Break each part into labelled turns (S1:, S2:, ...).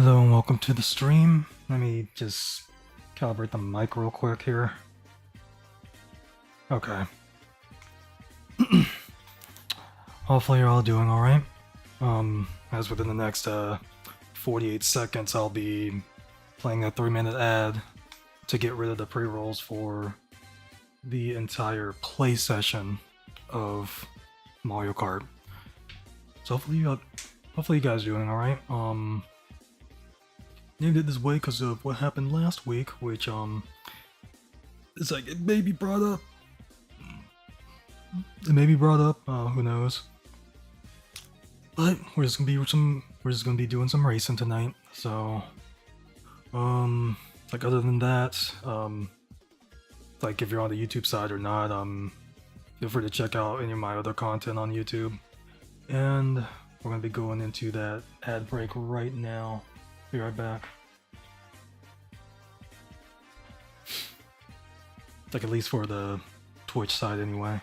S1: Hello and welcome to the stream. Let me just calibrate the mic real quick here. Okay. Hopefully you're all doing alright. As within the next 48 seconds I'll be playing a 3-minute ad to get rid of the pre-rolls for the entire play session of Mario Kart. So hopefully you guys are doing alright. Named it this way because of what happened last week, which it's like it may be brought up. It may be brought up. Who knows? But we're just gonna be doing some racing tonight. So, like other than that, like if you're on the YouTube side or not, feel free to check out any of my other content on YouTube. And we're gonna be going into that ad break right now. Be right back. Like at least for the Twitch side anyway.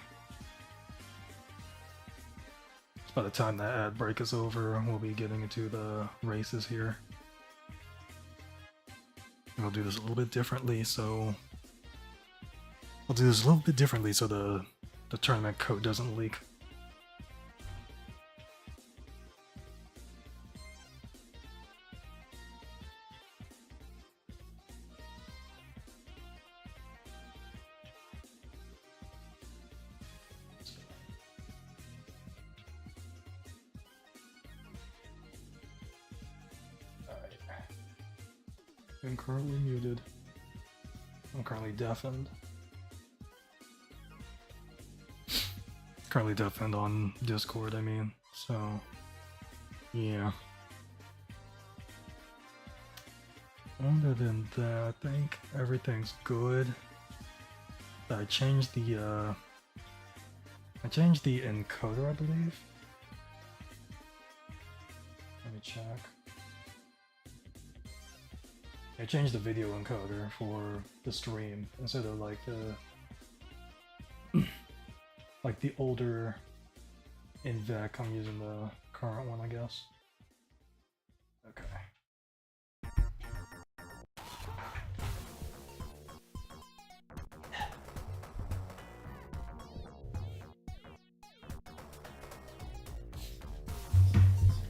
S1: By the time that ad break is over, we'll be getting into the races here. And we'll do this a little bit differently, so the tournament code doesn't leak. I'm currently muted. I'm currently deafened. Currently deafened on Discord, I mean. So, yeah. Other than that, I think everything's good. I changed the encoder, I believe. Let me check. I changed the video encoder for the stream instead of like the the older InVec. I'm using the current one, I guess. Okay.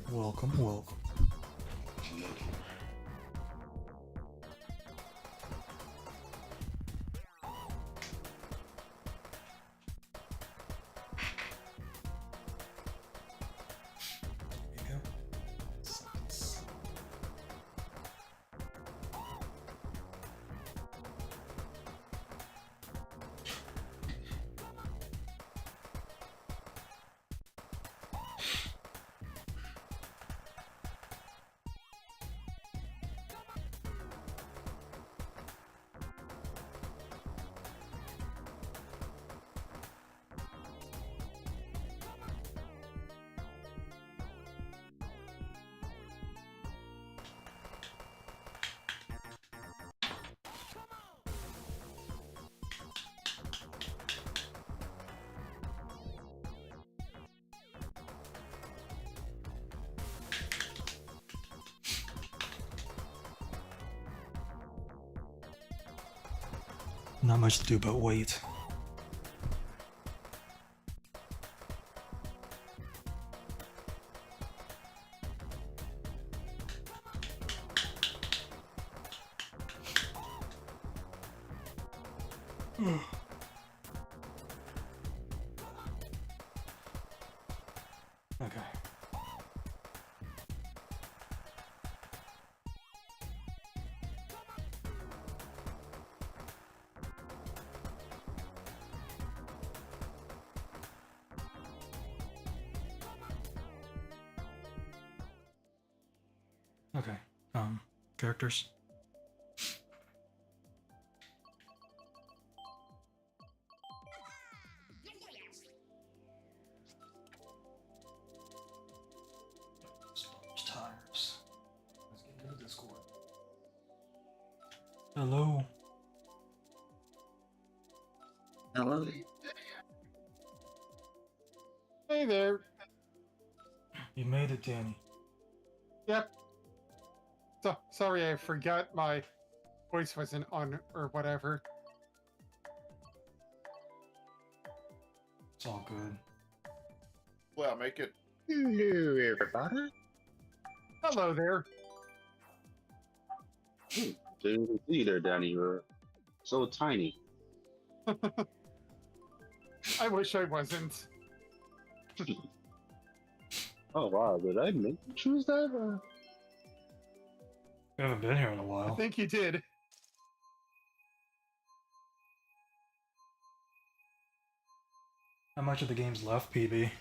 S1: Welcome, welcome. Not much to do but wait. Okay. Okay. Characters. Sponge tires. Let's get into the Discord. Hello.
S2: Hello.
S3: Hey there.
S1: You made it, Danny.
S3: Yep.
S2: Sorry, I forgot my voice wasn't on or whatever.
S1: It's all good.
S3: Well, make it.
S4: Hello, everybody.
S2: Hello there.
S4: Didn't see there, Danny. You're so tiny.
S2: I wish I wasn't.
S4: Oh wow, did I make you choose that?
S1: We haven't been here in a
S2: I
S1: while.
S2: think you did.
S1: How much of the game's left, PB?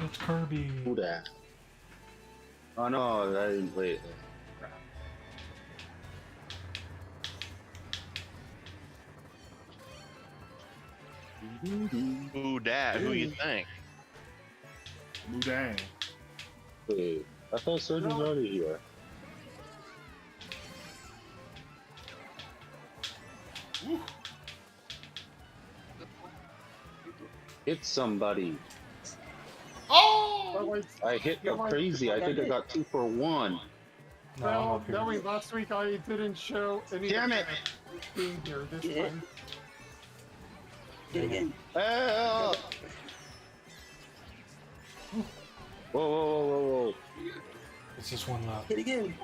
S1: It's Kirby.
S4: Who that? Oh no, I didn't play it.
S5: Ooh, Dad, who you think?
S3: Boudin.
S4: Wait, I thought Surgeon's
S2: No.
S4: already here. Hit somebody.
S3: Oh!
S2: Well,
S4: I hit
S2: Yeah,
S4: up
S2: like-
S4: crazy. I think I got 2 for 1.
S1: No, I'm
S2: well,
S1: up here.
S2: knowing last week I didn't show any
S4: Damn it!
S2: being here this
S6: Yeah.
S2: time.
S6: Do it again.
S4: Help! Whoa, whoa, whoa, whoa, whoa.
S1: It's just one left.
S6: Hit again.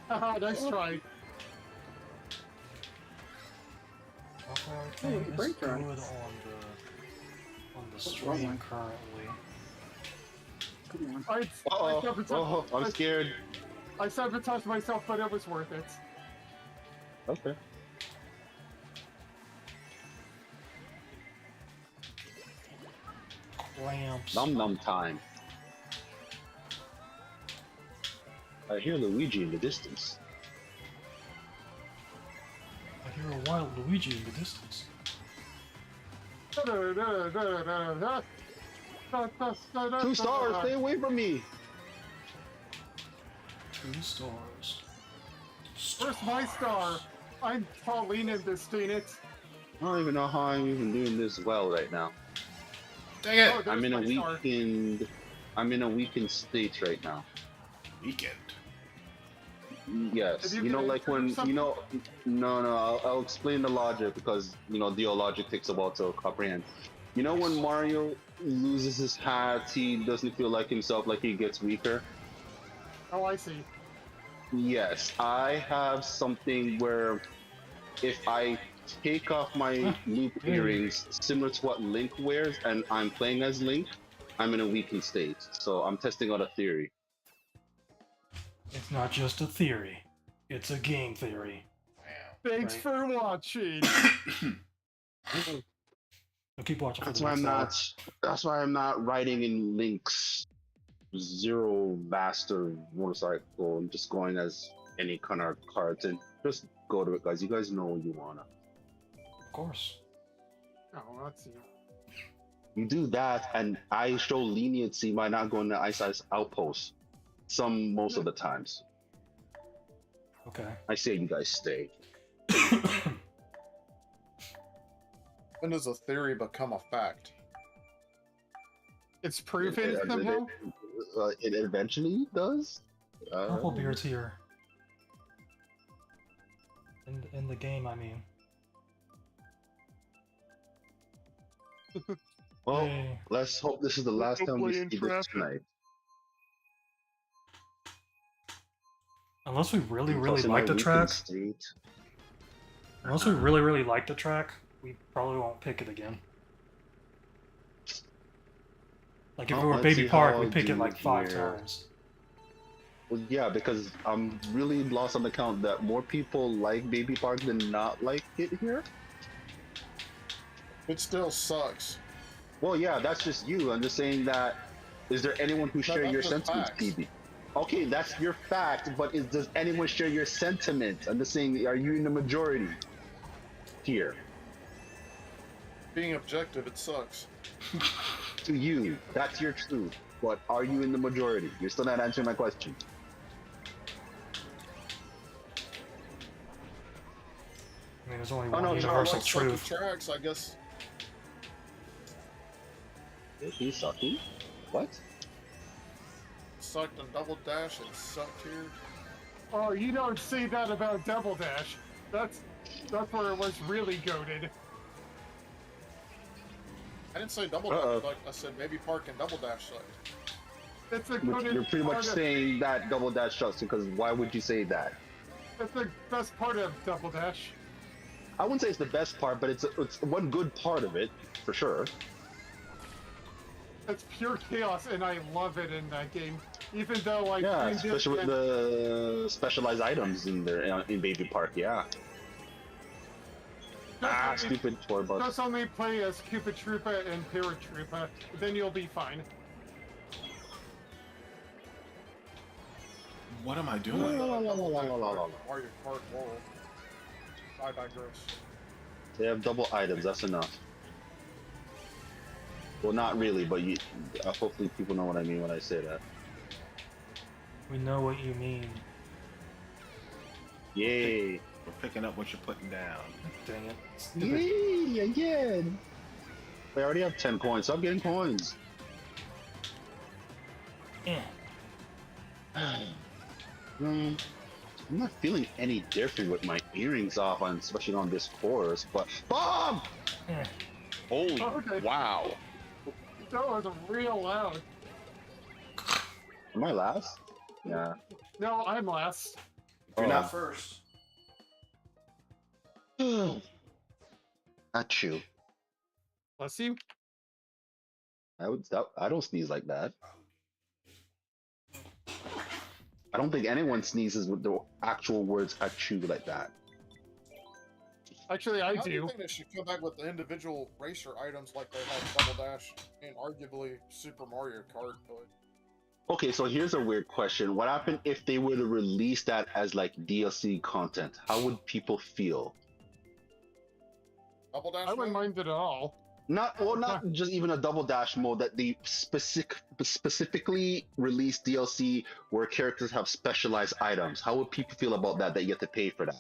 S2: Haha, nice try.
S1: Everything is
S6: break
S1: good
S6: run.
S1: on the stream currently.
S6: Come on.
S4: Oh, I'm scared.
S2: I sabotaged myself, but it was worth it.
S4: Okay.
S1: Clamps.
S4: Num num time. I hear Luigi in the distance.
S1: I hear a wild Luigi in the distance.
S4: 2 stars, stay away from me!
S1: 2 stars.
S2: Where's my star? I'm Pauline in this, ain't it?
S4: I don't even know how I'm even doing this well right now.
S3: Dang it!
S2: Oh, there's
S4: I'm in a
S2: my star.
S4: weakened. I'm in a weakened state right now.
S3: Weekend.
S4: Yes,
S2: Did you
S4: you know,
S2: get
S4: like
S2: injured or
S4: when
S2: something?
S4: no, I'll explain the logic because the logic takes a while to comprehend. You know, when Mario loses his hat, he doesn't feel like himself, like he gets weaker.
S2: Oh, I see.
S4: Yes, I have something where if I take off my loop earrings, similar to what Link wears, and I'm playing as Link, I'm in a weakened state. So I'm testing out a theory.
S1: It's not just a theory. It's a game theory.
S2: Thanks
S1: Right.
S2: for watching.
S1: I'll keep watching for
S4: That's
S1: the
S4: why
S1: next
S4: I'm
S1: hour.
S4: not. That's why I'm not riding in Link's Zero Master motorcycle. I'm just going as any kind of cart and just go to it, guys. You guys know what you wanna.
S1: Of course.
S2: Oh, let's see.
S4: You do that, and I show leniency by not going to Ice Outpost. Most of the times.
S1: Okay.
S4: I say you guys stay.
S3: When does a theory become a fact?
S2: It's proven somehow.
S4: It eventually does.
S1: Purple beard's here. In the game, I mean.
S4: Well,
S1: Yay.
S4: let's hope this is the last time we see this tonight.
S1: Unless we really,
S4: Plus,
S1: really
S4: in
S1: like
S4: my
S1: the
S4: weakened
S1: track,
S4: state,
S1: unless we really, really like the track, we probably won't pick it again. Like if
S4: Well,
S1: we were
S4: let's
S1: Baby
S4: see
S1: Park,
S4: how
S1: we
S4: I'll
S1: pick it
S4: do
S1: like 5
S4: here.
S1: times.
S4: well, yeah, because I'm really lost on the count that more people like Baby Park than not like it here.
S3: It still sucks.
S4: Well, yeah, that's just you. I'm just saying that. Is there anyone who share
S3: that's
S4: your
S3: the
S4: sentiments,
S3: facts.
S4: PB? Okay, that's your fact, but does anyone share your sentiment? I'm just saying, are you in the majority here?
S3: Being objective, it sucks.
S4: To you, that's your truth. But are you in the majority? You're still not answering my question.
S1: I mean, there's only
S4: Oh,
S1: one
S4: no,
S3: You know,
S1: universal
S3: like sucky
S1: truth.
S3: tracks, I guess.
S4: He's sucky. What?
S3: Sucked on Double Dash and sucked here.
S2: Oh, you don't say that about Double Dash. That's where it was really goated.
S3: I didn't say Double Dash. Like I said, Baby Park and Double Dash sucked.
S2: It's a
S4: Which
S2: goated
S4: you're pretty much
S2: part of-
S4: saying that Double Dash sucks because why would you say that?
S2: It's the best part of Double Dash.
S4: I wouldn't say it's the best part, but it's one good part of it for sure.
S2: It's pure chaos, and I love it in that game. Even though I
S4: Yeah,
S2: find
S4: especially with the specialized items in there in Baby Park. Yeah. Stupid tour bus.
S2: Just only play as Koopa Troopa and Paratroopa, then you'll be fine.
S7: What am I doing?
S3: Mario Kart World. I digress.
S4: They have double items. That's enough. Well, not really, but hopefully people know what I mean when I say that.
S1: We know what you mean.
S4: Yay!
S7: We're picking up what you're putting down.
S1: Dang it. Stupid.
S4: Yay! Again! I already have 10 coins. Stop getting coins.
S1: Eh.
S4: I'm not feeling any different with my earrings off, especially on this course, but BOMB!
S1: Eh.
S5: Holy
S2: Okay.
S5: wow.
S2: That was real loud.
S4: Am I last? Yeah.
S2: No, I'm last.
S7: You're not
S3: first.
S4: At you.
S2: Bless you.
S4: I don't sneeze like that. I don't think anyone sneezes with the actual words "achoo" like that.
S2: Actually, I
S3: do you
S2: do.
S3: think they should come back with the individual racer items like they have Double Dash and arguably Super Mario Kart? But
S4: Okay, so here's a weird question. What happened if they were to release that as like DLC content? How would people feel?
S3: Double Dash.
S2: I wouldn't
S3: mode?
S2: mind it at all.
S4: Not just even a double dash mode that they specifically release DLC where characters have specialized items. How would people feel about that? That you have to pay for that?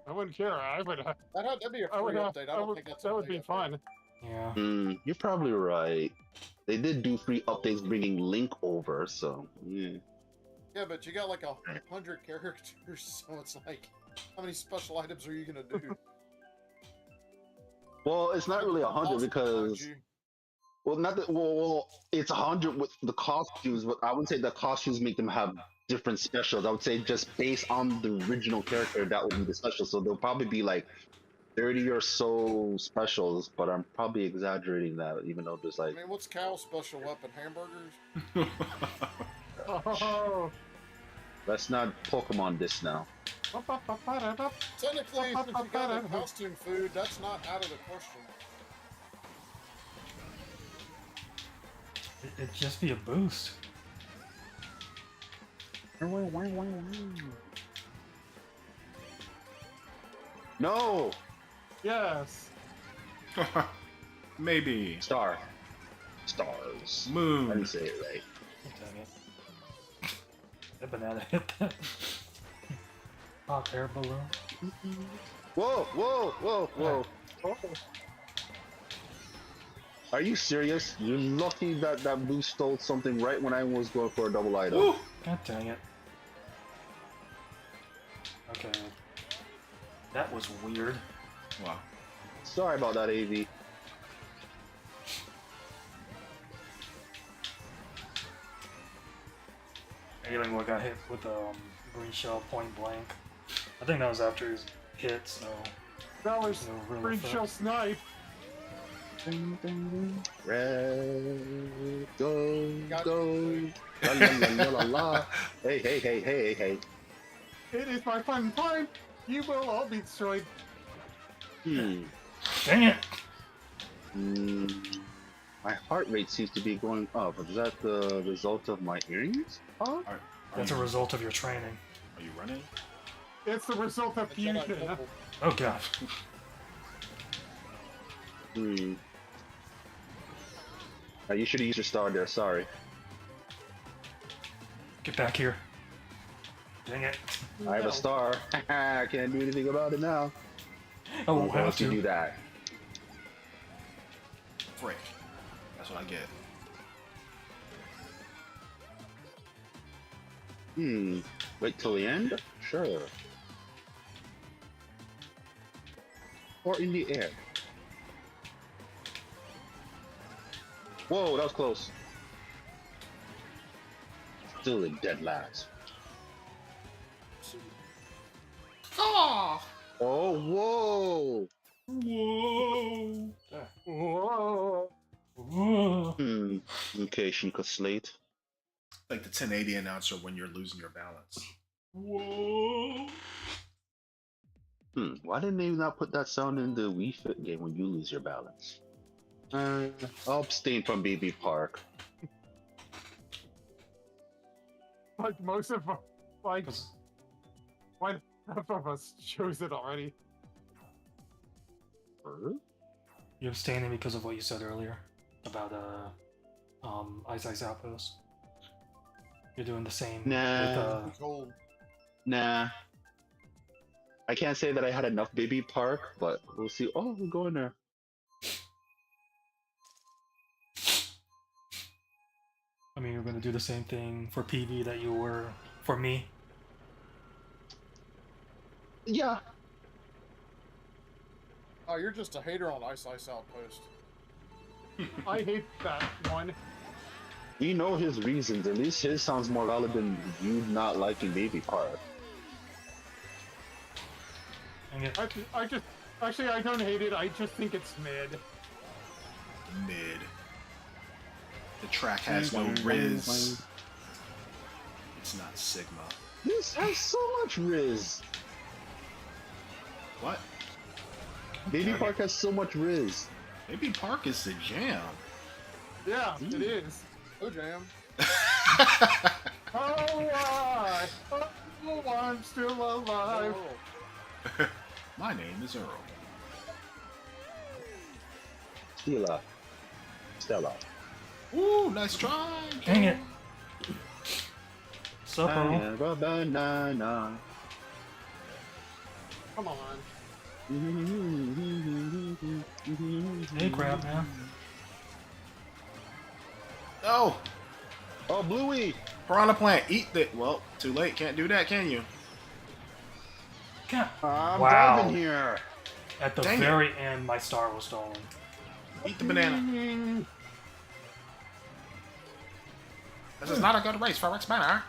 S2: I wouldn't care. I would.
S3: That'd be a
S2: I
S3: free
S2: would.
S3: update. I don't think that's
S2: That would
S3: something
S2: be
S3: that-
S2: fun.
S1: Yeah.
S4: You're probably right. They did do free updates bringing Link over, so yeah.
S3: Yeah, but you got like 100 characters, so it's like, how many special items are you gonna do?
S4: Well, it's not really 100 because it's 100 with the costumes, but I wouldn't say the costumes make them have different specials. I would say just based on the original character, that would be the special. So there'll probably be like 30 or so specials, but I'm probably exaggerating that, even though there's
S3: I
S4: like.
S3: mean, what's Cal's special weapon? Hamburgers?
S2: Oh.
S4: Let's not Pokemon this now.
S3: Technically, since you got the costume food, that's not out of the question.
S1: It'd just be a boost.
S4: No!
S2: Yes.
S7: Maybe.
S4: Stars. I
S7: Moon.
S4: didn't say it right.
S1: Dang it. That banana hit that. Hot air balloon.
S4: Whoa! Are you serious? You're lucky that that boost stole something right when I was going for a double item.
S7: Woo!
S1: God dang it. Okay. That was weird.
S7: Wow.
S4: Sorry about that, AV.
S1: Alien got hit with a green shell point blank. I think that was after his hit, so
S2: That was
S1: no real
S2: Green
S1: effect.
S2: Shell Snipe.
S4: Red, go. La la la la la. Hey.
S2: It is my fun time. You will all be destroyed.
S1: Dang it!
S4: My heart rate seems to be going up. Is that the result of my earrings? Huh?
S1: That's a result of your training.
S7: Are you running?
S2: It's the result of
S3: The Jedi
S2: fusion.
S3: Temple.
S1: Oh god.
S4: You should have used your star there. Sorry.
S1: Get back here. Dang it.
S4: I have a star. I can't do anything about it now.
S1: I won't
S4: Why
S1: have
S4: don't you do
S1: to.
S4: that?
S7: Frick. That's what I get.
S4: Wait till the end? Sure. Or in the air. Whoa, that was close. Still a dead last.
S7: Oh!
S4: Oh, whoa!
S7: Whoa!
S2: Whoa.
S4: Okay, Sheikah Slate.
S7: Like the 1080 announcer when you're losing your balance. Whoa!
S4: Why didn't they not put that sound in the Wii Fit game when you lose your balance? I'll abstain from Baby Park.
S2: Like most of like why half of us chose it already.
S1: You're abstaining because of what you said earlier about Ice Ice Outpost. You're doing the same
S4: Nah.
S1: with
S3: Cold.
S4: Nah. I can't say that I had enough Baby Park, but we'll see. Oh, we're going there.
S1: I mean, you're gonna do the same thing for PV that you were for me.
S4: Yeah.
S3: Oh, you're just a hater on Ice Ice Outpost.
S2: I hate that one.
S4: We know his reasons. At least his sounds more valid than you not liking Baby Park.
S1: Dang it.
S2: I just actually I don't hate it. I just think it's mid.
S7: Mid. The track has no Riz. It's not Sigma.
S4: This has so much Riz.
S7: What?
S4: Baby Park has so much Riz.
S7: Baby Park is the jam.
S2: Yeah, it is.
S3: Oh, jam.
S2: Oh, I'm still alive.
S3: Oh.
S7: My name is Earl.
S4: Stella.
S7: Ooh, nice try.
S1: Dang it. Sup,
S4: I
S1: Earl?
S4: have a banana.
S2: Come on.
S1: Hey, crap, man.
S7: No!
S4: Oh, Bluey!
S7: Piranha Plant, eat the. Well, too late. Can't do that, can you?
S1: God.
S4: I'm
S1: Wow.
S4: driving here.
S1: At the
S7: Dang it.
S1: very end, my star was stolen.
S7: Eat the banana. This is not a good race for Rex Banner.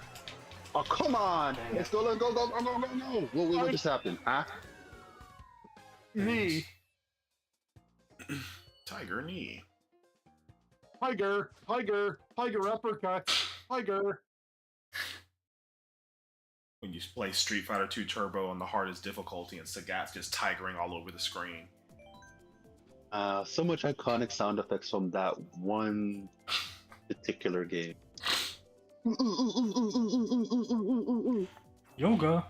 S4: Oh, come on!
S1: Dang
S4: Let's
S1: it.
S4: go, let's go, go, go, go, go, go! What just happened? Huh?
S2: Me.
S7: Tiger knee.
S2: Tiger uppercut. Tiger.
S7: When you play Street Fighter 2 Turbo on the hardest difficulty and Sagat's just tigering all over the screen.
S4: So much iconic sound effects from that one particular game.
S1: Yoga.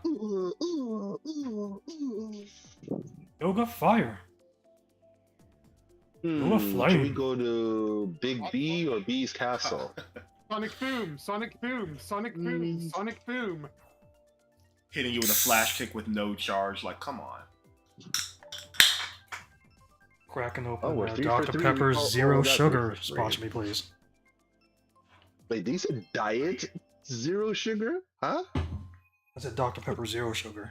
S1: Yoga fire. Yoga
S4: Should we
S1: flame.
S4: go to Big B or B's Castle?
S2: Sonic boom. Sonic boom. Sonic boom. Sonic boom.
S7: Hitting you with a flash kick with no charge, like, come on.
S1: Cracking
S4: Oh,
S1: open
S4: we're 3 for
S1: Dr.
S4: 3.
S1: Pepper's
S4: Oh,
S1: Zero
S4: that's
S1: Sugar.
S4: 3 for 3.
S1: Sponsor me, please.
S4: Wait, these are diet zero sugar? Huh?
S1: I said Dr. Pepper Zero Sugar.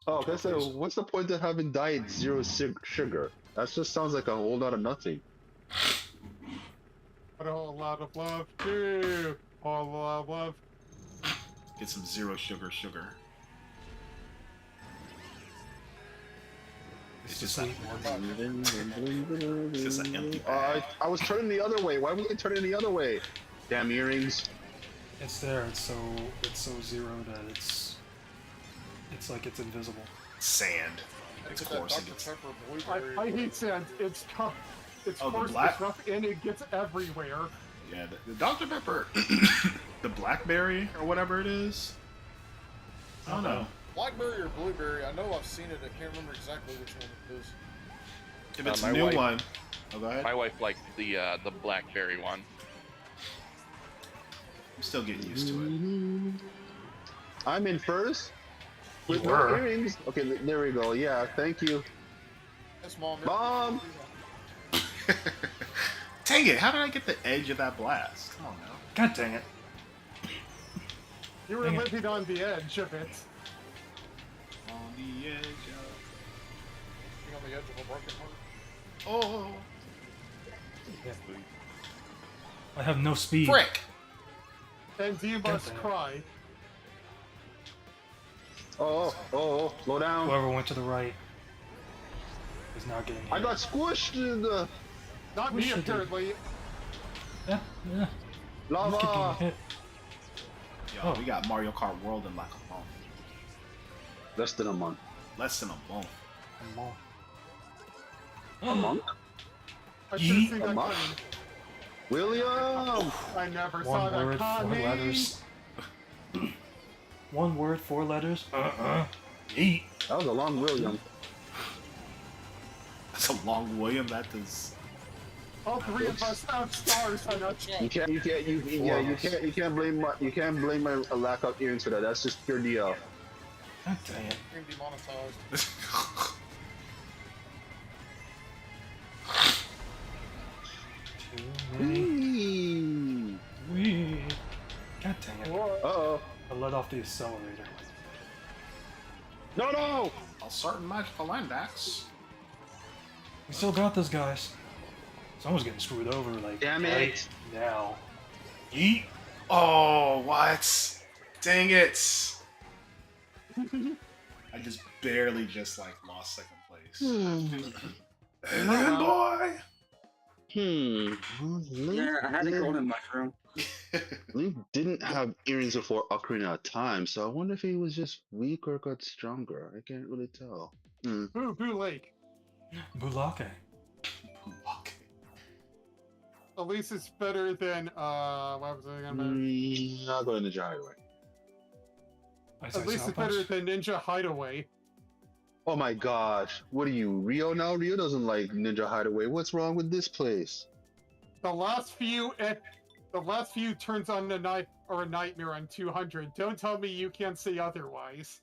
S4: Oh, okay, so what's the point of having diet zero sugar? That just sounds like a whole lot of nothing.
S2: But a whole lot of love too. A lot of love.
S7: Get some zero sugar. It's just
S1: sweet
S7: It's just an empty bag.
S4: I was turning the other way. Why was I turning the other way? Damn earrings.
S1: It's there. It's so zero that it's like it's invisible.
S7: Sand. It's
S3: It's that
S7: coarse.
S3: Dr.
S7: It gets...
S3: Pepper blueberry.
S2: I hate sand. It's tough. It's
S7: Oh, the
S2: coarse,
S7: black-
S2: it's rough, and it gets everywhere.
S7: Yeah, the Dr. Pepper. The blackberry or whatever it is. I don't know.
S3: Blackberry or blueberry? I know I've seen it. I can't remember exactly which one it is.
S7: If it's
S5: my
S7: a new
S5: wife-
S7: one. Oh, go ahead.
S5: My wife liked the blackberry one.
S7: I'm still getting used to it.
S4: I'm in first. With
S1: You
S4: no
S1: were.
S4: earrings. Okay, there we go. Yeah, thank you.
S3: Yes, Mom.
S4: Mom!
S7: Dang it! How did I get the edge of that blast? Come on now.
S1: God dang it.
S2: You were
S1: Dang it.
S2: living on the edge of it.
S7: On the edge of...
S3: Being on the edge of a broken heart.
S7: Oh!
S1: I have no speed.
S7: Frick!
S2: And you
S1: God
S2: must
S1: damn it.
S2: cry.
S4: Oh, slow down.
S1: Whoever went to the right is not getting hit.
S4: I got squished in the
S2: Not
S1: We
S2: me,
S1: should do-
S2: apparently.
S1: Yeah. You keep getting
S4: lava.
S1: hit.
S7: Yo,
S1: Oh.
S7: we got Mario Kart World in like a month.
S4: Less than a month.
S7: Less than a month.
S1: Come on.
S4: A month?
S2: I should have
S1: Yeet.
S2: seen that
S4: Come on.
S2: coming.
S4: William!
S2: I never saw
S1: One
S2: that
S1: word, 4
S2: coming.
S1: letters. 1 word, 4 letters. Yeet.
S4: That was a long William.
S7: That's a long William. That is.
S2: All three of us have stars on us.
S4: You can't blame my lack of earrings for that. That's just pure DL.
S1: God dang it.
S3: Being demonetized.
S1: Too many.
S4: Whee!
S1: Wee. God dang it.
S4: Uh-oh.
S1: I let off the accelerator.
S4: No!
S7: A certain magical index.
S1: We still got this, guys. Someone's getting screwed over, like,
S4: Damn it.
S1: right now. Yeet.
S7: Oh, what? Dang it! I just barely like lost second place. Lemon boy.
S6: Yeah, I had a golden mushroom.
S4: Link didn't have earrings before Ocarina of Time, so I wonder if he was just weak or got stronger. I can't really tell.
S2: Boo Boo Lake.
S1: Bulake.
S7: Okay.
S2: At least it's better than what was I gonna
S4: I'll go to Ninja Hideaway.
S2: At least it's better than Ninja Hideaway.
S4: Oh my gosh, what are you, Rio now? Rio doesn't like Ninja Hideaway. What's wrong with this place?
S2: The last few turns on a night or a nightmare on 200. Don't tell me you can't say otherwise.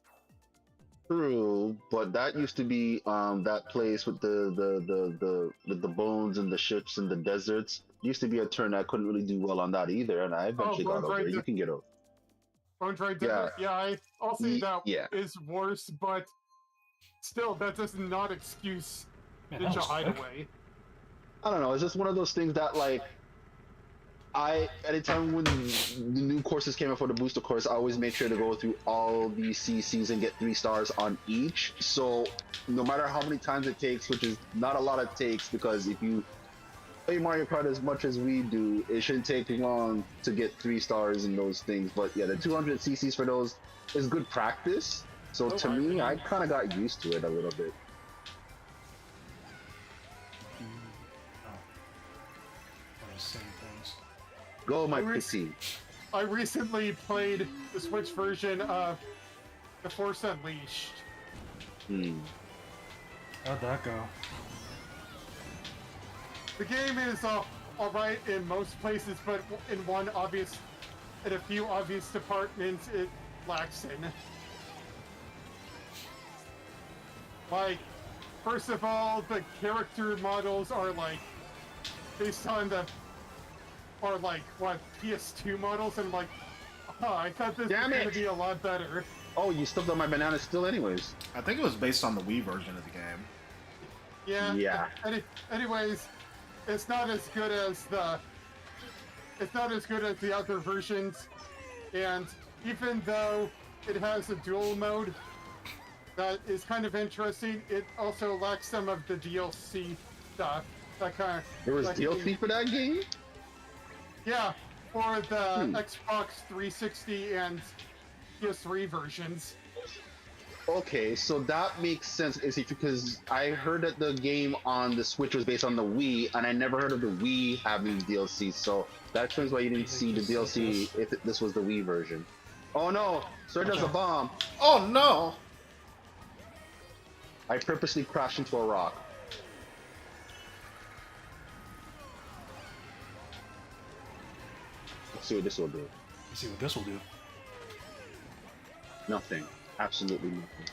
S4: True, but that used to be that place with the bones and the ships and the deserts. Used to be a turn I couldn't really do well on that either, and I eventually got over it. You can get over.
S2: Bones right
S4: Yeah.
S2: there. Yeah, I'll say that
S4: Yeah.
S2: is worse, but still, that does not excuse
S1: Man, that
S2: Ninja
S1: was quick.
S2: Hideaway.
S4: I don't know. It's just one of those things that like anytime when the new courses came out for the booster course, I always make sure to go through all these CCs and get 3 stars on each. So no matter how many times it takes, which is not a lot it takes, because if you play Mario Kart as much as we do, it shouldn't take long to get 3 stars in those things. But yeah, the 200 CCs for those is good practice. So to me, I kind of got used to it a little bit.
S1: Same things.
S4: Go, my
S2: Where's-
S4: pixie.
S2: I recently played the Switch version of The Force Unleashed.
S1: How'd that go?
S2: The game is alright in most places, but in a few obvious departments, it lacks in. Like, first of all, the character models are like based on PS2 models, and I'm like, I thought this was
S4: Damn
S2: gonna
S4: it.
S2: be a lot better.
S4: Oh, you stepped on my banana still anyways.
S7: I think it was based on the Wii version of the game.
S2: Yeah.
S4: Yeah.
S2: Anyways, it's not as good as the other versions, and even though it has a dual mode that is kind of interesting, it also lacks some of the DLC stuff.
S4: There was DLC for that game?
S2: Yeah, for the Xbox 360 and PS3 versions.
S4: Okay, so that makes sense. Is it because I heard that the game on the Switch was based on the Wii, and I never heard of the Wii having DLC, so that explains why you didn't see the DLC if this was the Wii version. Oh no! Sir does a bomb!
S7: Oh no!
S4: I purposely crashed into a rock. Let's see what this will do.
S1: Let's see what this will do.
S4: Nothing. Absolutely nothing.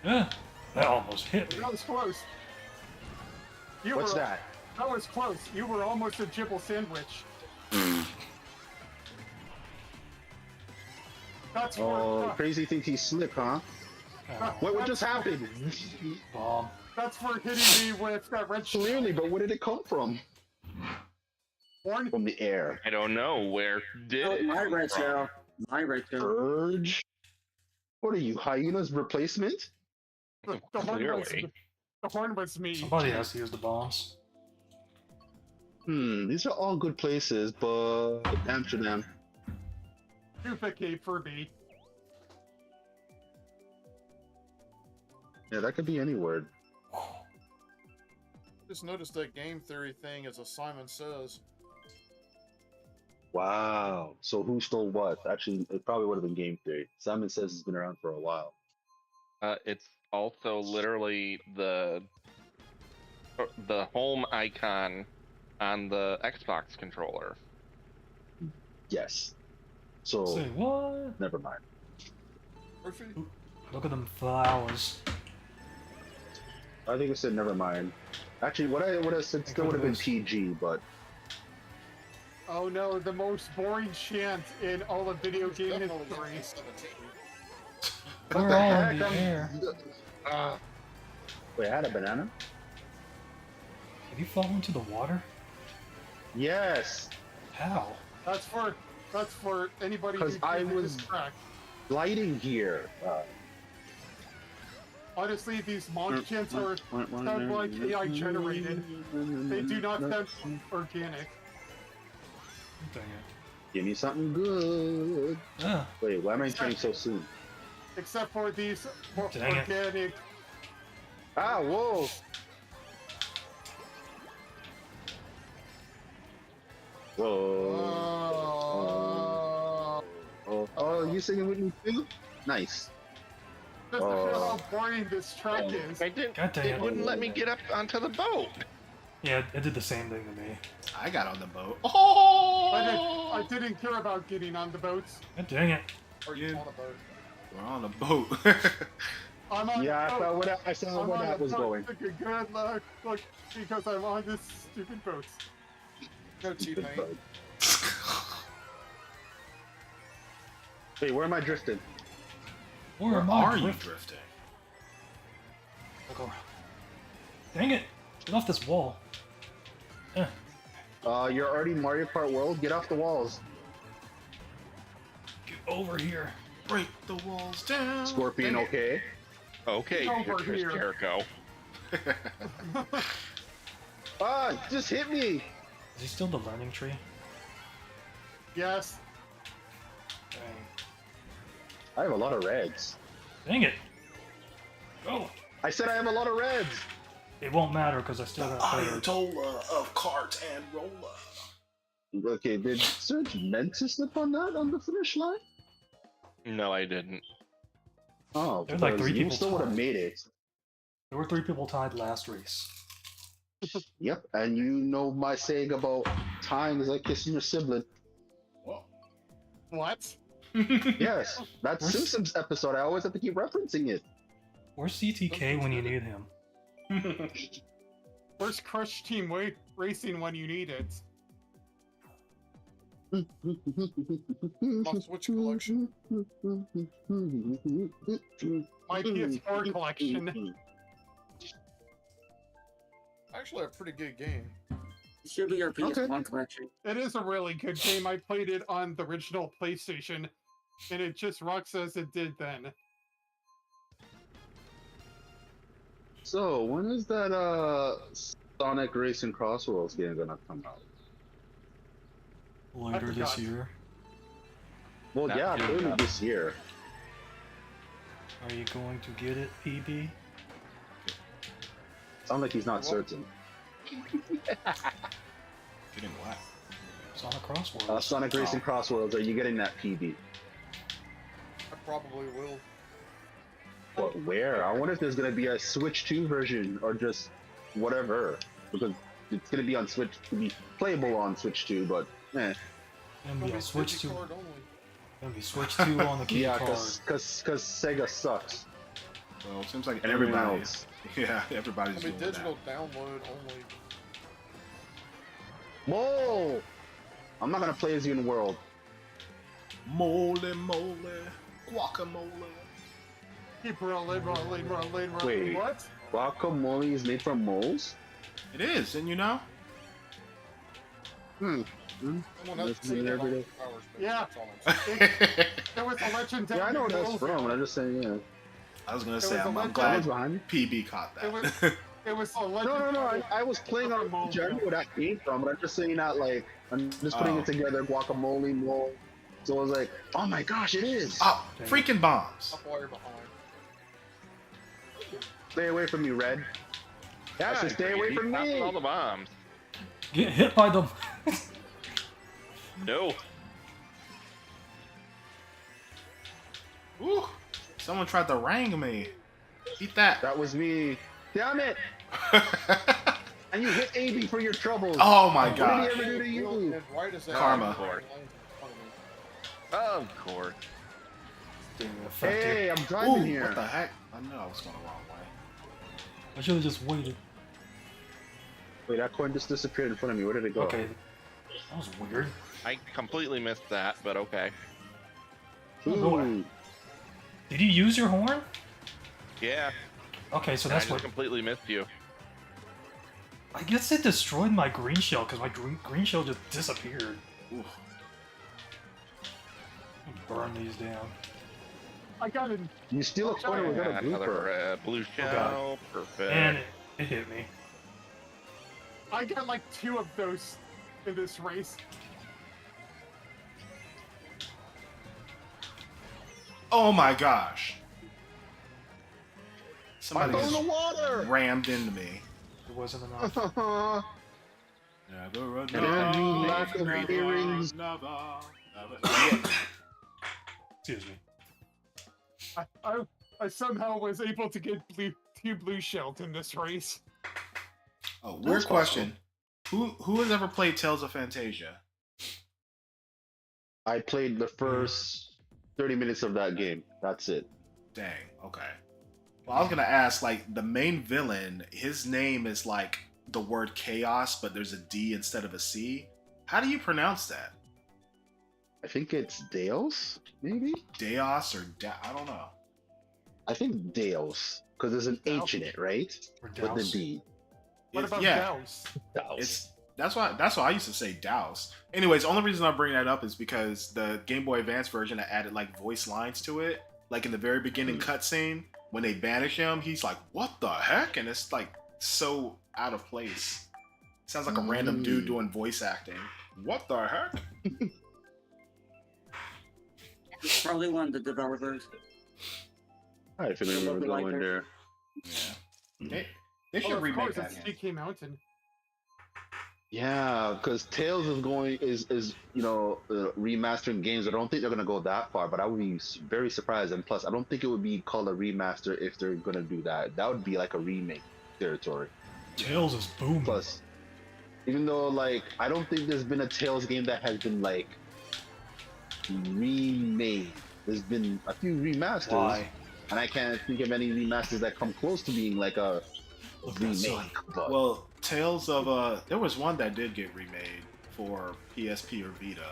S1: Yeah, that almost hit me.
S2: That was close. You
S4: What's
S2: were,
S4: that?
S2: That was close. You were almost a Jibble sandwich. That's
S4: Oh,
S2: for
S4: crazy thinks he's slick, huh?
S1: Oh,
S4: What just happened?
S1: bomb.
S2: that's for hitting me with that red
S4: Clearly, but where did it come from?
S2: horn.
S4: From the air.
S5: I don't know where did
S6: Oh,
S5: it
S6: my
S5: come
S6: red
S5: from?
S6: tail. My red tail.
S4: Urge? What are you, Hyena's replacement?
S2: The horn was
S5: Clearly.
S2: the horn was me.
S1: Somebody has to use the bombs.
S4: These are all good places, but Amsterdam.
S2: Duplicate for me.
S4: Yeah, that could be any word.
S3: Just noticed that game theory thing as a Simon Says.
S4: Wow. So who stole what? Actually, it probably would have been game theory. Simon Says it's been around for a while.
S5: It's also literally the home icon on the Xbox controller.
S4: Yes. So
S1: Say what?
S4: never mind.
S3: Murphy?
S1: Look at them flowers.
S4: I think I said never mind. Actually, what I would have said still would have been PG, but
S2: Oh no, the most boring chant in all of video game
S3: Definitely
S2: history.
S3: NC-17.
S1: We're
S4: the
S1: all
S4: heck?
S1: in the air.
S4: Wait, I had a banana?
S1: Have you fallen into the water?
S4: Yes.
S1: How?
S2: That's for anybody who
S4: 'Cause I
S2: didn't
S4: was-
S2: this track.
S4: Gliding here.
S2: Honestly, these monk chants are sound like AI generated. They do not sound organic.
S1: Dang it.
S4: Give me something good.
S1: Ah,
S4: Wait, why am I turning so soon?
S2: Except for these
S1: Dang it.
S2: organic.
S4: Ah, whoa! Whoa. Oh, you singing with me too? Nice.
S2: Just to show how boring this track is.
S5: I didn't.
S1: God dang
S5: It
S1: it.
S5: wouldn't let me get up onto the boat.
S1: yeah, it did the same thing to me.
S7: I got on the boat. Oh!
S2: I didn't care about getting on the boats.
S1: God dang it.
S3: Are you on a boat?
S7: We're on a boat.
S2: I'm on
S4: Yeah,
S2: the
S4: I
S2: boat.
S4: saw where
S2: I'm on
S4: that
S2: the
S4: was
S2: boat.
S4: going.
S2: Good luck, look, because I'm on this stupid boat.
S3: No T-Pain.
S4: Wait, where am I drifting?
S1: Where
S7: Where
S1: am I
S7: are you
S1: drifting?
S7: drifting?
S1: Look over. Dang it! Get off this wall. Eh,
S4: You're already Mario Kart World? Get off the walls.
S1: get over here.
S7: Break the walls down.
S4: Scorpion, okay?
S5: Okay,
S2: Over
S5: Chris
S2: here.
S5: Jericho.
S4: Ah, just hit me!
S1: Is he still the learning tree?
S2: Yes.
S1: Dang.
S4: I have a lot of reds.
S1: Dang it! Go!
S4: I said I have a lot of reds!
S1: It won't matter because I still got third.
S7: Ayatollah of kart and roller.
S4: Okay, did Serge meant to slip on that on the finish line?
S5: No, I didn't.
S4: Oh,
S1: There's like
S4: because
S1: 3
S4: you
S1: people
S4: still would have
S1: tied.
S4: made it.
S1: There were 3 people tied last race.
S4: Yep, and you know my saying about time is like kissing your sibling.
S7: Whoa.
S2: What?
S4: Yes, that
S1: Where's-
S4: Simpsons episode, I always have to keep referencing it.
S1: Where's CTK when you need him?
S2: Where's Crush Team Racing when you need it?
S3: My Switch collection.
S2: My PS4 collection.
S3: Actually, a pretty good game.
S6: It should be your PS1 collection.
S2: It is a really good game. I played it on the original PlayStation, and it just rocks as it did then.
S4: So, when is that Sonic Racing Crossworlds game gonna come out?
S1: Later this
S2: forgot.
S1: year.
S4: Well,
S5: Not
S4: yeah,
S5: soon
S4: clearly
S5: enough.
S4: this year.
S1: Are you going to get it, PB?
S4: Sounds like he's not certain.
S7: Getting what?
S1: Sonic Crossworld.
S4: Sonic Racing Crossworlds, are you getting that PB?
S3: I probably will.
S4: But where? I wonder if there's gonna be a Switch 2 version or just whatever. Because it's gonna be on Switch, to be playable on Switch 2, but
S1: And
S4: eh.
S3: It'll
S1: yeah,
S3: be
S1: Switch 2.
S3: digicard only.
S1: Gonna be Switch 2 on the key
S4: Yeah,
S1: card.
S4: cause Sega sucks.
S7: Well, it seems like
S4: And everyone
S7: everybody-
S4: else.
S7: Yeah, everybody's
S3: It'll be
S7: doing
S3: digital download only.
S4: Whoa! I'm not gonna play as you in World.
S7: Mole, guacamole.
S2: Keep rolling.
S4: Wait.
S2: What?
S4: Guacamole is made from moles?
S7: It is, didn't you know?
S4: Hmm.
S3: Someone has
S4: That's
S3: to
S4: me
S3: say
S4: every
S3: that
S4: day.
S3: powers, but
S2: Yeah.
S3: that's all I'm saying.
S2: There was a legendary.
S4: Yeah, I know where that's
S2: wolf.
S4: from. I'm just saying, yeah.
S7: I was gonna
S2: There
S7: say,
S2: was a
S7: I'm
S2: legend-
S7: glad
S4: behind me.
S7: PB caught
S2: It was.
S7: that.
S2: It was a
S4: No,
S2: legendary.
S4: I was playing on
S2: Guacamole.
S4: I know where that came from, but I'm just saying that, like, I'm just putting
S7: Oh.
S4: it together, guacamole, mole. So I was like, oh my gosh, it is.
S7: Oh, freaking bombs.
S3: Up while you're behind.
S4: Stay away from me, Red. I said, stay away from
S5: Popping
S4: me.
S5: all the bombs.
S1: Get hit by them.
S5: No.
S7: Ooh, someone tried to rang me. Eat that.
S4: That was me. Damn it. And you hit AB for your troubles.
S7: Oh my
S4: What
S7: god.
S4: did he ever do to
S3: Well,
S4: you?
S3: as right as that
S7: Karma.
S5: Of course.
S4: Hey, I'm
S7: Ooh,
S4: driving here.
S7: what the heck? I knew I was going the wrong way.
S1: I should have just waited.
S4: Wait, that coin just disappeared in front of me. Where did it go?
S1: Okay. That was weird.
S5: I completely missed that, but okay.
S4: Ooh.
S1: Did you use your horn?
S5: Yeah.
S1: Okay, so
S5: I
S1: that's
S5: just
S1: what.
S5: completely missed you.
S1: I guess it destroyed my green shell because my green shell just disappeared.
S7: Ooh.
S1: Burn these down.
S2: I got it.
S4: You steal a coin, we got a
S5: Another
S4: blooper.
S5: blue
S1: God.
S5: shell. Perfect.
S1: And it hit me.
S2: I got like 2 of those in this race.
S7: Oh my gosh. Somebody
S4: I fell in
S7: just
S4: the water.
S7: rammed into me.
S1: It wasn't enough.
S7: Never
S4: And you lack of earrings.
S1: Excuse me.
S2: I somehow was able to get 2 blue shells in this race.
S7: Oh, weird question. Who has ever played Tales of Fantasia?
S4: I played the first 30 minutes of that game. That's it.
S7: Dang, okay. Well, I was gonna ask, like, the main villain, his name is like the word chaos, but there's a D instead of a C. How do you pronounce that?
S4: I think it's Dales, maybe?
S7: Deos or I don't know.
S4: I think Dales, because there's an H in it, right?
S1: Or
S4: With the
S1: Douse.
S4: D.
S2: What
S7: It's-
S2: about
S7: yeah,
S2: Douse?
S7: it's that's why I used to say Douse. Anyways, the only reason I bring that up is because the Game Boy Advance version added like voice lines to it. Like in the very beginning cutscene, when they banish him, he's like, "What the heck?" And it's like so out of place. Sounds like a random dude doing voice acting. What the heck?
S6: It's probably one of the developers.
S4: I figured we were going there.
S7: Yeah. They should
S2: Oh, of
S7: remake
S2: course,
S7: that
S2: it's
S7: game.
S2: TK Mountain.
S4: Yeah, because Tales is remastering games. I don't think they're gonna go that far, but I would be very surprised. And plus, I don't think it would be called a remaster if they're gonna do that. That would be like a remake territory.
S1: Tails is booming.
S4: Plus, even though like I don't think there's been a Tales game that has been like remade. There's been a few remasters,
S1: Why?
S4: and I can't think of any remasters that come close to being like a
S1: Look at that sun.
S4: remake. But
S7: Well, Tales of there was one that did get remade for PSP or Vita.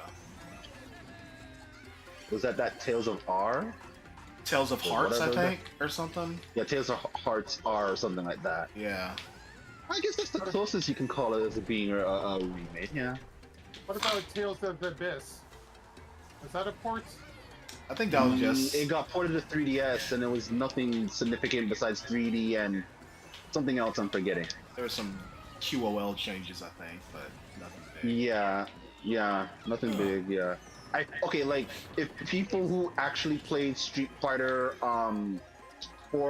S4: was that Tales of R?
S7: Tales of
S4: Or
S7: Hearts, I
S4: whatever
S7: think, or something.
S4: Yeah, Tales of Hearts R or something like that.
S7: Yeah.
S4: I guess that's the closest you can call it as being a remake. Yeah.
S2: What about Tales of the Abyss? Is that a port?
S7: I think that was just
S4: It got ported to 3DS, and there was nothing significant besides 3D and something else I'm forgetting.
S7: there were some QOL changes, I think, but nothing big.
S4: Yeah, nothing big. Yeah. Okay, like if people who actually played Street Fighter 4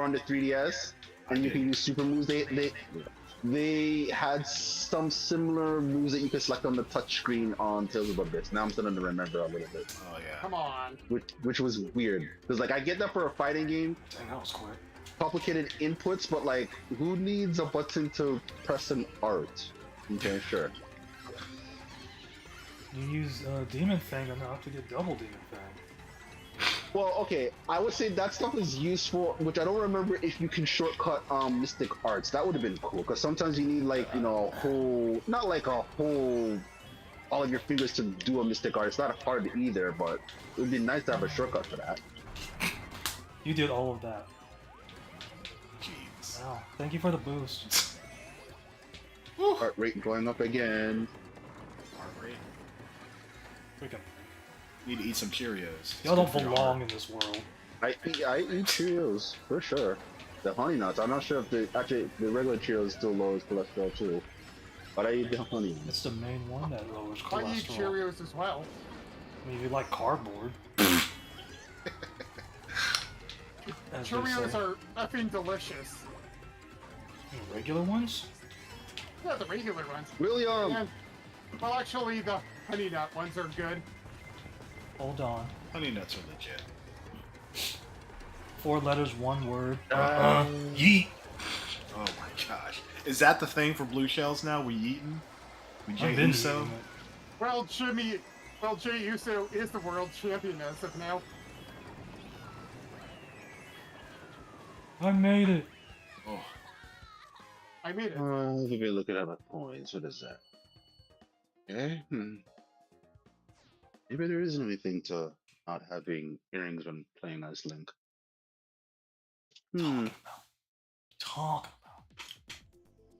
S4: on the 3DS, and you can use super moves, they had some similar moves that you could select on the touch screen on Tales of the Abyss. Now I'm starting to remember a little bit,
S7: Oh yeah.
S2: Come on.
S4: which was weird because like I get that for a fighting game,
S1: Dang, that was quick.
S4: complicated inputs, but like who needs a button to press an art? Okay, sure.
S1: You use Demon Fang enough to get double Demon Fang.
S4: Well, okay, I would say that stuff is useful, which I don't remember if you can shortcut Mystic Arts. That would have been cool, because sometimes you need like, you know, a whole, not like a whole all of your fingers to do a mystic art. It's not hard either, but it would be nice to have a shortcut for that.
S1: You did all of that.
S7: Jeez.
S1: Wow. Thank you for the boost.
S4: Heart rate going up again.
S7: Heart rate.
S1: Freaking.
S7: Need to eat some Cheerios. It's
S1: Y'all
S7: good
S1: don't
S7: for your
S1: belong
S7: heart.
S1: in this world.
S4: I eat Cheerios for sure. The honey nuts. I'm not sure if the regular Cheerios still lowers cholesterol too, but I eat the honey nuts.
S1: It's the main one that lowers
S2: I eat
S1: cholesterol.
S2: Cheerios as well.
S1: I mean, you like cardboard. As they
S2: Cheerios
S1: say.
S2: are effing delicious.
S1: Regular ones?
S2: Yeah, the regular ones.
S4: William.
S2: And, well, actually, the honey nut ones are good.
S1: Hold on.
S7: Honey nuts are legit.
S1: 4 letters, 1 word.
S7: Yeet. Oh my gosh. Is that the thing for blue shells now? We eating? We
S1: I've
S7: Jay
S1: been
S7: Uso?
S1: eating it.
S2: Well, Jay Uso is the world champion as of now.
S1: I made it.
S7: Oh.
S2: I made it.
S4: Let me look at my points. What is that? Okay. Maybe there isn't anything to not having earrings when playing as Link.
S1: Talk about.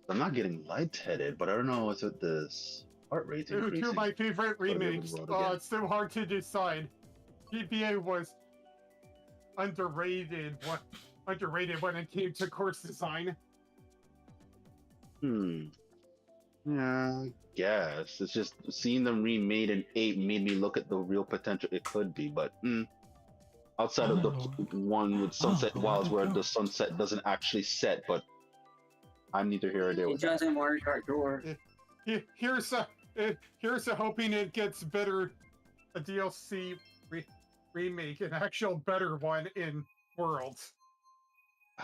S4: I'm not getting lightheaded, but I don't know what's with this heart rate
S2: Two
S4: increasing.
S2: of my favorite
S4: live in the
S2: remakes.
S4: world
S2: Oh,
S4: again.
S2: it's so hard to decide. GPA was underrated. Underrated when it came to course design.
S4: Yeah, I guess. It's just seeing them remade in 8 made me look at the real potential it could be, but outside of the one with Sunset Wilds where the sunset doesn't actually set, but I'm neither here or there
S6: It
S4: with that.
S6: doesn't Mario Kart door.
S2: Here's a hoping it gets better. A DLC remake, an actual better one in Worlds.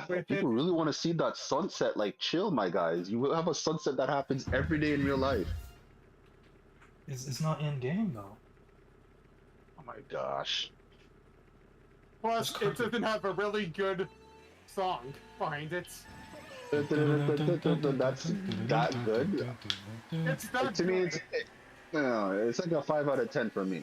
S2: With
S4: People
S2: it,
S4: really want to see that sunset. Like, chill, my guys. You will have a sunset that happens every day in real life.
S1: It's not in game though.
S4: Oh my gosh.
S2: plus, it doesn't have a really good song behind it.
S4: That's that good.
S2: It's that
S4: To me,
S2: good.
S4: it's like a 5 out of 10 for me.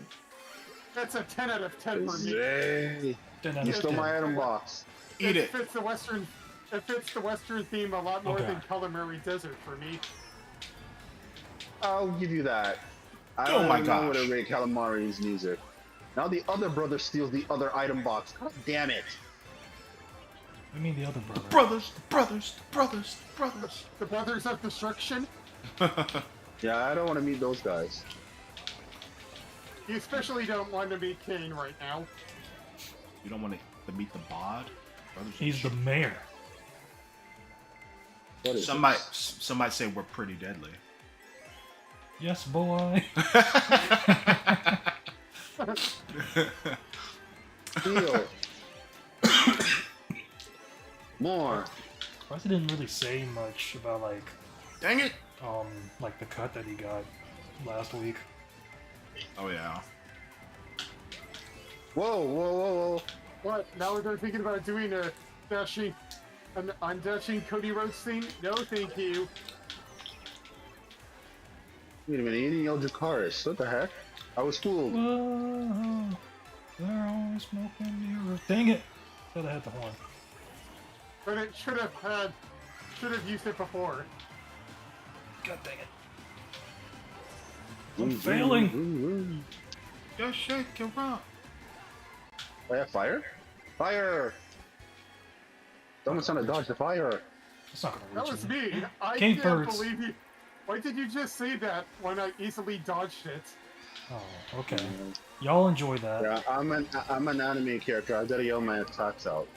S2: That's a 10 out of 10 for me.
S4: Yay. You stole my item box.
S7: Eat it.
S2: Fits the Western. It fits the Western theme a lot more
S1: Okay.
S2: than Calamari Desert for me.
S4: I'll give you that. I
S7: Oh
S4: don't
S7: my
S4: know
S7: gosh.
S4: what to rate Calamari's music. Now the other brother steals the other item box. God damn it.
S1: I mean the other brother.
S7: Brothers, brothers, brothers, brothers.
S2: The Brothers of Destruction.
S4: Yeah, I don't want to meet those guys.
S2: You especially don't want to meet Kane right now.
S7: You don't want to meet the bod? Brothers are
S1: He's the mayor.
S4: What is
S7: Some might say we're pretty deadly.
S1: Yes, boy.
S4: Steal. More.
S1: Plus, he didn't really say much about
S7: Dang it!
S1: like the cut that he got last week.
S7: Oh yeah.
S4: Whoa, whoa, whoa, whoa.
S2: What? Now they're thinking about doing a dashing, an undashing Cody Rhodes thing? No, thank you.
S4: Wait a minute, you didn't yell Dracarys. What the heck? I was fooled.
S1: Whoa, they're all smoking mirrors. Dang it! Should have had the horn.
S2: But it should have used it before.
S1: God dang it! I'm failing.
S7: Just shake your rump.
S4: Oh yeah, fire? Fire! Someone's trying to dodge the fire.
S1: It's not gonna
S2: That
S1: reach
S2: was
S1: me.
S2: me. I
S1: King
S2: can't
S1: birds.
S2: believe you. Why did you just say that when I easily dodged it?
S1: Oh, okay. Y'all enjoy that.
S4: Yeah, I'm an anime character. I gotta yell my attacks out.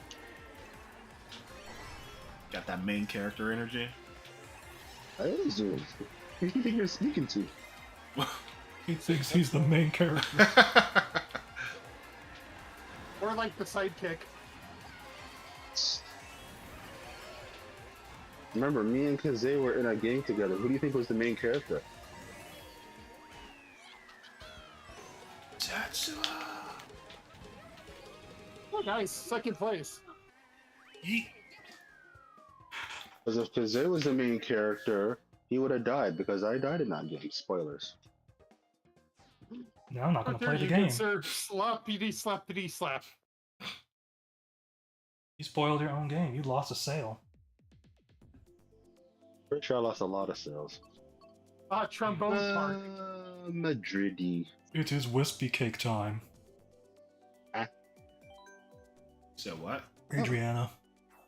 S7: Got that main character energy.
S4: I always do. Who do you think you're speaking to?
S1: He thinks he's the main character.
S2: Or like the sidekick.
S4: Remember, me and Kaze were in a gang together. Who do you think was the main character?
S7: Tatsuya.
S2: Oh, nice. Second place.
S1: Yeet.
S4: Because if Kaze was the main character, he would have died because I died in that game. Spoilers.
S1: Now I'm not gonna
S2: How
S1: play
S2: dare
S1: the
S2: you,
S1: game.
S2: good sir? Slappity slappity slap.
S1: You spoiled your own game. You lost a sale.
S4: Pretty sure I lost a lot of sales.
S2: Trombone part.
S4: Madridy.
S1: It is wispy cake time.
S7: Said what?
S1: Adriana.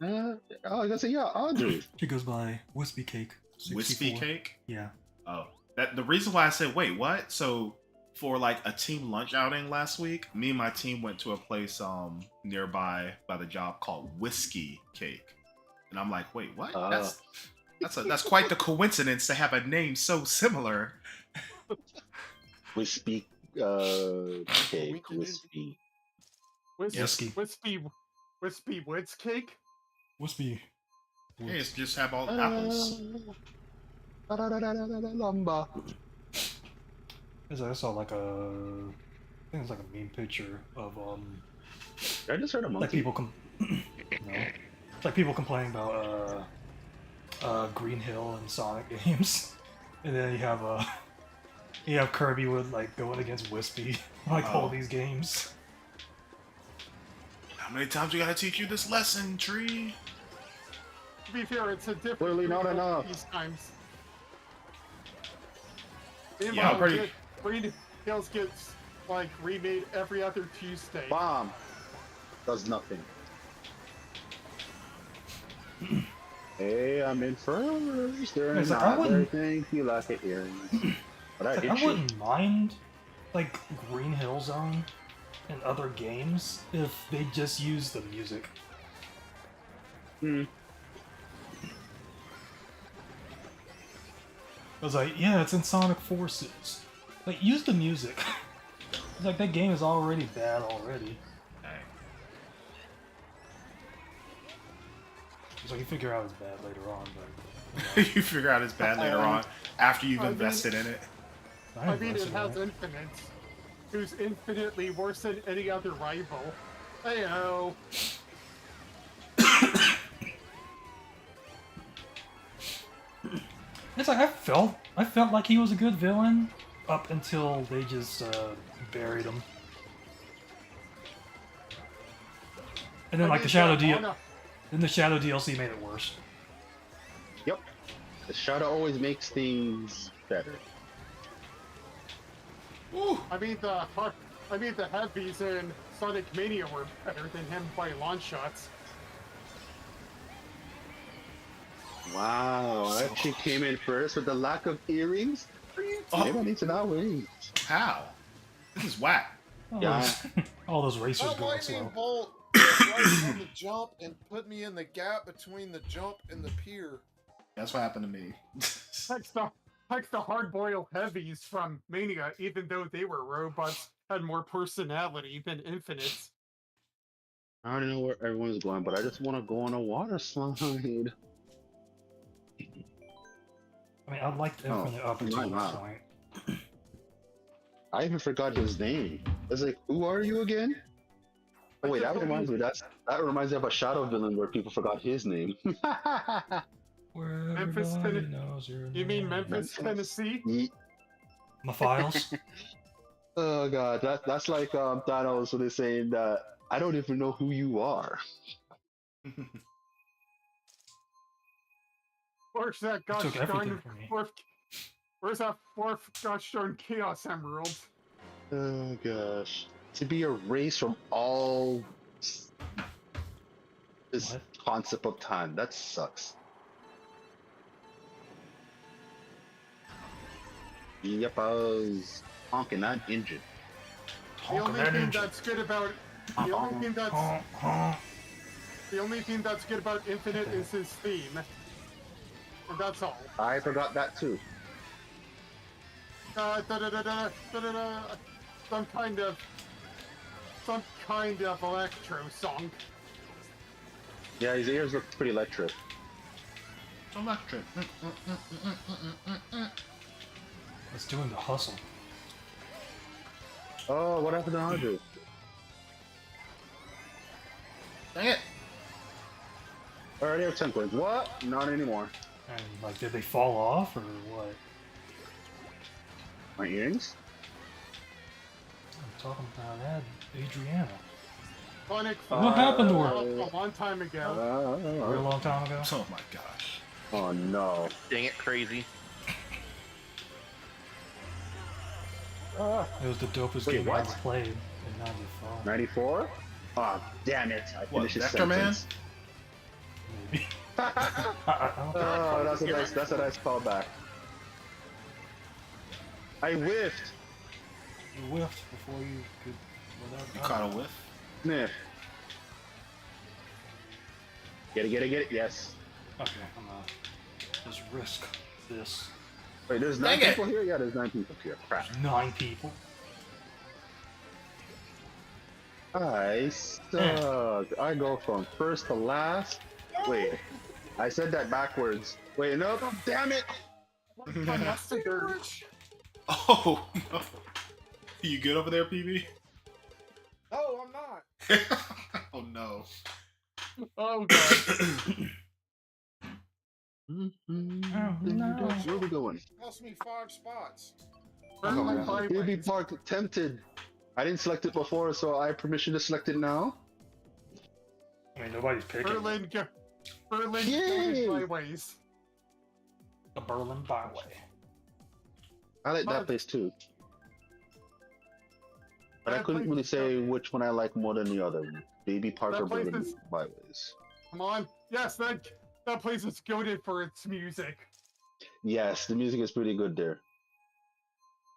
S4: I was gonna say, yeah, Audrey.
S1: She goes by Wispy Cake.
S7: Wispy
S1: 64.
S7: cake?
S1: Yeah.
S7: Oh, that the reason why I said wait, what? So for like a team lunch outing last week, me and my team went to a place nearby by the job called Whiskey Cake, and I'm like, wait, what? That's quite the coincidence to have a name so similar.
S4: Wispy cake. Wispy.
S1: Whiskey.
S2: Wispy Woods cake?
S1: Wispy.
S7: Yeah, it's just have all the apples.
S4: Lumba.
S1: I saw like a, I think it's like a meme picture of
S4: I just heard a
S1: like
S4: monkey.
S1: people no, it's like people complaining about Green Hill and Sonic games, and then you have Kirby with like going against Wispy like all these games.
S7: How many times we gotta teach you this lesson, Tree?
S2: To be fair, it's a different.
S4: Clearly not enough.
S2: These times.
S7: Yeah, pretty.
S2: Green Hills gets like remade every other Tuesday.
S4: Bomb. Does nothing. Hey, I'm in first. There
S1: It's
S4: is
S1: like, I
S4: not
S1: wouldn't-
S4: everything you like it earrings. But I
S1: Like,
S4: did
S1: I
S4: shoot.
S1: wouldn't mind like Green Hill Zone and other games if they just use the music.
S4: Hmm.
S1: I was like, yeah, it's in Sonic Forces. Like, use the music. It's like, that game is already bad already.
S7: Hey.
S1: So you figure out it's bad later on, but...
S7: You figure out it's bad later on after you've
S2: I mean-
S7: invested in it.
S2: I mean, it
S1: invested in
S2: has Infinite, who's infinitely worse than any other rival. Heyo.
S1: It's like, I felt like he was a good villain up until they just buried him. And then, like, the Shadow then the Shadow DLC made it worse.
S4: Yep. The shadow always makes things better.
S7: Ooh.
S2: I mean, the heavies in Sonic Mania were better than him by launch shots.
S4: Wow, I actually came in first with the lack of earrings. Maybe I need to not wait.
S7: How? This is whack.
S1: All,
S4: Yeah.
S1: those, all those racers
S3: That
S1: going
S3: lightning
S1: slow.
S3: bolt right on the jump and put me in the gap between the jump and the pier.
S7: That's what happened to me.
S2: Like the hard-boiled heavies from Mania, even though they were robots, had more personality than Infinite.
S4: I already know where everyone's going, but I just want to go on a water slide.
S1: I mean, I liked Infinite up until
S4: right,
S1: that
S4: wow.
S1: point.
S4: I even forgot his name. I was like, who are you again? Oh wait, that reminds me. That reminds me of a Shadow villain where people forgot his name.
S1: Where
S2: Memphis,
S1: everybody knows your
S2: You mean
S1: name.
S2: Memphis, Tennessee?
S1: My files?
S4: Oh god, that's like Thanos when they're saying that I don't even know who you are.
S2: Where's that gosh
S1: took everything
S2: darn
S1: from me.
S2: Where's that fourth gosh darn Chaos Emerald?
S4: Oh gosh, to be erased from all this
S1: What?
S4: concept of time, that sucks. Yep, I was honking that engine.
S2: The
S1: Honk
S2: only
S1: that
S2: thing
S1: engine.
S2: that's good about
S1: Honk, honk.
S2: the only thing that's good about Infinite is his theme, and that's all.
S4: I forgot that too.
S2: Some kind of electro song.
S4: Yeah, his ears look pretty electric.
S7: Electric.
S1: It's doing the hustle.
S4: Oh, what happened to Andrew?
S7: Dang it.
S4: Already have 10 coins. What? Not anymore.
S1: And, like, did they fall off, or what?
S4: My earrings?
S1: talking about that, Adriana.
S2: Sonic
S1: What happened to her?
S2: a long time ago.
S1: A real long time ago.
S7: Oh my gosh.
S4: Oh no.
S5: Dang it, crazy.
S1: It was the dopest
S4: Wait,
S1: game I
S4: what?
S1: ever played in 94.
S4: 94? Oh, damn it. I
S7: What,
S4: finished his
S7: Vector Man?
S4: sentence.
S1: Maybe. I don't think
S4: Oh, that's a nice callback. I whiffed.
S1: you whiffed before you could.
S7: You caught a whiff?
S4: Sniff. Get it, yes.
S1: Okay, I'm gonna just risk this.
S4: Wait, there's 9
S7: Dang it.
S4: people here? Yeah, there's 9 people here. Crap.
S1: 9 people.
S4: I suck. I go from first to last. Wait, I said that backwards. Wait, no, damn it!
S2: That's the dirt.
S7: Oh no. You good over there, PB?
S3: No, I'm not.
S7: Oh no.
S2: Oh god.
S1: no.
S4: Where we going?
S3: Cost me 5 spots.
S2: Berlin
S4: Baby
S2: Byways.
S4: Park tempted. I didn't select it before, so I have permission to select it now.
S1: I mean, nobody's picking
S2: Berlin
S4: Yay.
S2: Byways.
S1: the Berlin Byway.
S4: I like that place too. But I couldn't really say which one I like more than the other. Baby Park
S2: That
S4: or
S2: place
S4: Berlin
S2: is-
S4: Byways.
S2: Come on. Yes, that place is goated for its music.
S4: Yes, the music is pretty good there.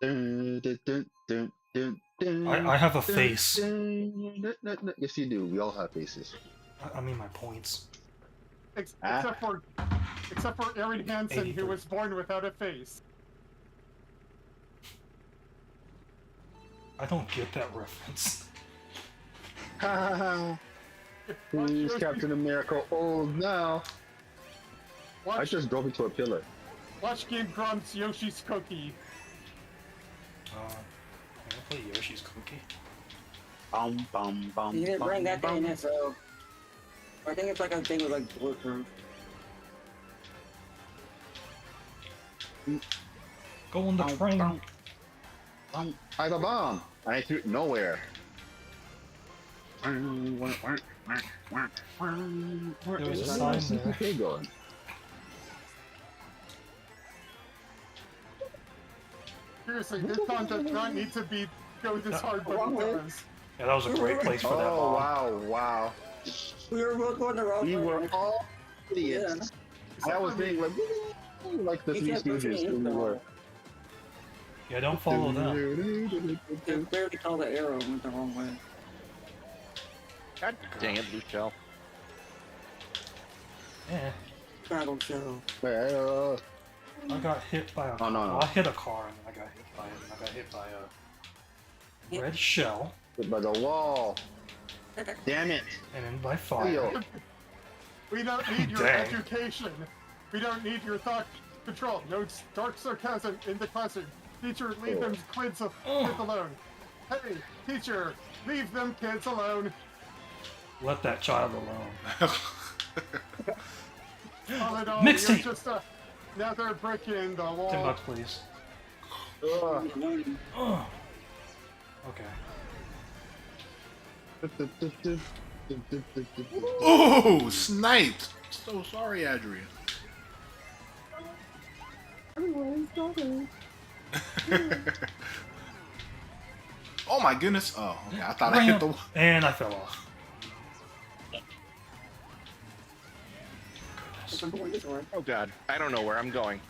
S4: Dun, dun, dun, dun, dun, dun,
S1: I have a
S4: dun,
S1: face.
S4: dun, dun, dun, dun. Yes, you do. We all have faces.
S1: I mean my points.
S2: Except for Aaron Hansen,
S1: 83.
S2: who was born without a face.
S1: I don't get that reference.
S4: Ha ha ha. Who's Captain America old now? I
S2: Watch,
S4: just drove into a pillar.
S2: watch Game Grumps Yoshi's Cookie.
S1: I'm gonna play Yoshi's Cookie.
S4: Bum, bum, bum,
S6: You didn't bring that
S4: bum,
S6: thing
S4: bum.
S6: in, so I think it's like a thing with like bulletproof.
S1: Go on the
S4: Bum,
S1: train.
S4: bum, bum. I have a bomb. I threw it nowhere.
S1: There was a sign there.
S4: CPK going.
S2: Seriously, this song does not need to go this hard, but it does.
S1: Yeah, that was a great place for that
S4: Oh
S1: bomb.
S4: wow.
S6: We were both going the wrong
S4: We
S6: way.
S4: were all idiots. I was thinking like the
S6: He
S4: Three
S6: kept pushing
S4: Stooges.
S6: me
S4: We were.
S1: Yeah, don't follow them.
S6: You clearly saw the arrow went the wrong way.
S5: God dang it, blue shell.
S1: Yeah,
S6: Battle show.
S4: Well,
S1: I got hit by a.
S4: Oh, no.
S1: I hit a car and then I got hit by it. And I got hit by a red shell
S4: hit by the wall. Damn it.
S1: and then by fire.
S4: Leo.
S2: We don't need your
S1: Dang.
S2: education. We don't need your thought control. No dark sarcasm in the classroom. Teacher, leave them kids alone. Hey, teacher, leave them kids alone.
S1: Let that child alone.
S2: All in all,
S1: Mixtape.
S2: you're just now they're breaking the
S1: 10
S2: wall.
S1: bucks, please.
S4: Ugh.
S1: Ugh. Okay.
S7: Oh, sniped! So sorry, Adrian. Oh my goodness! Oh, okay. I thought I hit the.
S1: And I fell off.
S6: I'm going this way.
S5: Oh god, I don't know where I'm going.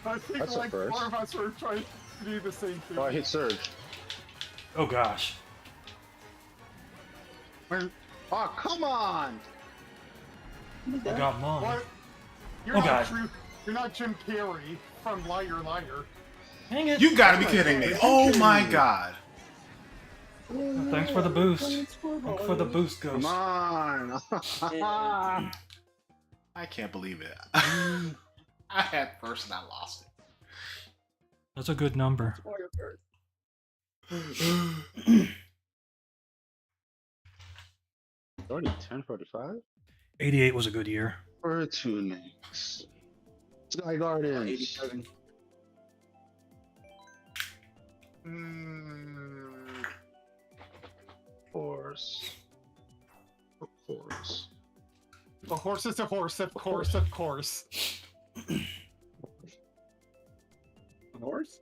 S2: I think
S4: That's a
S2: like
S4: first.
S2: 4 of us are trying to do the same thing.
S4: Oh, I hit Surge.
S1: Oh gosh.
S4: Oh, come on!
S1: I got mine.
S2: What? You're
S1: Oh,
S2: not
S1: God.
S2: true. You're not Jim Carrey from Liar Liar.
S1: Dang it.
S7: You gotta be kidding me! Oh my god!
S1: Thanks for the boost. Thanks for the boost,
S4: Come
S1: Ghost.
S4: on!
S7: I can't believe it. I had first and I lost it.
S1: That's a good number.
S4: Already 10:45.
S1: 88 was a good year.
S4: For tunings. Sky Gardens.
S6: 87.
S4: course. Of course.
S2: A horse is a horse, of course, of course.
S6: A horse?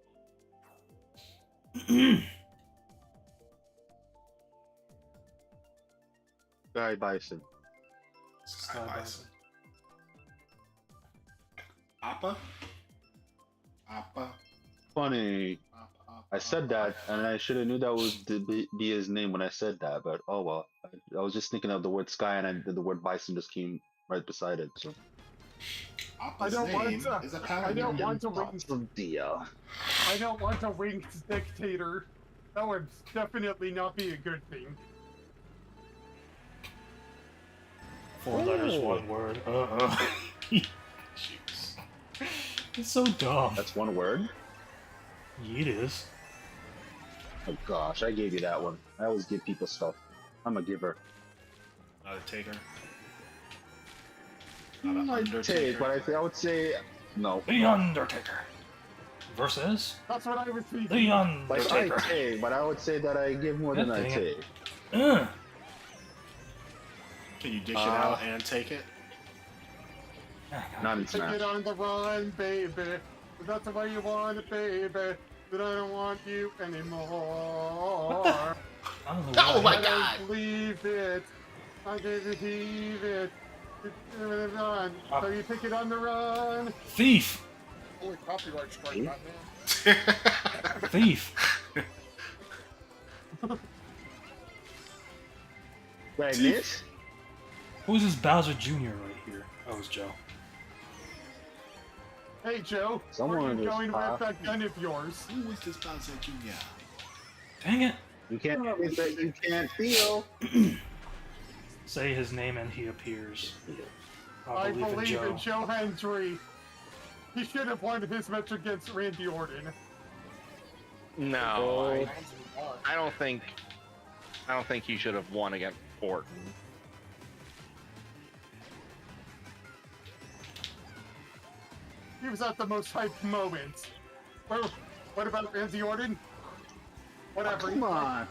S4: Guy Bison.
S7: Sky Bison. Appa? Appa?
S4: Funny. I said that, and I should have knew that would be his name when I said that. But oh well. I was just thinking of the word sky, and the word bison just came right beside it. So.
S7: Appa's
S2: I don't want
S7: name
S2: to-
S7: is a power.
S2: I don't want to
S4: Thoughts of deal.
S2: I don't want a winged dictator. That would definitely not be a good thing.
S1: 4 letters, 1 word.
S7: Jeez.
S1: It's so dumb.
S4: That's one word.
S1: It is.
S4: Oh gosh, I gave you that one. I always give people stuff. I'm a giver.
S7: Not a taker. Not an
S4: I take,
S7: undertaker.
S4: but I would say no.
S1: The Undertaker. Versus
S2: That's what I was thinking.
S1: The
S4: Like I
S1: Undertaker.
S4: take, but I would say that I give more than
S1: God
S4: I
S1: dang
S4: take.
S1: it.
S7: Can you dish it out and take it?
S4: Not in
S2: Take
S4: Smash.
S2: it on the run, baby. If that's the way you want it, baby. But I don't want you anymore.
S1: I don't know
S7: Oh
S1: why.
S7: my God.
S2: I don't believe it. I didn't believe it. Run. So you take it on the run.
S1: Thief!
S3: Holy copyright strike, Batman.
S1: Thief!
S4: Right, miss?
S1: Who's this Bowser Jr. right here? Oh, it's Joe.
S2: Hey Joe,
S4: Someone
S2: where are you
S4: just
S2: going with
S4: popped.
S2: that gun of yours?
S7: Who is this Bowser Jr.?
S1: Dang it!
S4: You can't think that you can't feel.
S1: Say his name and he appears.
S2: I believe in
S1: Joe.
S2: Joe Hendry. He should have won his match against Randy Orton.
S5: No, I don't think he should have won against Orton.
S2: He was at the most hyped moment. Oh, what about Randy Orton? Whatever.
S4: Come on.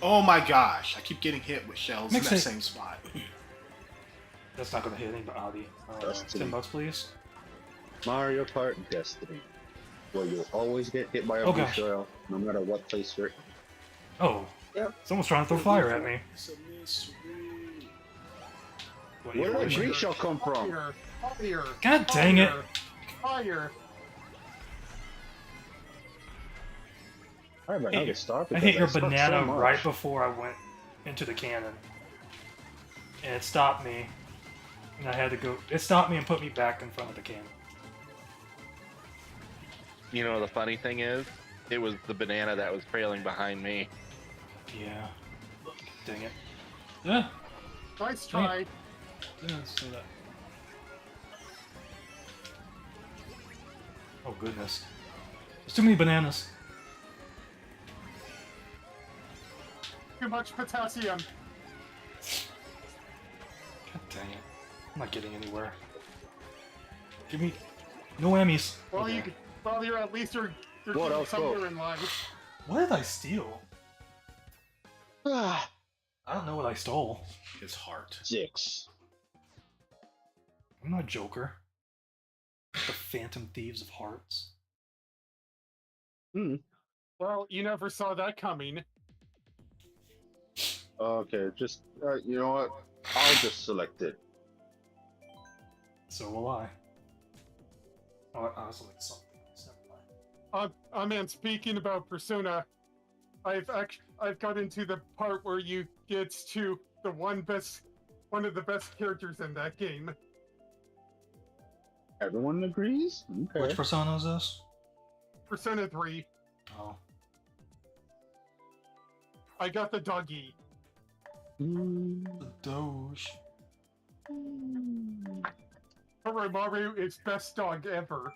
S7: Oh my gosh! I keep getting hit with shells
S1: Mix
S7: in that
S1: it.
S7: same spot.
S1: That's not gonna hit anybody.
S4: Destiny.
S1: $10, please.
S4: Mario Kart Destiny. Where you'll always get hit by a
S1: Oh,
S4: blue
S1: gosh.
S4: shell, no matter what place you're in.
S1: Oh.
S6: Yep.
S1: Someone's trying to throw fire at me.
S7: It's a mystery.
S1: What,
S4: Where did that
S1: evolution?
S4: green shell come from?
S2: Fire. Fire.
S1: God dang it!
S2: Fire.
S4: I have another star.
S1: I
S4: because
S1: hit your
S4: suck so
S1: banana
S4: much.
S1: right before I went into the cannon. And it stopped me. And I had to go. It stopped me and put me back in front of the cannon.
S5: You know the funny thing is, it was the banana that was trailing behind me.
S1: Yeah. Dang it. Yeah.
S2: Nice try.
S1: Yeah, let's do that. Oh goodness. There's too many bananas.
S2: Too much potassium.
S1: God dang it. I'm not getting anywhere. Give me no Emmys.
S2: Well,
S1: Okay.
S2: you're at least you're
S4: What
S2: getting
S4: else,
S2: somewhere
S4: though?
S2: in line.
S1: What did I steal?
S4: Ah,
S1: I don't know what I stole.
S7: His heart.
S4: 6.
S1: I'm not Joker. The Phantom Thieves of Hearts.
S2: Well, you never saw that coming.
S4: Okay, just you know what? I'll just select it.
S1: So will I. Oh, I was like something else. Never mind.
S2: Man, speaking about Persona, I've got into the part where you get to the one of the best characters in that game.
S4: Everyone agrees? Okay.
S1: Which Persona is this?
S2: Persona 3.
S1: Oh.
S2: I got the doggy.
S1: The Doge.
S2: Mario is best dog ever.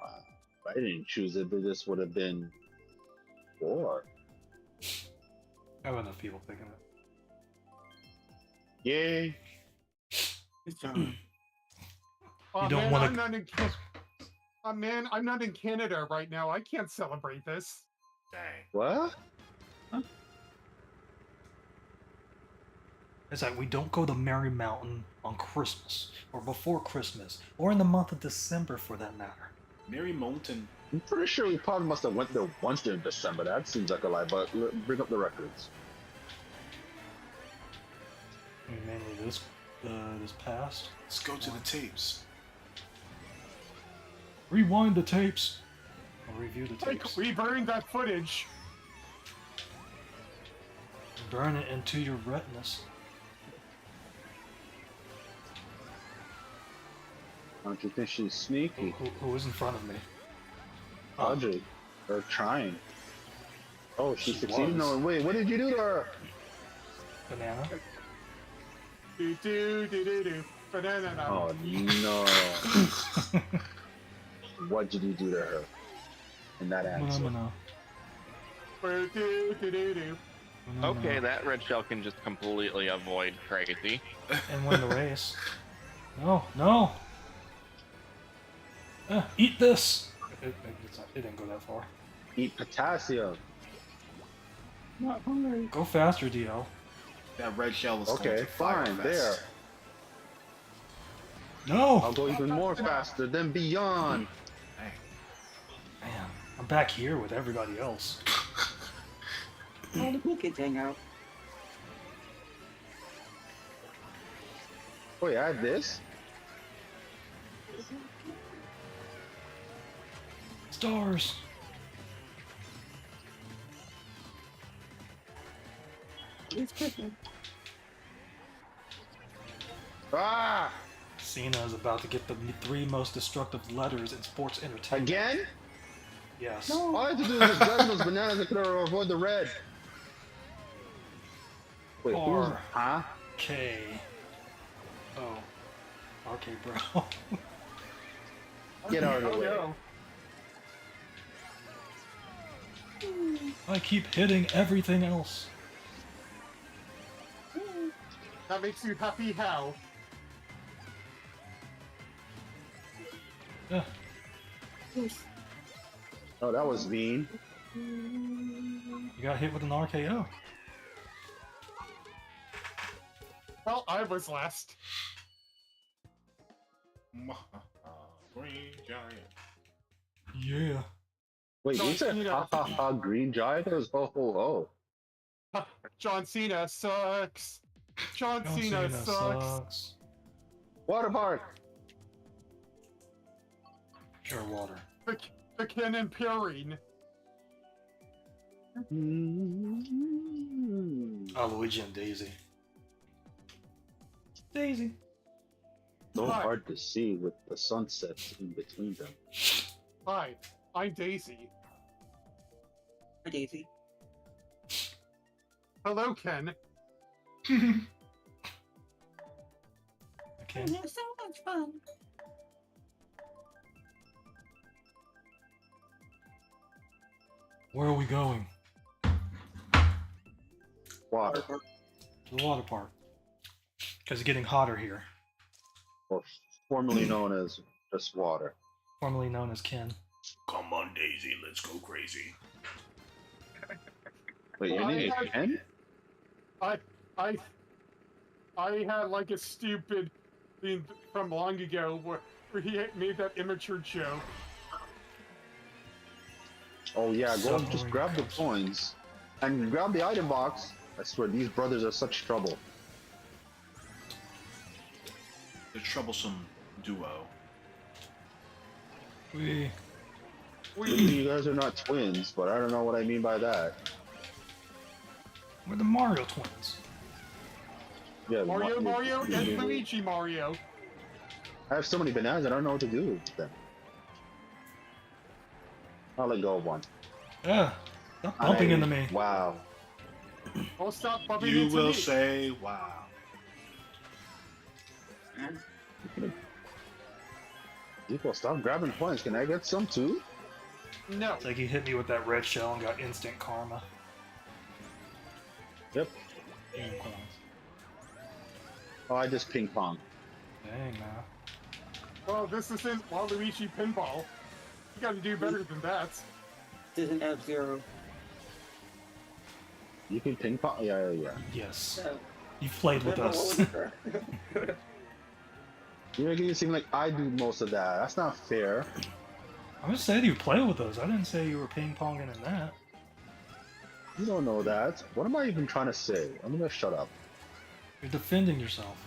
S4: If I didn't choose it, but this would have been 4.
S1: I have enough people picking it.
S4: Yay!
S2: Oh,
S1: You don't
S2: man,
S1: wanna-
S2: I'm not in man, I'm not in Canada right now. I can't celebrate this.
S7: Dang.
S4: What?
S1: is that we don't go to Merry Mountain on Christmas, or before Christmas, or in the month of December for that matter.
S7: Mary Moulton.
S4: I'm pretty sure we probably must have went there once during December. That seems like a lie, but bring up the records.
S1: I mean, mainly this past.
S7: Let's go to the tapes.
S1: Rewind the tapes. Or review the
S2: Like,
S1: tapes.
S2: we burned that footage.
S1: Burn it into your retinas.
S4: Don't you think she's sneaky?
S1: Who is in front of me?
S4: Audrey. Or trying. Oh, she succeeded?
S1: was.
S4: No, wait, what did you do to her?
S1: Banana.
S2: Do do do do do. Banana.
S4: Oh, no. What did you do to her? In that answer.
S1: Banana.
S2: Do do do do do.
S5: Okay, that red shell can just completely avoid Crazy.
S1: And win the race. No, no. Eat this. It didn't go that far.
S4: Eat potassium.
S2: Not hungry.
S1: Go faster, DL.
S7: That red shell was going
S4: Okay,
S7: to fire
S4: fine,
S7: fest.
S4: there.
S1: No.
S4: I'll go even more faster than beyond.
S7: Hey,
S1: Man, I'm back here with everybody else.
S6: All the cool kids hang out.
S4: Wait, I had this?
S1: Stars.
S6: It's Christmas.
S4: Ah!
S1: Cena is about to get the 3 most destructive letters in sports entertainment.
S4: Again?
S1: Yes.
S6: No.
S4: All I had to do was just grab those bananas and could avoid the red. Wait, who's...
S1: R.
S4: Huh?
S1: K. Oh. Okay, bro.
S4: Get out of the
S2: Oh
S4: way.
S2: no.
S1: I keep hitting everything else.
S2: That makes you happy how?
S1: Yeah.
S4: Oh, that was mean.
S1: You got hit with an RKO.
S2: Well, I was last.
S7: Green giant.
S1: Yeah.
S4: Wait,
S2: John
S4: you said
S2: Cena.
S4: ha ha ha green giant? It was ho ho ho.
S2: John Cena sucks. John Cena sucks.
S4: Water park!
S1: Pure water.
S2: The cannon purring.
S1: Luigi and Daisy. Daisy.
S4: So
S2: Hi.
S4: hard to see with the sunsets in between them.
S2: Hi, I'm Daisy.
S6: Hi, Daisy.
S2: Hello, Ken.
S1: Okay.
S6: It was so much fun.
S1: Where are we going?
S4: Water.
S1: To the water park. Because it's getting hotter here.
S4: Or formerly known as just water.
S1: Formerly known as Ken.
S7: Come on, Daisy, let's go crazy.
S4: Wait, your name is Ken?
S2: I had like a stupid thing from long ago where he had made that immature joke.
S4: Oh yeah, go and just
S1: Submarine
S4: grab the
S1: cups.
S4: coins. And grab the item box. I swear, these brothers are such trouble.
S7: The troublesome duo.
S1: We.
S4: You guys are not twins, but I don't know what I mean by that.
S1: We're the Mario twins.
S4: Yeah,
S2: Mario, and Luigi Mario.
S4: I have so many bananas, I don't know what to do with them. I'll let go of one.
S1: Yeah. Stop bumping
S4: I-
S1: into me.
S4: Wow.
S2: Oh, stop bumping
S7: You
S2: into
S7: will
S2: me.
S7: say, wow.
S4: People, stop grabbing coins. Can I get some too?
S2: No.
S1: It's like he hit me with that red shell and got instant karma.
S4: Yep.
S1: Damn coins.
S4: Oh, I just ping pong.
S1: Dang, man.
S2: Well, this isn't Waluigi Pinball. You gotta do better than that.
S6: This is an F-Zero.
S4: You can ping pong? Yeah.
S1: Yes.
S6: So,
S1: You've played with us.
S4: You're making it seem like I do most of that. That's not fair.
S1: I'm just saying you play with us. I didn't say you were ping-ponging in that.
S4: You don't know that. What am I even trying to say? I'm gonna shut up.
S1: You're defending yourself.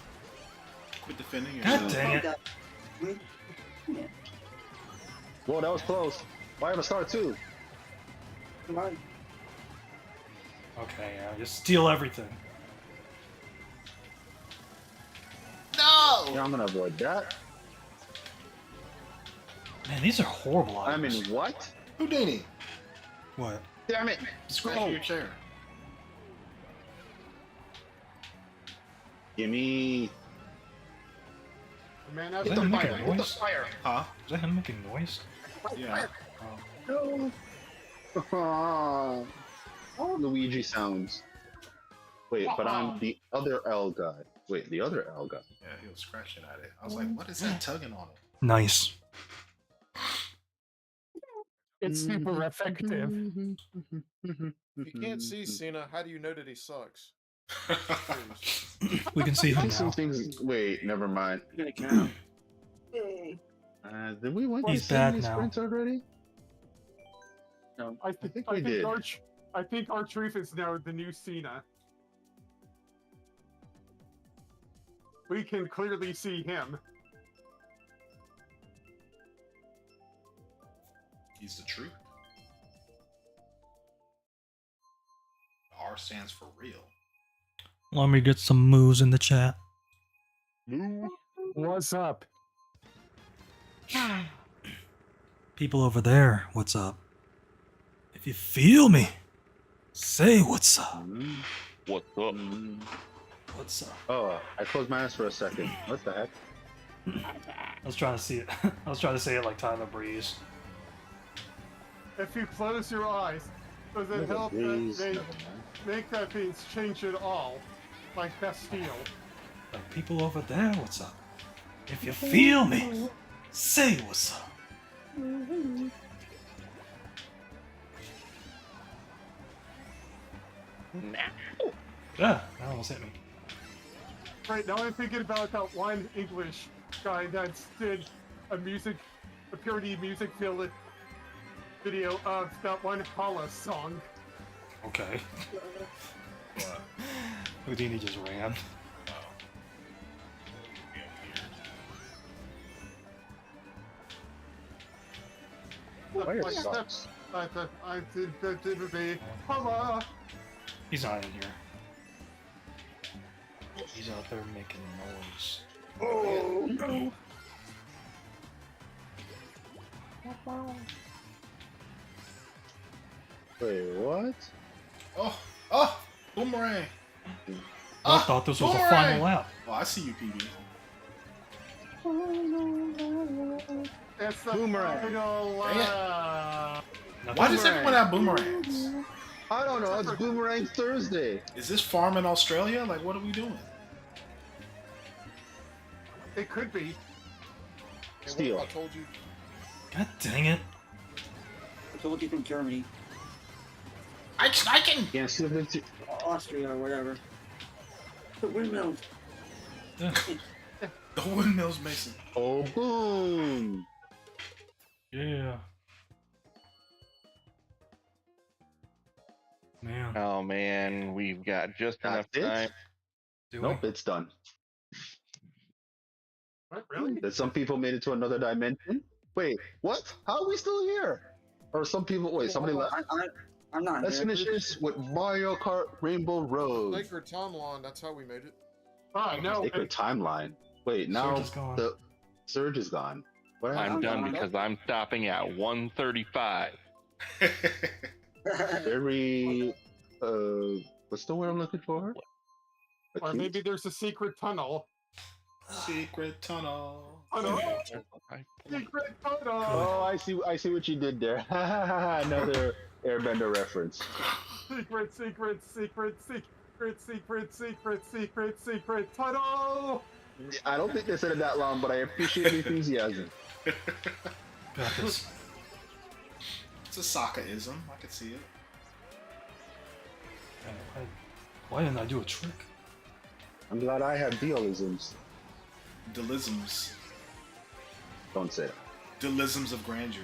S7: Quit defending
S1: God
S7: yourself.
S1: dang it.
S4: Whoa, that was close. Why have a star too?
S6: Come on.
S1: Okay, yeah, just steal everything.
S7: No!
S4: Yeah, I'm gonna avoid that.
S1: Man, these are horrible
S4: I'm
S1: items.
S4: in what?
S7: Houdini,
S1: What?
S4: Damn it!
S7: scratch
S4: Oh.
S7: your chair.
S4: Gimme.
S2: Man,
S1: Is
S2: that's
S1: that
S2: the
S1: him
S2: fire.
S1: making
S2: Hit the
S1: noise?
S2: fire.
S7: Huh?
S1: Is that him making noise?
S7: Yeah.
S1: Oh.
S4: Oh, Luigi sounds. Wait, but I'm the other L guy. Wait, the other L guy.
S7: Yeah, he was scratching at it. I was like, what is that tugging on it?
S1: Nice.
S2: It's super effective.
S3: If you can't see Cena, how do you know that he sucks? Jeez.
S1: We can see him
S4: Some
S1: now.
S4: things. Wait, never mind.
S6: I'm gonna count.
S4: Did we win
S1: He's
S4: these
S1: bad
S4: these
S1: now.
S4: sprints already?
S2: I think
S4: we did.
S2: I think R-Truth is now the new Cena. We can clearly see him.
S7: He's the truth. R stands for real.
S1: Let me get some moves in the chat.
S2: What's up?
S1: People over there, what's up? If you feel me, say what's up.
S5: What's up?
S1: What's up?
S4: Oh, I closed my eyes for a second. What the heck?
S1: I was trying to see it. I was trying to say it like Tyler Breeze.
S2: If you close your eyes, does it
S4: Never
S2: help that
S4: breeze,
S2: they
S4: never mind.
S2: make that things change it all? Like Bastille.
S1: Like people over there, what's up? If you feel me, say what's up. Yeah, that almost hit me.
S2: Right, now I'm thinking about that one English guy that did a parody music video of that one Hala song.
S1: Okay.
S7: What?
S1: Houdini just ran.
S4: Fire
S2: Like,
S4: sucks.
S2: I did the Hala.
S1: He's not in here. He's out there making noise.
S2: Oh no!
S4: Wait, what?
S7: Oh, oh, boomerang.
S1: I thought this was a
S7: boomerang!
S1: final lap.
S7: Oh, I see you, PB.
S2: It's the
S4: Boomerang.
S2: final lap.
S7: Why does everyone have boomerangs?
S4: I don't know. It's Boomerang Thursday.
S7: Is this farm in Australia? Like, what are we doing?
S2: It could be.
S3: Hey, what
S4: Steal.
S3: if I told you?
S1: God dang it.
S6: I told you from Germany,
S7: I can.
S4: Can't see the
S6: Austria, or whatever. The windmills.
S7: The windmills, Mason.
S4: Oh, boom.
S1: Yeah. Man.
S5: Oh man, we've got just enough
S4: That's it?
S5: time.
S1: Do
S4: Nope, it's done.
S2: What, really?
S4: That some people made it to another dimension. Wait, what? How are we still here? Or some people? Wait, somebody left.
S6: I'm not
S4: Let's
S6: here.
S4: finish this with Mario Kart Rainbow Road.
S3: Sacred timeline, that's how we made it.
S2: Ah, no.
S4: Sacred timeline. Wait, now
S1: Surge is gone.
S4: the Surge is gone. What
S5: I'm
S4: happened?
S5: done because I'm stopping at 135.
S4: Very. What's the word I'm looking for?
S2: Or
S4: Acute?
S2: maybe there's a secret tunnel.
S7: Secret tunnel.
S2: Tunnel. Secret tunnel.
S4: Oh, I see. I see what you did there. Another Airbender reference.
S2: Secret, secret, secret, secret, secret, secret, secret, secret tunnel.
S4: I don't think they said it that long, but I appreciate the enthusiasm.
S1: Got this.
S7: It's a Sokka-ism. I could see it.
S1: Why didn't I do a trick?
S4: I'm glad I have dealisms.
S7: Delisms.
S4: Don't say that.
S7: Delisms of grandeur.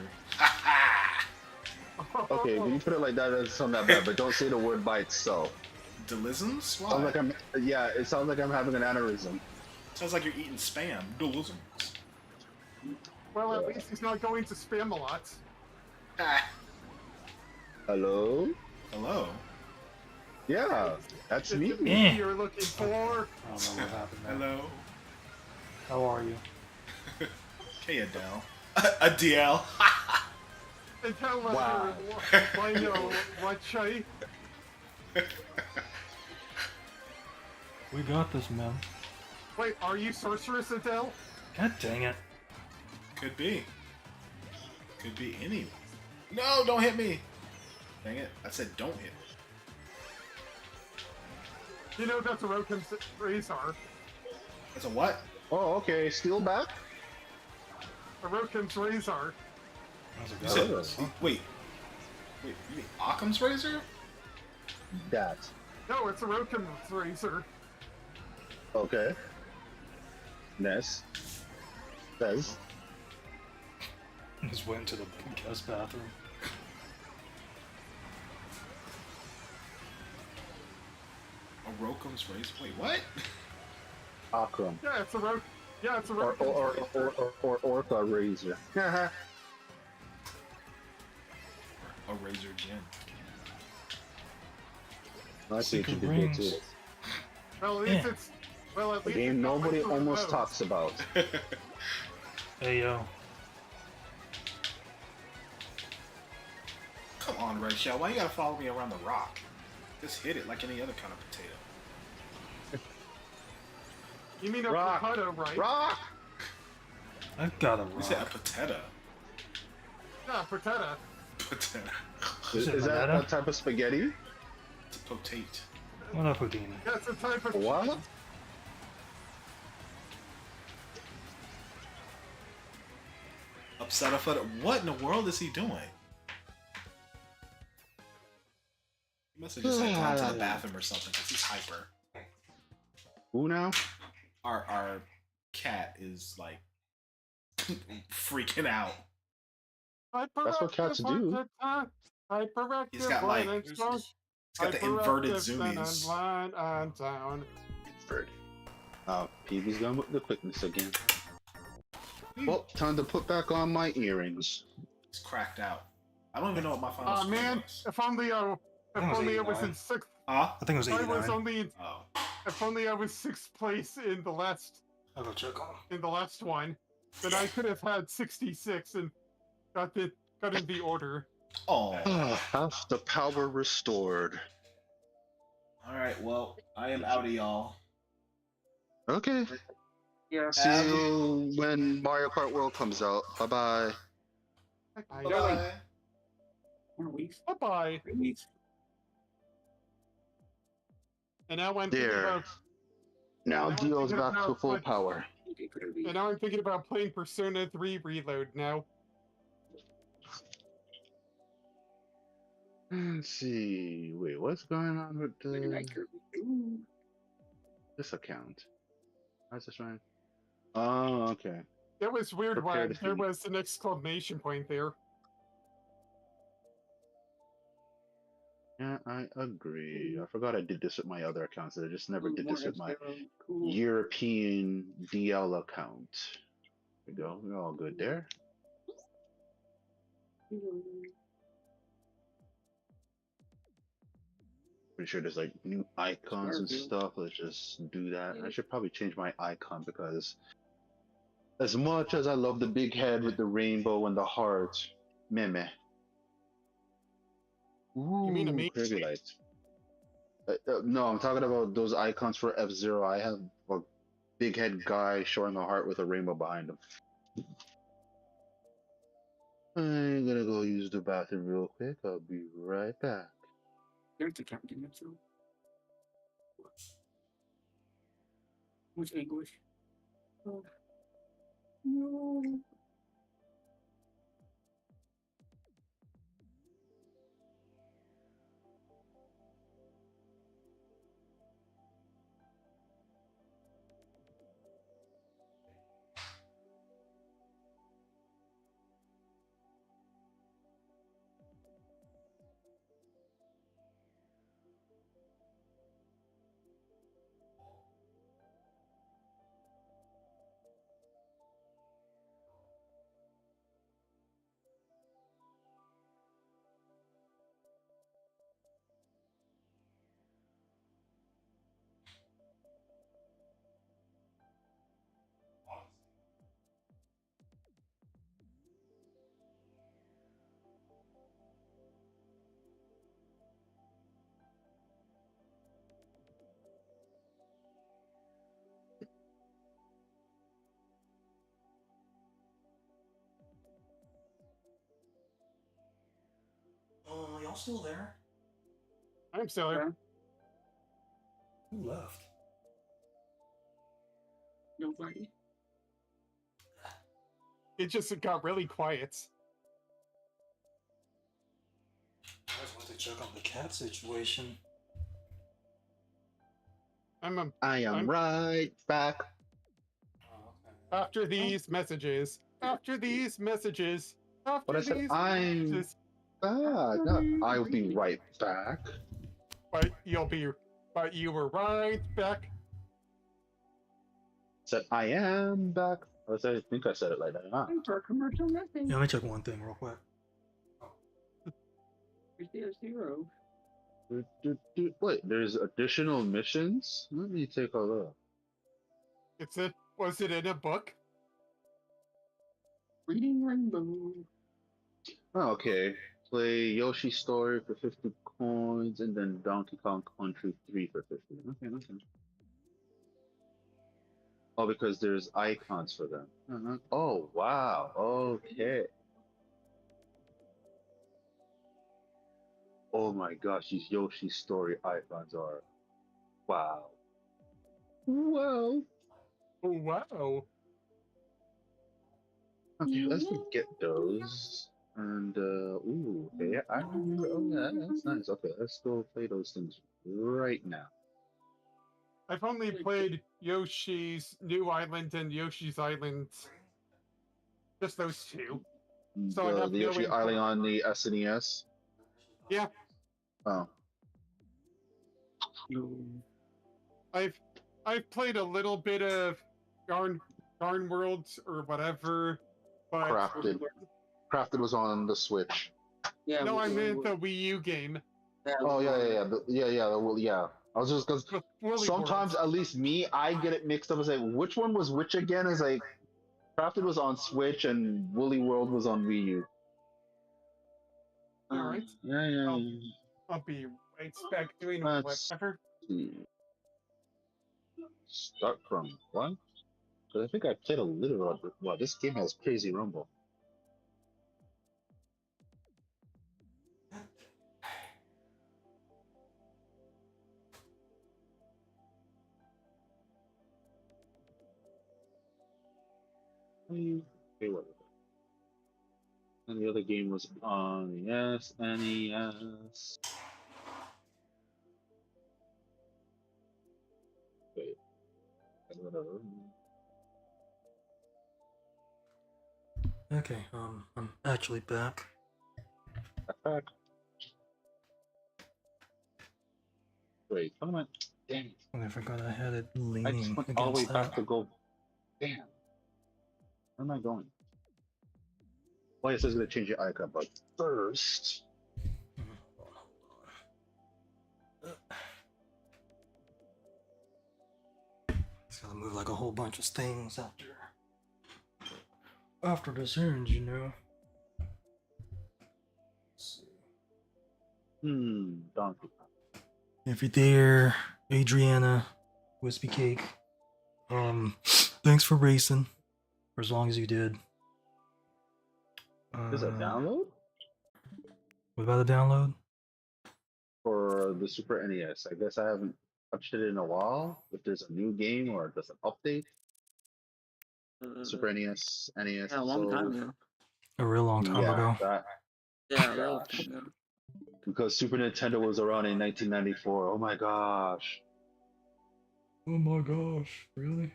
S4: Okay, when you put it like that, it doesn't sound that bad, but don't say the word by itself.
S7: Delisms? Why?
S4: Sounds like it sounds like I'm having an aneurysm.
S7: Sounds like you're eating spam. Delisms.
S2: Well, at least he's not going to spam a lot.
S7: Ah.
S4: Hello?
S7: Hello.
S4: Yeah, that's me.
S2: Is it me you're looking for?
S1: I don't know what happened there.
S7: Hello.
S1: How are you?
S7: Hey, Adele. Adele.
S2: And tell us
S4: Wow.
S2: why no, what Shay?
S1: We got this, man.
S2: Wait, are you Sorceress Adele?
S1: God dang it.
S7: Could be. Could be any. No, don't hit me. Dang it. I said don't hit me.
S2: You know that's a Roken's Razor.
S7: That's a what?
S4: Oh, okay. Steel back?
S2: A Roken's Razor.
S1: That's a
S7: You
S1: good
S7: said, wait. Wait, you mean Occam's razor?
S4: That.
S2: No, it's a Roken's Razor.
S4: Okay. Ness. Says.
S1: Just went to the guest bathroom.
S7: A Rokum's razor? Wait, what?
S4: Akram.
S2: Yeah, it's a
S4: Or,
S2: Roken's
S4: or,
S2: Razor.
S4: or Orca Razor.
S7: A razor gin.
S4: I see what you
S1: Secret
S4: did there
S1: rings.
S4: too.
S2: Well, at least
S1: Yeah.
S2: it's well at
S4: A
S2: least
S4: game
S2: it's not
S4: nobody
S2: like
S4: almost
S2: those.
S4: talks about.
S1: Hey, yo.
S7: Come on, Red Shell. Why you gotta follow me around the rock? Just hit it like any other kind of potato.
S2: You mean a
S4: Rock.
S2: potato, right?
S4: Rock!
S1: I've got a
S7: You said a
S1: rock.
S7: potato.
S2: Yeah, potato.
S7: Potato.
S1: Is it
S4: Is that
S1: Manetta?
S4: a type of spaghetti?
S7: It's a potate.
S1: What up, Houdini?
S2: That's a type of
S4: What?
S7: Upset a foot. What in the world is he doing? He must have just like gone to the bathroom or something because he's hyper.
S4: Who now?
S7: Our cat is like freaking out.
S4: That's what cats do.
S2: Hyperactive.
S7: He's got like
S2: one
S7: he's
S2: and strong,
S7: got the inverted
S2: hyperactive and
S7: zoomies.
S2: line and down.
S4: Inverted. PB's gone with the quickness again. Well, time to put back on my earrings.
S7: He's cracked out. I don't even know what my final
S2: Aw
S7: score
S2: man,
S7: was.
S2: if only it was in
S1: 89.
S2: sixth.
S7: Huh?
S1: I think it was
S2: I
S1: 89.
S2: was only
S7: Oh.
S2: if only I was sixth place in the last
S1: I'll go check on him.
S2: one, then I could have had 66 and got in the order.
S7: Oh.
S4: Half the power restored.
S7: Alright, well, I am out of y'all.
S4: Okay.
S6: Yeah.
S4: See you when Mario Kart World comes out. Bye bye.
S7: Bye.
S6: 4 weeks.
S2: Bye bye.
S6: 3 weeks.
S2: And now I'm thinking
S4: There.
S2: about
S4: Now
S2: Now I'm
S4: Dio's
S2: thinking
S4: back to
S2: about
S4: full
S2: what-
S4: power.
S6: Okay, for the week.
S2: and now I'm thinking about playing Persona 3 Reload now.
S4: Let's see. Wait, what's going on with
S6: Later night, Kirby. Ooh.
S4: this account? How's this running? Oh, okay.
S2: That was weird
S4: Prepare
S2: when
S4: to
S2: there
S4: see.
S2: was an exclamation point there.
S4: Yeah, I agree. I forgot I did this with my other accounts. I just never
S6: Ooh,
S4: did
S6: more
S4: this with my
S6: F-Zero. Cool.
S4: European DL account. There we go. We're all good there. Pretty sure there's like new icons and
S6: Starfield.
S4: stuff. Let's just do that. I should probably change my icon because as much as I love the big head with the rainbow and the heart, meme. Ooh,
S2: mean a me?
S4: Kirby lights. No, I'm talking about those icons for F-Zero. I have a big head guy showing a heart with a rainbow behind him. I'm gonna go use the bathroom real quick. I'll be right back.
S6: There's the captain episode. Which English? Oh. No.
S1: y'all still there?
S2: I'm still here.
S1: Who left?
S6: Nobody.
S2: It just got really quiet.
S1: I just went to check on the cat situation.
S2: I'm
S4: I am right back.
S1: Oh, okay.
S2: after these messages. After these messages. After
S4: But I said
S2: these
S4: I'm
S2: messages.
S4: back. Not I'll be right back.
S2: But you were right back.
S4: Said I am back. I think I said it like that. Huh?
S6: For commercial nothing.
S1: Yeah, let me check one thing real quick.
S6: There's zero.
S4: Wait, there's additional missions? Let me take a look.
S2: Was it in a book?
S6: Reading Rainbow.
S4: Oh, okay. Play Yoshi's Story for 50 coins and then Donkey Kong Country 3 for 50. Okay. Oh, because there's icons for them. Oh, wow. Okay. Oh my gosh, these Yoshi Story icons are. Wow. Wow.
S2: Oh, wow.
S4: Okay, let's get those. And, ooh, okay, I remember. Oh, yeah, that's nice. Okay, let's go play those things right now.
S2: I've only played Yoshi's New Island and Yoshi's Island. Just those two. So I have
S4: The
S2: no
S4: Yoshi
S2: info.
S4: Island on the SNES?
S2: Yeah.
S4: Oh.
S2: I've played a little bit of Yarn Worlds or whatever, but
S4: Crafted was on the Switch.
S6: Yeah.
S2: no, I meant the Wii U game.
S4: Oh yeah. I was just because
S2: Woolly
S4: sometimes,
S2: Worlds.
S4: at least me, I get it mixed up. It's like which one was which again? Is like Crafted was on Switch and Woolly World was on Wii U.
S2: All right.
S4: Yeah.
S2: I'll be right back doing
S4: Let's
S2: whatever.
S4: see. Start from what? Because I think I played a little of it. Wow, this game has crazy rumble. Okay, whatever. And the other game was on the SNES. Wait. Whatever.
S1: Okay, I'm actually back.
S4: Back. Wait, what am I? Dang it.
S1: And I forgot I had it
S4: I
S1: leaning
S4: just went all the way
S1: against
S4: back
S1: that.
S4: to go. Damn. Where am I going? Well, it says going to change your icon, but first.
S1: It's gotta move like a whole bunch of things after this ends, you know. Let's see.
S4: Donkey.
S1: If you're there, Adriana, Wispy Cake, thanks for racing for as long as you did.
S4: Is a download
S1: What about the download?
S4: for the Super NES? I guess I haven't touched it in a while. If there's a new game or does an update, Super NES, NES.
S6: Yeah, a long time ago.
S1: A real long time ago.
S6: Yeah, a long time ago.
S4: Because Super Nintendo was around in 1994. Oh my gosh.
S1: Oh my gosh, really?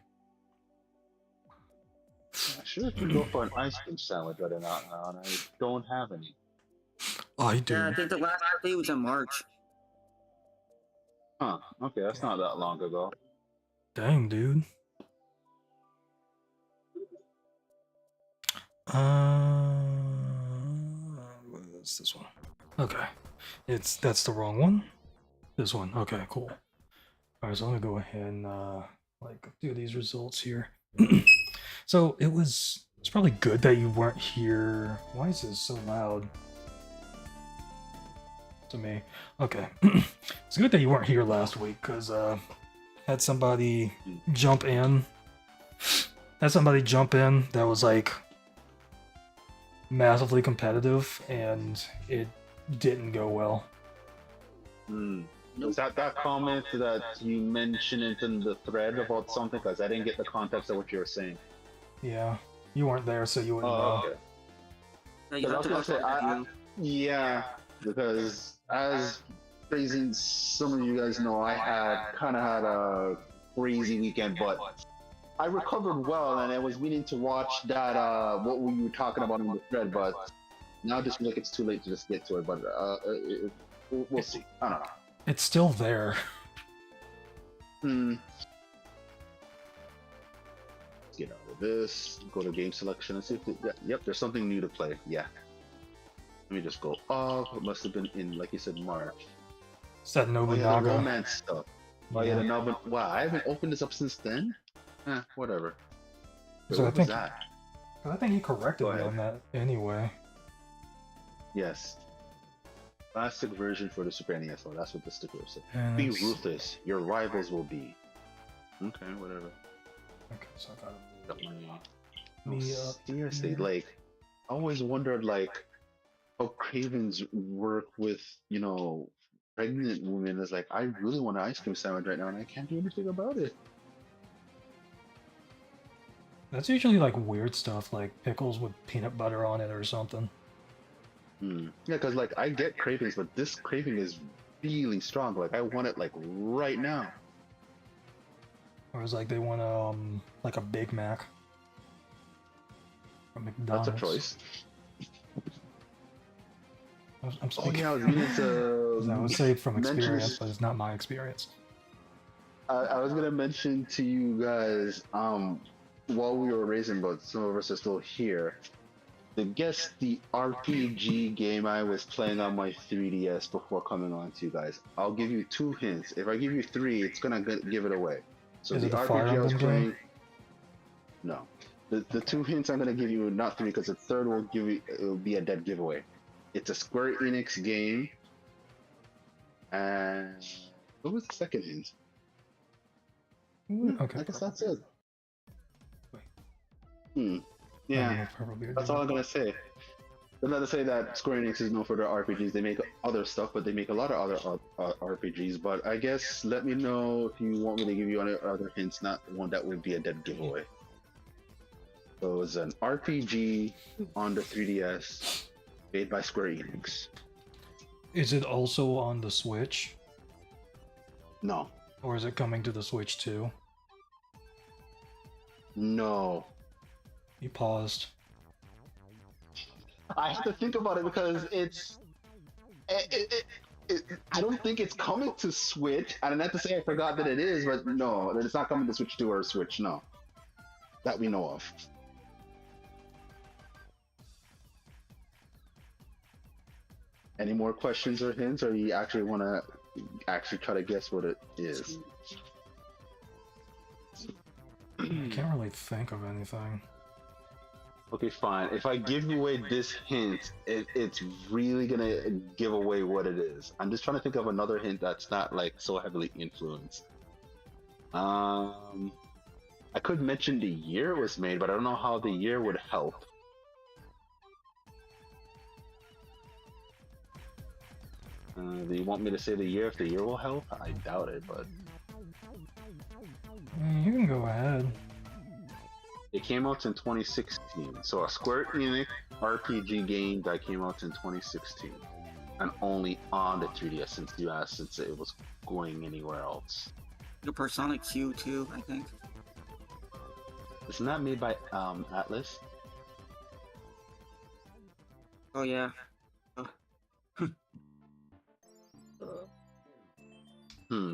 S4: I sure could go for an ice cream sandwich right now, and I don't have any.
S1: I do.
S6: Yeah, I think the last update was in March.
S4: Huh, okay, that's not that long ago.
S1: Dang, dude. What's this one? Okay, that's the wrong one. This one. Okay, cool. All right, so I'm gonna go ahead and do these results here. So it's probably good that you weren't here. Why is this so loud to me? Okay, it's good that you weren't here last week because had somebody jump in. That was like massively competitive, and it didn't go well.
S4: Was that comment that you mentioned it in the thread about something? Because I didn't get the context of what you were saying.
S1: Yeah, you weren't there, so you wouldn't know.
S4: Oh, okay.
S6: Yeah, you
S4: Because I
S6: have
S4: was
S6: to
S4: gonna say,
S6: you.
S4: yeah, because as crazy some of you guys know, I had a crazy weekend, but I recovered well, and I was meaning to watch that what we were talking about in the thread, but now I just feel like it's too late to just get to it. But we'll see. I don't know.
S1: It's still there.
S4: Hmm. Get out of this. Go to game selection and see if yep, there's something new to play. Yeah. Let me just go. Oh, it must have been in, like you said, March.
S1: It's that
S4: Oh yeah, the
S1: Nobunaga.
S4: romance stuff. Oh yeah,
S1: Yeah.
S4: the novel. Wow, I haven't opened this up since then. Whatever. Wait,
S1: So I
S4: what was
S1: think
S4: that?
S1: I think he corrected
S4: Go
S1: me
S4: ahead.
S1: on that anyway.
S4: Yes. Classic version for the Super NES. Oh, that's what the sticker said.
S1: And
S4: Be
S1: it's-
S4: ruthless. Your rivals will be. Okay, whatever.
S1: Okay, so I gotta
S4: Got my
S1: Me
S4: no,
S1: up
S4: seriously,
S1: here.
S4: like I always wondered like how Cravens work with, pregnant women. Is like I really want an ice cream sandwich right now and I can't do anything about it.
S1: That's usually like weird stuff, like pickles with peanut butter on it or something.
S4: Yeah, because like I get cravings, but this craving is really strong. Like I want it like right now.
S1: Or it's like they want like a Big Mac from
S4: That's
S1: McDonald's.
S4: a choice.
S1: I'm
S4: Oh
S1: speaking.
S4: yeah, I was meaning to.
S1: I would say from
S4: mention
S1: experience,
S4: this-
S1: but it's not my experience.
S4: I was gonna mention to you guys, while we were raising, but some of us are still here. To guess the RPG game I was playing on my 3DS before coming on to you guys. I'll give you 2 hints. If I give you 3, it's gonna give it away. So
S1: Is
S4: the
S1: it the Fire
S4: RPG I was
S1: Emblem
S4: playing.
S1: game?
S4: No. The 2 hints I'm gonna give you, not 3, because the third will it'll be a dead giveaway. It's a Square Enix game. And what was the second hint?
S1: Okay.
S4: I guess that's it.
S1: Wait.
S4: Yeah,
S1: Probably
S4: that's all I'm gonna say. I'm not to say that Square Enix is known for their RPGs. They make other stuff, but they make a lot of other RPGs. But I guess let me know if you want me to give you other hints, not one that would be a dead giveaway. So it's an RPG on the 3DS, made by Square Enix.
S1: Is it also on the Switch?
S4: No,
S1: Or is it coming to the Switch too?
S4: no.
S1: You paused.
S4: I have to think about it because I don't think it's coming to Switch. And not to say I forgot that it is, but no, it's not coming to Switch 2 or Switch, no. That we know of. Any more questions or hints, or you actually want to try to guess what it is?
S1: I can't really think of anything.
S4: Okay, fine. If I give you away this hint, it's really gonna give away what it is. I'm just trying to think of another hint that's not like so heavily influenced. I could mention the year it was made, but I don't know how the year would help. Do you want me to say the year if the year will help? I doubt it, but
S1: You can go ahead.
S4: it came out in 2016. So a Square Enix RPG game that came out in 2016. And only on the 3DS since you asked, since it was going anywhere else.
S6: The Persona Q too, I think.
S4: It's not made by Atlas.
S6: Oh yeah.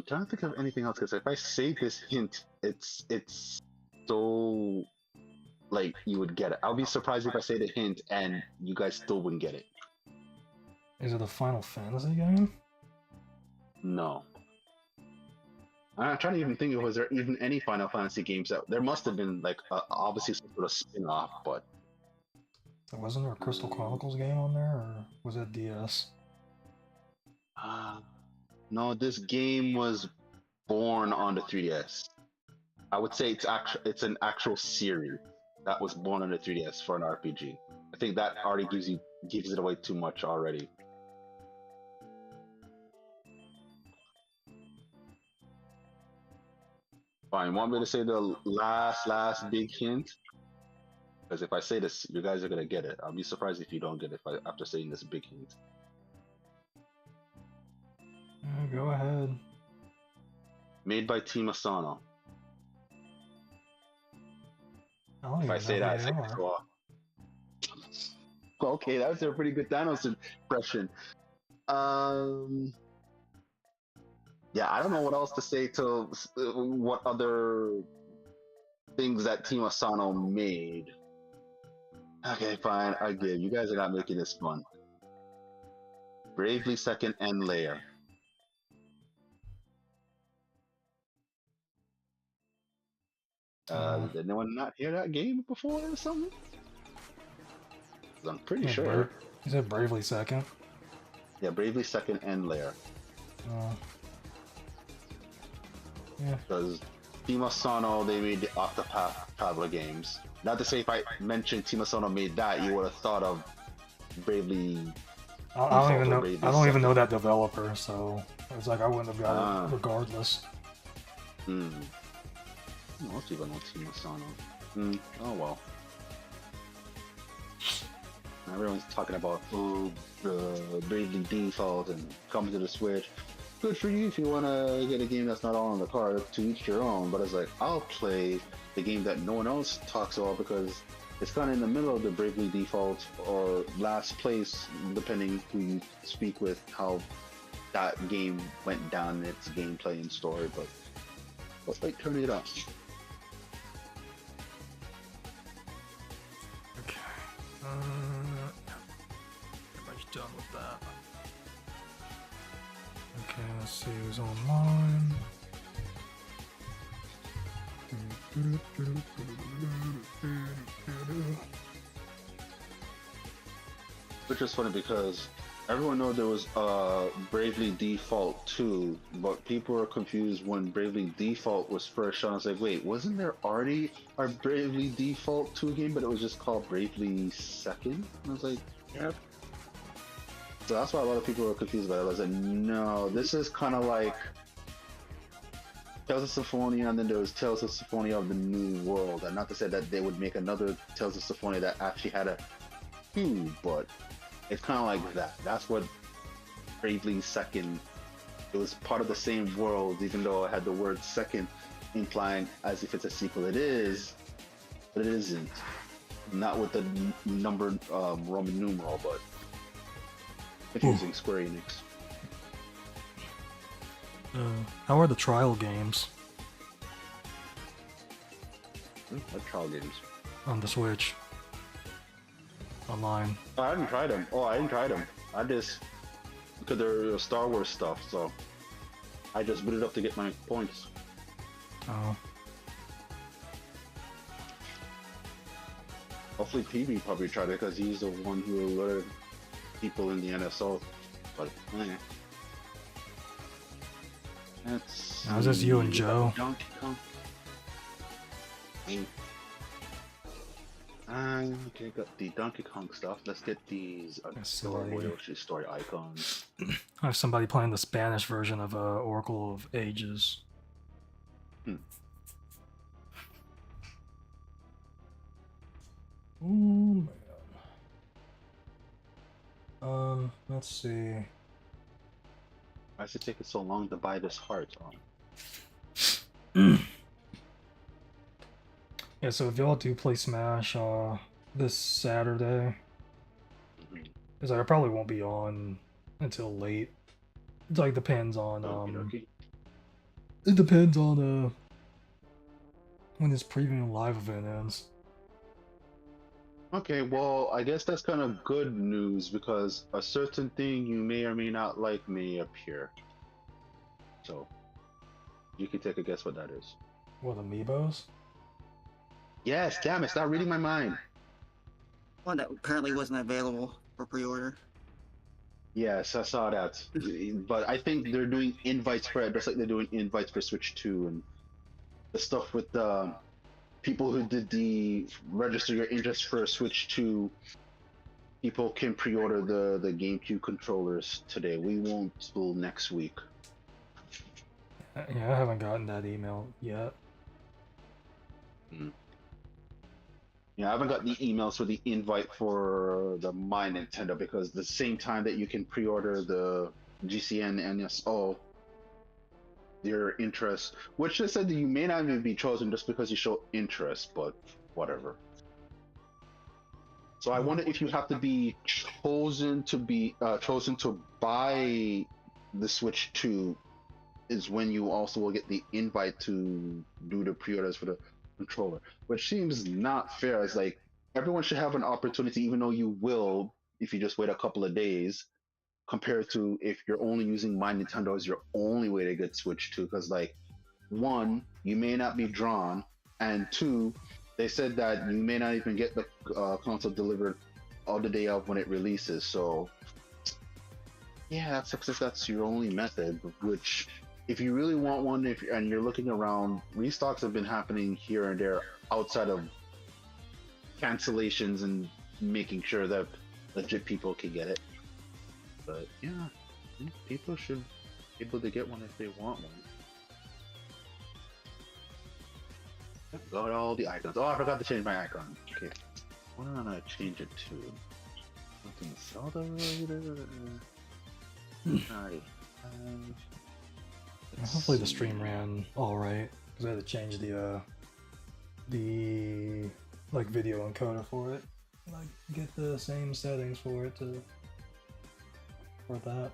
S4: Trying to think of anything else because if I say this hint, it's so like you would get it. I'll be surprised if I say the hint and you guys still wouldn't get it.
S1: Is it a Final Fantasy game?
S4: No. I'm trying to even think of was there even any Final Fantasy games that there must have been like obviously some sort of spin-off, but
S1: Wasn't there a Crystal Chronicles game on there, or was it DS?
S4: no, this game was born on the 3DS. I would say it's an actual series that was born on the 3DS for an RPG. I think that already gives it away too much already. Fine. Want me to say the last big hint? Because if I say this, you guys are gonna get it. I'll be surprised if you don't get it after saying this big hint.
S1: Go ahead.
S4: Made by Team Asano.
S1: I don't
S4: If I
S1: even
S4: say
S1: know
S4: that,
S1: who
S4: it's
S1: they
S4: like,
S1: are.
S4: well, okay, that was a pretty good Thanos impression. Yeah, I don't know what else to say to what other things that Team Asano made. Okay, fine, I get it. You guys are not making this fun. Bravely Second End Layer. Did anyone not hear that game before or something? 'Cause I'm pretty
S1: Yeah,
S4: sure.
S1: You said Bravely Second?
S4: Yeah, Bravely Second End Layer.
S1: Yeah.
S4: Because Team Asano, they made the Octopath Traveler games. Not to say if I mentioned Team Asano made that, you would have thought of Bravely.
S1: I don't even know.
S4: Bravely
S1: I don't even know
S4: Second.
S1: that developer, so it's like I wouldn't have got
S4: Ah.
S1: it regardless.
S4: Most people know Team Asano. Oh well. Everyone's talking about Bravely Default and coming to the Switch. Good for you if you want to get a game that's not all on the card, to each your own. But it's like, I'll play the game that no one else talks about because it's kind of in the middle of the Bravely Default or last place, depending who you speak with, how that game went down in its gameplay and story. But let's like turn it up.
S1: Okay. Pretty much done with that. Okay, let's see who's online.
S4: Which is funny because everyone knows there was Bravely Default 2, but people were confused when Bravely Default was first shown. I was like, wait, wasn't there already a Bravely Default 2 game, but it was just called Bravely Second? I was like,
S5: Yep.
S4: So that's why a lot of people were confused about it. I was like, no, this is kind of like Tales of Symphonia, and then there was Tales of Symphonia of the New World. And not to say that they would make another Tales of Symphonia that actually had a 2, but it's kind of like that. That's what Bravely Second. It was part of the same world, even though it had the word second implying as if it's a sequel. It is, but it isn't. Not with the numbered Roman numeral, but confusing Square Enix.
S1: How are the trial games
S4: What trial games?
S1: on the Switch? Online.
S4: Oh, I didn't try them. I just because they're Star Wars stuff, so I just booted up to get my points.
S1: Oh.
S4: Hopefully, PB probably tried it because he's the one who alerted people in the NSO. But that's.
S1: Now, is this you and Joe?
S4: Donkey Kong. Okay, got the Donkey Kong stuff. Let's get these story icons.
S1: I have somebody playing the Spanish version of Oracle of Ages. Oh man. Let's see.
S4: Why is it taking so long to buy this heart?
S1: Yeah, so if y'all do play Smash this Saturday, because I probably won't be on until late. It like depends on it depends on when this premium live event ends.
S4: Okay, well, I guess that's kind of good news because a certain thing you may or may not like may appear. So, you can take a guess what that is.
S1: What, amiibos?
S4: Yes, damn it, stop reading my mind.
S6: One that apparently wasn't available for pre-order.
S4: Yes, I saw that. But I think they're doing invites for it, just like they're doing invites for Switch 2 and the stuff with people who did the register your interest for Switch 2. People can pre-order the GameCube controllers today. We won't till next week.
S1: Yeah, I haven't gotten that email yet.
S4: Yeah, I haven't got the emails for the invite for the My Nintendo because the same time that you can pre-order the GCN NSO, your interest, which they said that you may not even be chosen just because you show interest, but whatever. So I wonder if you have to be chosen to buy the Switch 2 is when you also will get the invite to do the pre-orders for the controller, which seems not fair. It's like everyone should have an opportunity, even though you will if you just wait a couple of days, compared to if you're only using My Nintendo as your only way to get Switch 2. Because like, one, you may not be drawn, and two, they said that you may not even get the console delivered on the day of when it releases. So yeah, that's your only method. Which, if you really want one, and you're looking around, restocks have been happening here and there outside of cancellations and making sure that legit people can get it. But yeah, people should be able to get one if they want one. Got all the icons. Oh, I forgot to change my icon. Okay, what am I gonna change it to? Something Zelda related? Alright.
S1: Hopefully the stream ran alright, because I had to change the like video encoder for it. Like get the same settings for it for that.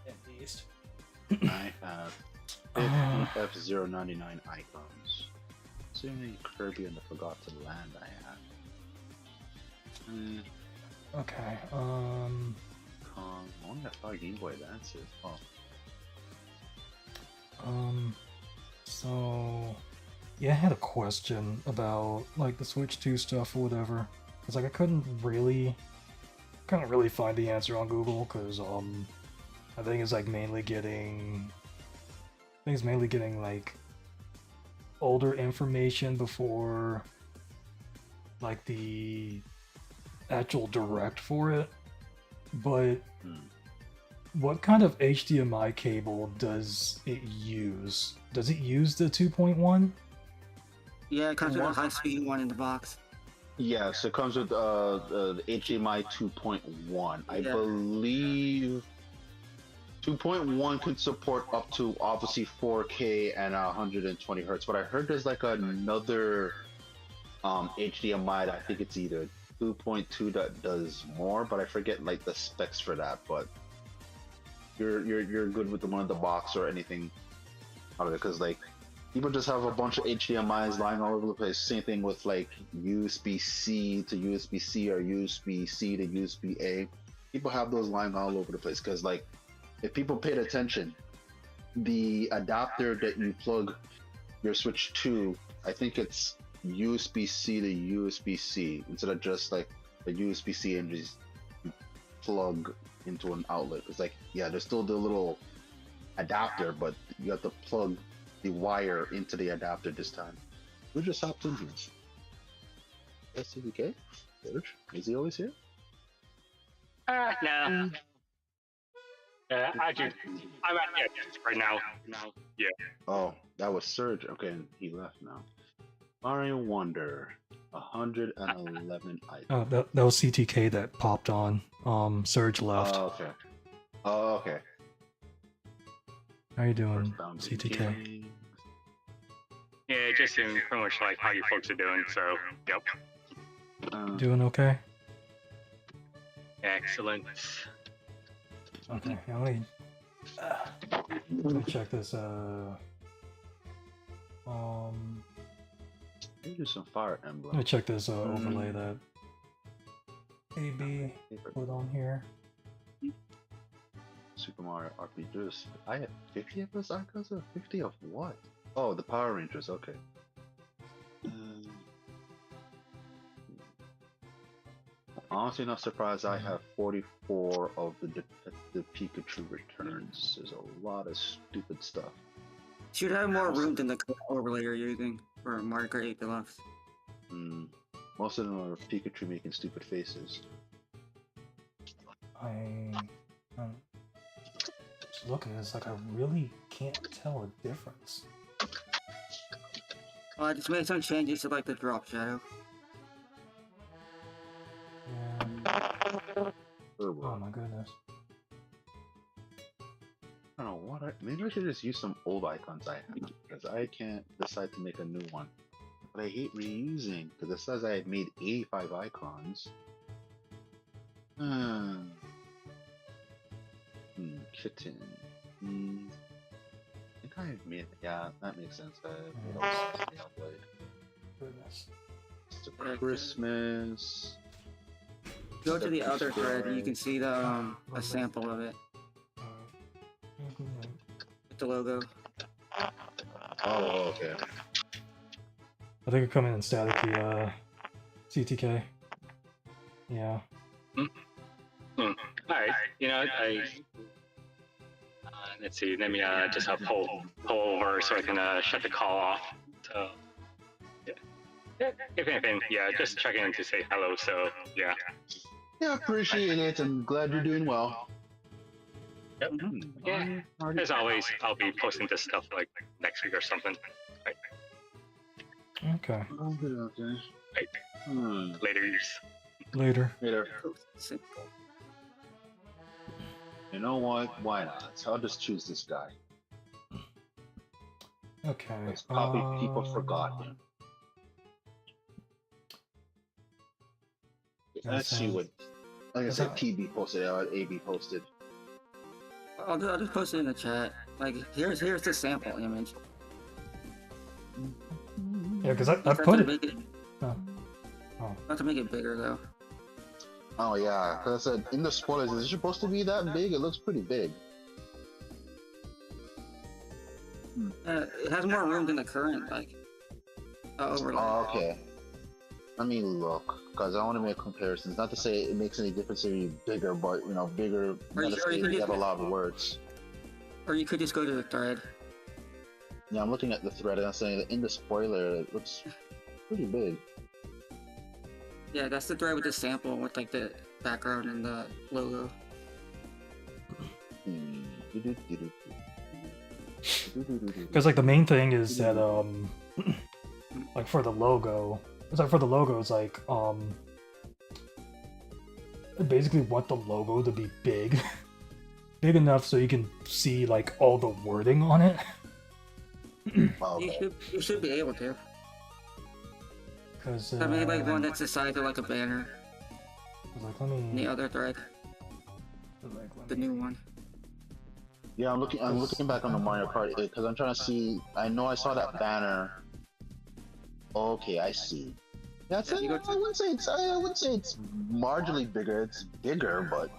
S1: At least.
S4: I have 50 F-099 icons. Assuming Kirby and the Forgotten Land I have.
S1: Okay,
S4: Kong. I wonder if our Game Boy Advance is. Oh.
S1: So yeah, I had a question about like the Switch 2 stuff or whatever. Cause like I couldn't really find the answer on Google, cause I think it's like mainly getting like older information before like the actual direct for it. But what kind of HDMI cable does it use? Does it use the 2.1?
S6: Yeah, it comes with a high-speed one in the box.
S4: Yes, it comes with the HDMI 2.1. I believe 2.1 can support up to obviously 4K and 120 hertz. But I heard there's like another HDMI that I think it's either 2.2 that does more, but I forget like the specs for that. But you're good with the one in the box or anything out of it, because like people just have a bunch of HDMIs lying all over the place. Same thing with like USB-C to USB-C or USB-C to USB-A. People have those lying all over the place because like if people paid attention, the adapter that you plug your Switch to, I think it's USB-C to USB-C instead of just like a USB-C and just plug into an outlet. It's like, yeah, there's still the little adapter, but you have to plug the wire into the adapter this time. Who just hopped in here? SCDK? George? Is he always here?
S8: No. I'm at the edge right now. Yeah.
S4: Oh, that was Surge. Okay, he left now. Mario Wonder, 111 items.
S1: Oh, that was CTK that popped on. Surge left.
S4: Oh, okay. Oh, okay.
S1: How you doing,
S4: Earthbound
S1: CTK?
S4: Beginnings.
S8: Yeah, just seeing pretty much like how you folks are doing, so, yep.
S1: Doing okay?
S8: Excellent.
S1: Okay, yeah, let me check this.
S4: Maybe do some Fire Emblem.
S1: Let me check this overlay that AB put on here.
S4: Super Mario RPGs. I have 50 of those icons? 50 of what? Oh, the Power Rangers, okay. Honestly, not surprised I have 44 of the Detective Pikachu returns. There's a lot of stupid stuff.
S6: Should have more room than the overlay you're using for Mario Kart 8 Deluxe.
S4: Most of them are Pikachu making stupid faces.
S1: Just looking at this, like I really can't tell a difference.
S6: Well, I just made some changes to like the drop shadow.
S1: Yeah. Oh my goodness.
S4: I don't know what. Maybe I should just use some old icons I have because I can't decide to make a new one. But I hate reusing because it says I have made 85 icons. Kitten. I think I've made. Yeah, that makes sense.
S1: Goodness.
S4: It's a Christmas.
S6: Go to the other thread and you can see the a sample of it with the logo.
S4: Oh, okay.
S1: I think it come in static the CTK. Yeah.
S8: Alright, you know, let's see, let me just pull over so I can shut the call off. So, yeah. If anything, yeah, just checking in to say hello, so, yeah.
S4: Yeah, appreciate it. I'm glad you're doing well.
S8: Yep. Yeah, as always, I'll be posting this stuff like next week or something. Right.
S1: Okay.
S4: Okay.
S8: Right.
S1: Later.
S4: Later. You know what? Why not? I'll just choose this guy.
S1: Okay.
S4: It's probably people forgot him. Let's see what. Like I said, TB posted, AB posted.
S6: I'll just post it in the chat. Like, here's the sample image.
S1: Yeah, because I put it.
S6: Not to make it bigger though.
S4: Oh yeah, because I said in the spoilers, is it supposed to be that big? It looks pretty big.
S6: It has more room than the current like overlay.
S4: Oh, okay. Let me look, because I want to make comparisons. Not to say it makes any difference to be bigger, but you know, bigger. You have a lot of words.
S6: Or you could just go to the thread.
S4: Yeah, I'm looking at the thread and I'm saying that in the spoiler, it looks pretty big.
S6: Yeah, that's the thread with the sample with like the background and the logo.
S1: Because like the main thing is that like for the logo, it's like for the logo, it's like I basically want the logo to be big, big enough so you can see like all the wording on it.
S6: You should be able to.
S1: Because
S6: I made like one that's the size of like a banner.
S1: Like, let me...
S6: In the other thread. The new one.
S4: Yeah, I'm looking back on the Mario Kart because I'm trying to see. I know I saw that banner. Okay, I see. Yeah, I wouldn't say it's marginally bigger. It's bigger, but.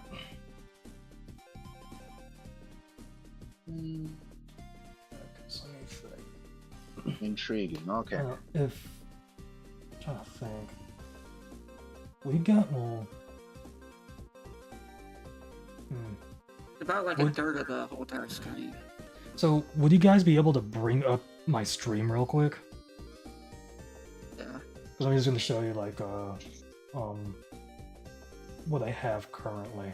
S4: Intriguing. Okay.
S1: If I'm trying to think, we got
S6: About like a third of the whole entire screen.
S1: So, would you guys be able to bring up my stream real quick?
S6: Yeah.
S1: Because I'm just going to show you, like, what I have currently.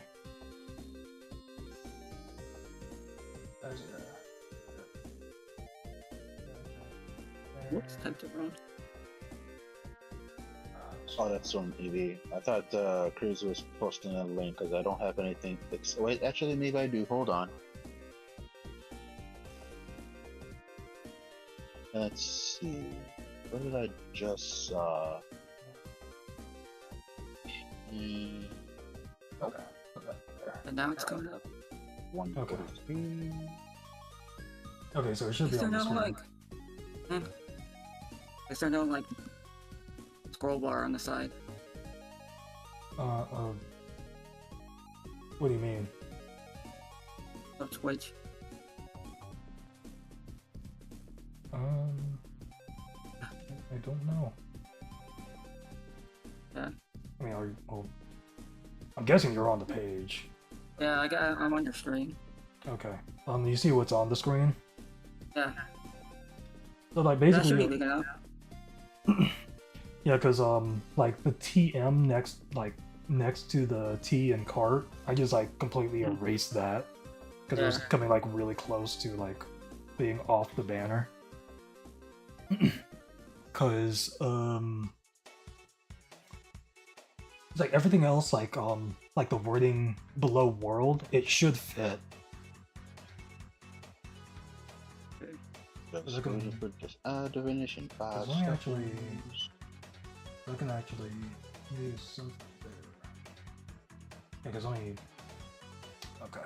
S6: Whoops, type to run.
S4: Oh, that's from EV. I thought Cruz was posting a link because I don't have anything. Wait, actually, maybe I do. Hold on. Let's see. What did I just saw? Okay.
S6: And now it's coming up.
S1: Okay. Okay, so it should be on the screen.
S6: Is there no like scroll bar on the side?
S1: What do you mean?
S6: Of Twitch.
S1: I don't know.
S6: Yeah.
S1: I mean, I'm guessing you're on the page.
S6: Yeah, I'm on your screen.
S1: Okay. You see what's on the screen?
S6: Yeah.
S1: So like
S6: That should
S1: basically.
S6: be big enough.
S1: Yeah, because like the TM next to the T in cart, I just like completely erased that because it was coming like really close to like being off the banner. Cause it's like everything else, like the wording below world, it should fit.
S9: Just add definition 5
S1: Let me
S9: step
S1: actually-
S9: use.
S1: I can actually use something there. Yeah, cause only. Okay.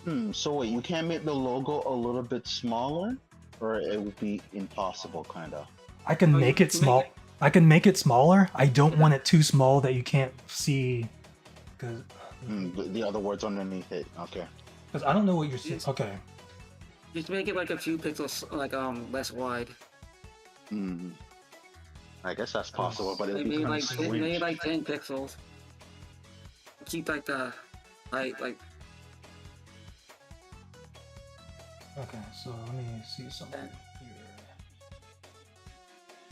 S1: Let's
S9: So wait, you can't make the logo a little bit smaller, or it would be impossible, kind of.
S1: I can
S6: Oh,
S1: make
S6: you
S1: it
S6: can
S1: small.
S6: make
S1: I can make it smaller. I don't want it too small that you can't see. Cause,
S9: The other words underneath it. Okay.
S1: cause I don't know what you're seeing. Okay.
S6: Just make it like a few pixels, like less wide.
S9: Hmm. I guess that's possible, but it'll be
S6: Maybe
S9: kind
S6: like
S9: of strange.
S6: maybe like 10 pixels. Keep like the height like.
S1: Okay. So let me see something here.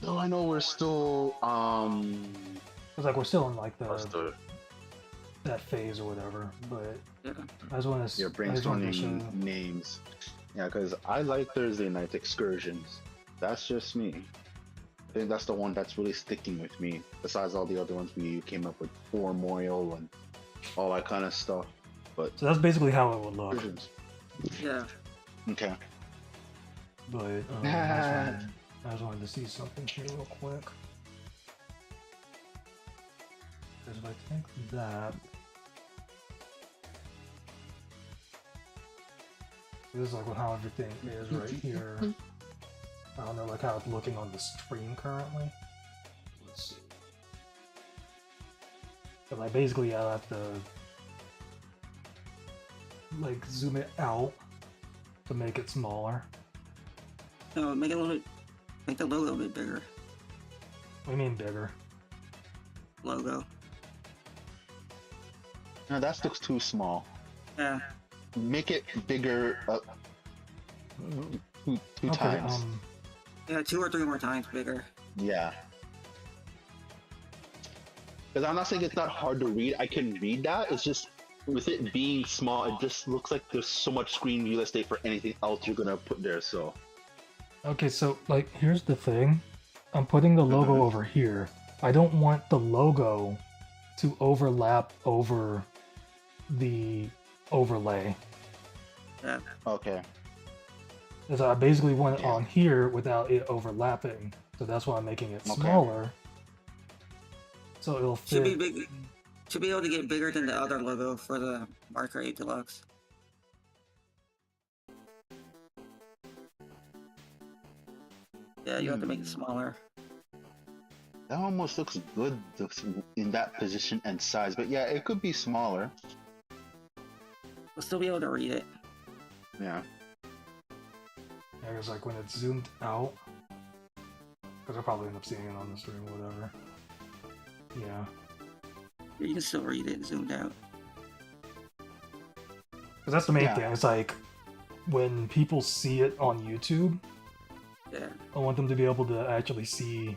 S9: Though I know we're still
S1: Cause like we're still in like
S9: what's the
S1: that phase or whatever, but
S6: Yeah.
S1: I just want to.
S9: your brainstorming names. Yeah, because I like Thursday night excursions. That's just me. I think that's the one that's really sticking with me. Besides all the other ones we came up with, for Memorial and all that kind of stuff. But
S1: So that's basically how it would look.
S9: excursions.
S6: Yeah.
S9: Okay.
S1: But I just wanted to see something here real quick. Because if I think that. This is like how everything is right here. I don't know like how it's looking on the screen currently. Let's see. But like basically I have to like zoom it out to make it smaller.
S6: No, make it a little bit. Make the logo a bit bigger.
S1: What do you mean bigger?
S6: Logo.
S9: No, that looks too small.
S6: Yeah.
S9: Make it bigger two
S1: Okay,
S9: times.
S6: Yeah, 2 or 3 more times bigger.
S9: Yeah. Because I'm not saying it's not hard to read. I can read that. It's just with it being small, it just looks like there's so much screen real estate for anything else you're gonna put there. So
S1: Okay, so like here's the thing. I'm putting the logo over here. I don't want the logo to overlap over the overlay.
S6: Yeah.
S9: okay.
S1: Because I basically want it
S9: Yeah.
S1: on here without it overlapping. So that's why I'm making it
S9: Okay.
S1: smaller. So it'll
S6: Should be
S1: fit.
S6: big. Should be able to get bigger than the other logo for the Mario Kart 8 Deluxe. Yeah, you have to make it smaller.
S9: That almost looks good in that position and size. But yeah, it could be smaller.
S6: We'll still be able to read it.
S9: Yeah.
S1: Yeah, because like when it's zoomed out, because I'll probably end up seeing it on the screen or whatever. Yeah.
S6: You can still read it zoomed out.
S1: Because that's the main
S9: Yeah.
S1: thing. It's like when people see it on YouTube,
S6: Yeah.
S1: I want them to be able to actually see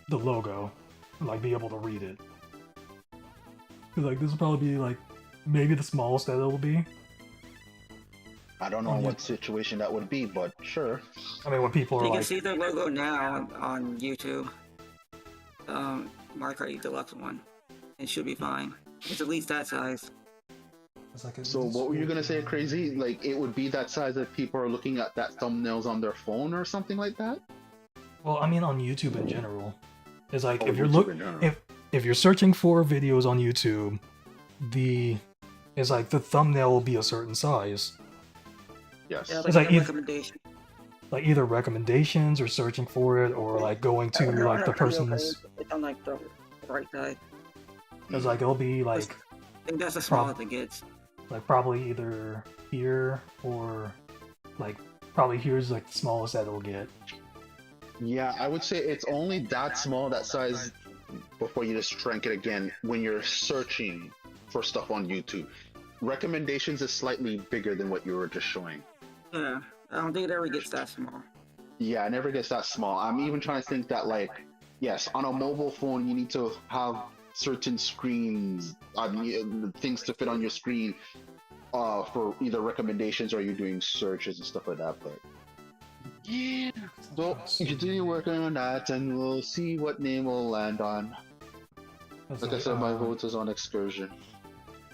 S1: the logo and like be able to read it. 'Cause, like this will probably be like maybe the smallest that it'll be.
S9: I don't know
S1: Oh, yeah.
S9: what situation that would be, but sure.
S1: I mean, when people are
S6: You can
S1: like,
S6: see the logo now on YouTube. Mario Kart 8 Deluxe one. It should be fine. It's at least that size.
S1: it's like
S9: So what were you gonna say, Crazy? Like it would be that size if people are looking at that thumbnails on their phone or something like that?
S1: Well, I mean, on YouTube in general, it's like
S9: Oh,
S1: if you're
S9: YouTube in general.
S1: if you're searching for videos on YouTube, it's like the thumbnail will be a certain size.
S9: Yes.
S6: Yeah,
S1: It's
S6: like
S1: like
S6: a
S1: if-
S6: recommendation.
S1: Like either recommendations or searching for it, or like going to like the person's.
S6: It's on like the right side.
S1: It's like it'll be
S6: I
S1: like
S6: think that's the smallest it gets.
S1: probably either here or like probably here's like the smallest that it'll get.
S9: Yeah, I would say it's only that small, that size, before you just shrink it again when you're searching for stuff on YouTube. Recommendations is slightly bigger than what you were just showing.
S6: Yeah. I don't think it ever gets that small.
S9: Yeah, it never gets that small. I'm even trying to think that, like, yes, on a mobile phone, you need to have certain screens, things to fit on your screen. for either recommendations or you're doing searches and stuff like that. But yeah, so continue working on that, and we'll see what name we'll land on. Like I said, my vote is on excursion.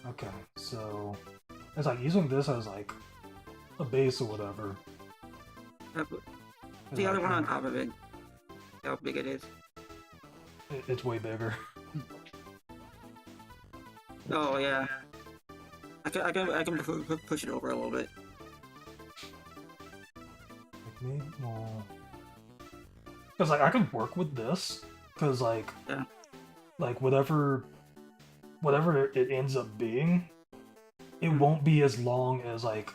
S1: Okay, so it's like using this as like a base or whatever.
S6: Yeah, but
S1: It's
S6: the other
S1: like,
S6: one on top of it. How big it is.
S1: It's way bigger.
S6: Oh yeah. I can push it over a little bit.
S1: Like me, well, because like I can work with this, because like,
S6: Yeah.
S1: like whatever it ends up being, it won't be as long as like,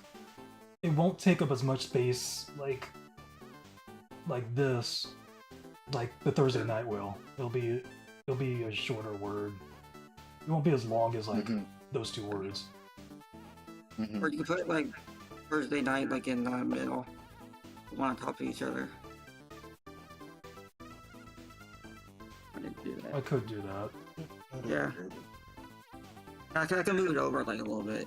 S1: it won't take up as much space like this, like the Thursday night will. It'll be a shorter word. It won't be as long as like those two words.
S6: Or you could put like Thursday night like in the middle. One on top of each other. I didn't do
S1: I
S6: that.
S1: could do that.
S6: Yeah. I can move it over like a little bit.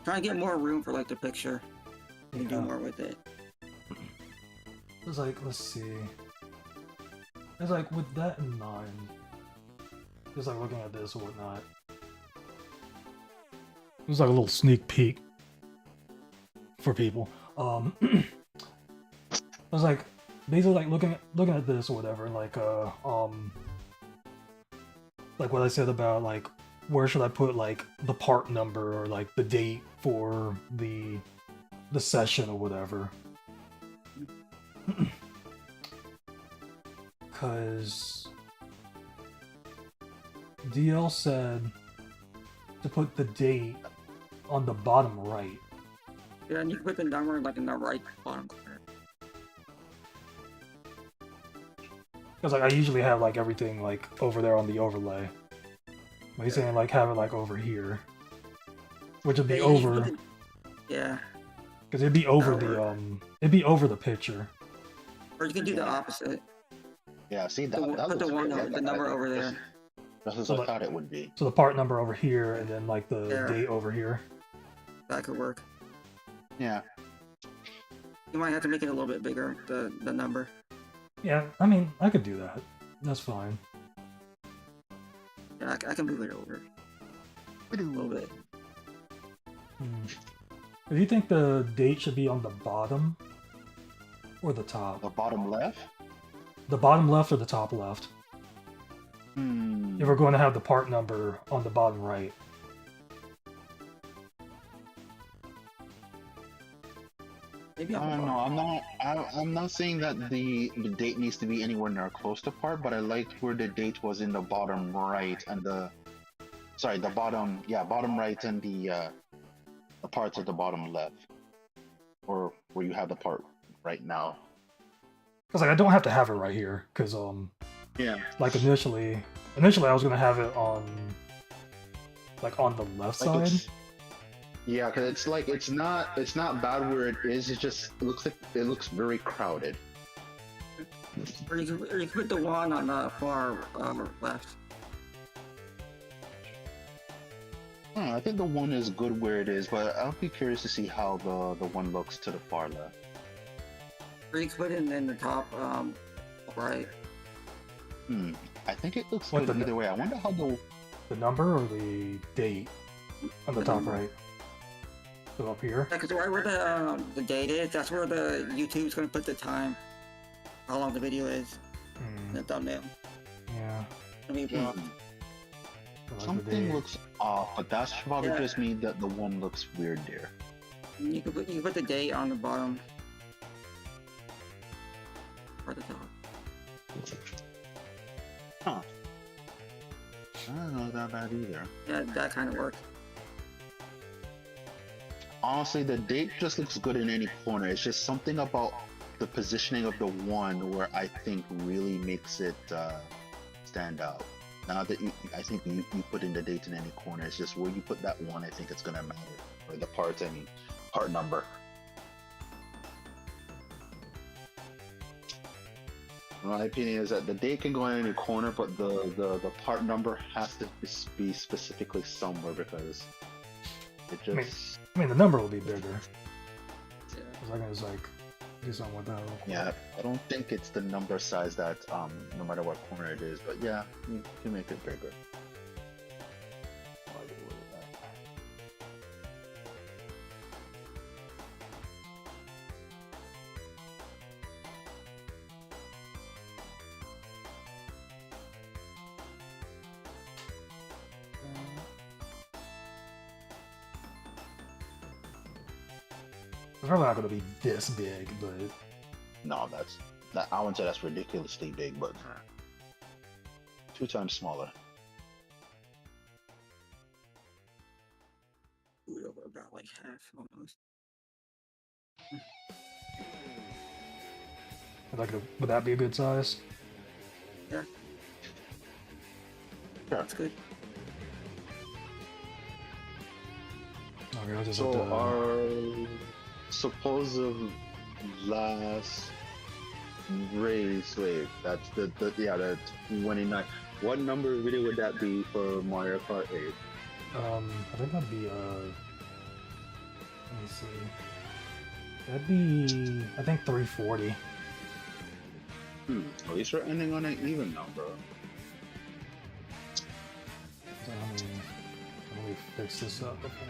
S6: Try and get more room for like the picture. You can do
S1: Yeah.
S6: more with it.
S1: It's like, let's see. It's like with that in mind, just like looking at this or whatnot. It was like a little sneak peek for people. I was like basically like looking at this or whatever, like what I said about like where should I put like the part number or like the date for the session or whatever. Because DL said to put the date on the bottom right.
S6: Yeah, and you can put the number like in the right bottom corner.
S1: Because like I usually have like everything like over there on the overlay. But he's saying like have it like over here, which would be
S6: Yeah, you can
S1: over.
S6: put yeah.
S1: Because it'd be over
S6: That'll
S1: the it'd be over the picture.
S6: Or you can do the opposite.
S9: Yeah, see that.
S6: Put
S9: that
S6: the
S9: looks
S6: one
S9: great.
S6: over, the number over there.
S9: That's what
S1: So
S9: I
S1: like-
S9: thought it would be.
S1: So the part number over here, and then like the
S6: Yeah.
S1: date over here.
S6: That could work.
S9: Yeah.
S6: You might have to make it a little bit bigger, the number.
S1: Yeah, I mean I could do that. That's fine.
S6: Yeah, I can move it over a little bit.
S1: Do you think the date should be on the bottom or the top?
S9: The bottom left.
S1: The bottom left or the top left?
S9: Hmm.
S1: If we're going to have the part number on the bottom right.
S6: Maybe
S9: I
S6: on the
S9: don't know.
S6: bottom.
S9: I'm not saying that the date needs to be anywhere near close to part, but I liked where the date was in the bottom right and the bottom right and the parts at the bottom left, or where you have the part right now.
S1: Because like I don't have to have it right here. Because
S9: Yeah.
S1: like initially I was gonna have it on like on the left
S9: Like
S1: side.
S9: Yeah, because it's not bad where it is. It just looks like it looks very crowded.
S6: Or you can put the one on the far left.
S9: I think the one is good where it is, but I'll be curious to see how the one looks to the far left.
S6: Or you can put it in the top right.
S9: I think it looks
S1: What
S9: good
S1: the-
S9: either way. I wonder how the
S1: The number or the date on the
S6: The
S1: top
S6: number.
S1: right. So up here.
S6: Yeah, because right where the date is, that's where the YouTube's gonna put the time, how long the video is, in the thumbnail.
S1: Yeah.
S6: I mean,
S1: I like the
S9: something
S1: date.
S9: looks off, but that's probably
S6: Yeah.
S9: just me that the one looks weird there.
S6: you can put the date on the bottom or the top.
S9: Huh. I don't know that bad either.
S6: Yeah, that kind of works.
S9: Honestly, the date just looks good in any corner. It's just something about the positioning of the one where I think really makes it stand out. Now that I think you put in the date in any corner, it's just where you put that one. I think it's gonna matter, or the parts. I mean, part number. My opinion is that the date can go in any corner, but the part number has to be specifically somewhere because it just.
S1: I mean, the number will be bigger.
S6: Yeah.
S1: 'Cause I can just like do something with that. real quick.
S9: Yeah, I don't think it's the number size that no matter what corner it is, but yeah, you can make it bigger. Why do that?
S1: It's probably not going to be this big, but
S9: No, I wouldn't say that's ridiculously big, but 2 times smaller.
S6: Ooh, over about like half almost.
S1: would that be a good size?
S6: Yeah.
S9: Sure.
S6: That's good.
S1: Okay, I'll just
S9: So
S1: have to,
S9: our supposed last race, wait, that's the 29. What number video would that be for Mario Kart 8?
S1: I think that'd be let me see. That'd be, I think 340.
S9: At least we're ending on an even number.
S1: So let me fix this up before.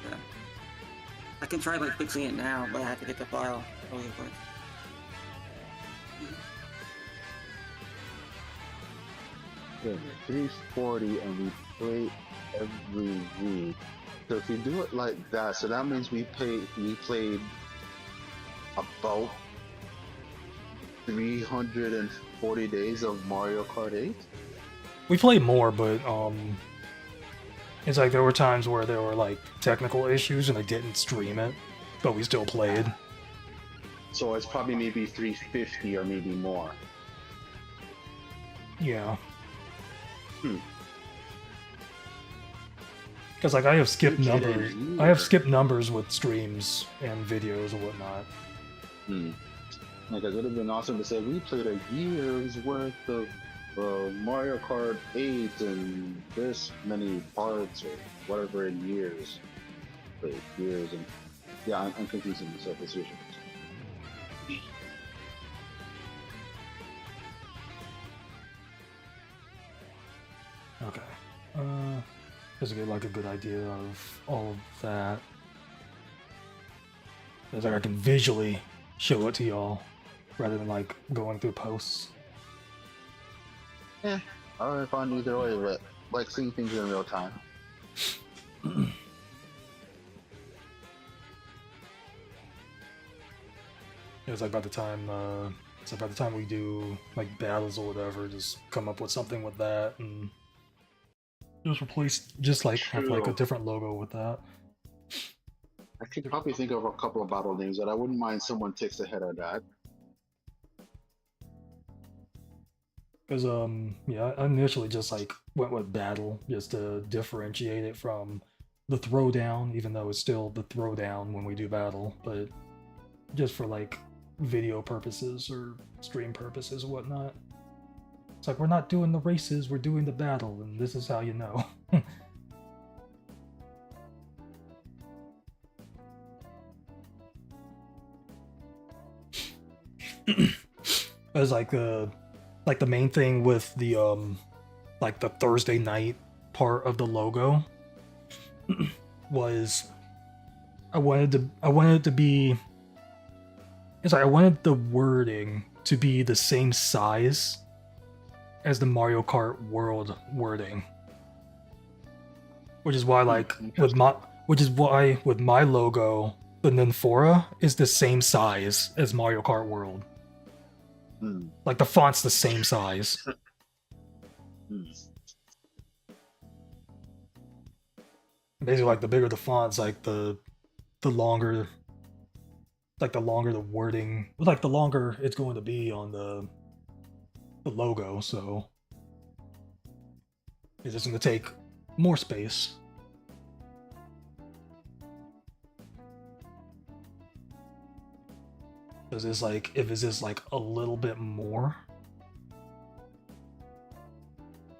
S6: Yeah. I can try like fixing it now, but I have to get the file really quick.
S9: Yeah, 340 and we play every week. So if you do it like that, so that means we played about 340 days of Mario Kart 8.
S1: We played more, but it's like there were times where there were like technical issues and they didn't stream it, but we still played.
S9: So it's probably maybe 350 or maybe more.
S1: Yeah. Because like I have skipped numbers. I have skipped numbers with streams and videos and whatnot.
S9: Like it would have been awesome to say we played a year's worth of Mario Kart 8 and this many parts or whatever in years. But years and yeah, I'm confusing myself as usual.
S1: Okay. Just to get like a good idea of all of that. It's like I can visually show it to y'all rather than like going through posts.
S9: I don't know if I'm either way, but like seeing things in real time.
S1: It's like by the time we do like battles or whatever, just come up with something with that and just replace have like a different logo with that.
S9: I could probably think of a couple of battle names, but I wouldn't mind someone takes ahead of that.
S1: Because yeah, I initially just like went with battle just to differentiate it from the throwdown, even though it's still the throwdown when we do battle, but just for like video purposes or stream purposes and whatnot. It's like we're not doing the races, we're doing the battle, and this is how you know. It's like the main thing with the like the Thursday night part of the logo was I wanted it to be, it's like I wanted the wording to be the same size as the Mario Kart World wording. Which is why with my logo, the Ninfora is the same size as Mario Kart World. Like the font's the same size. Basically, like the bigger the fonts, like the longer, like the longer the wording, like the longer it's going to be on the logo. So it's just going to take more space. Because it's like, if it's just like a little bit more,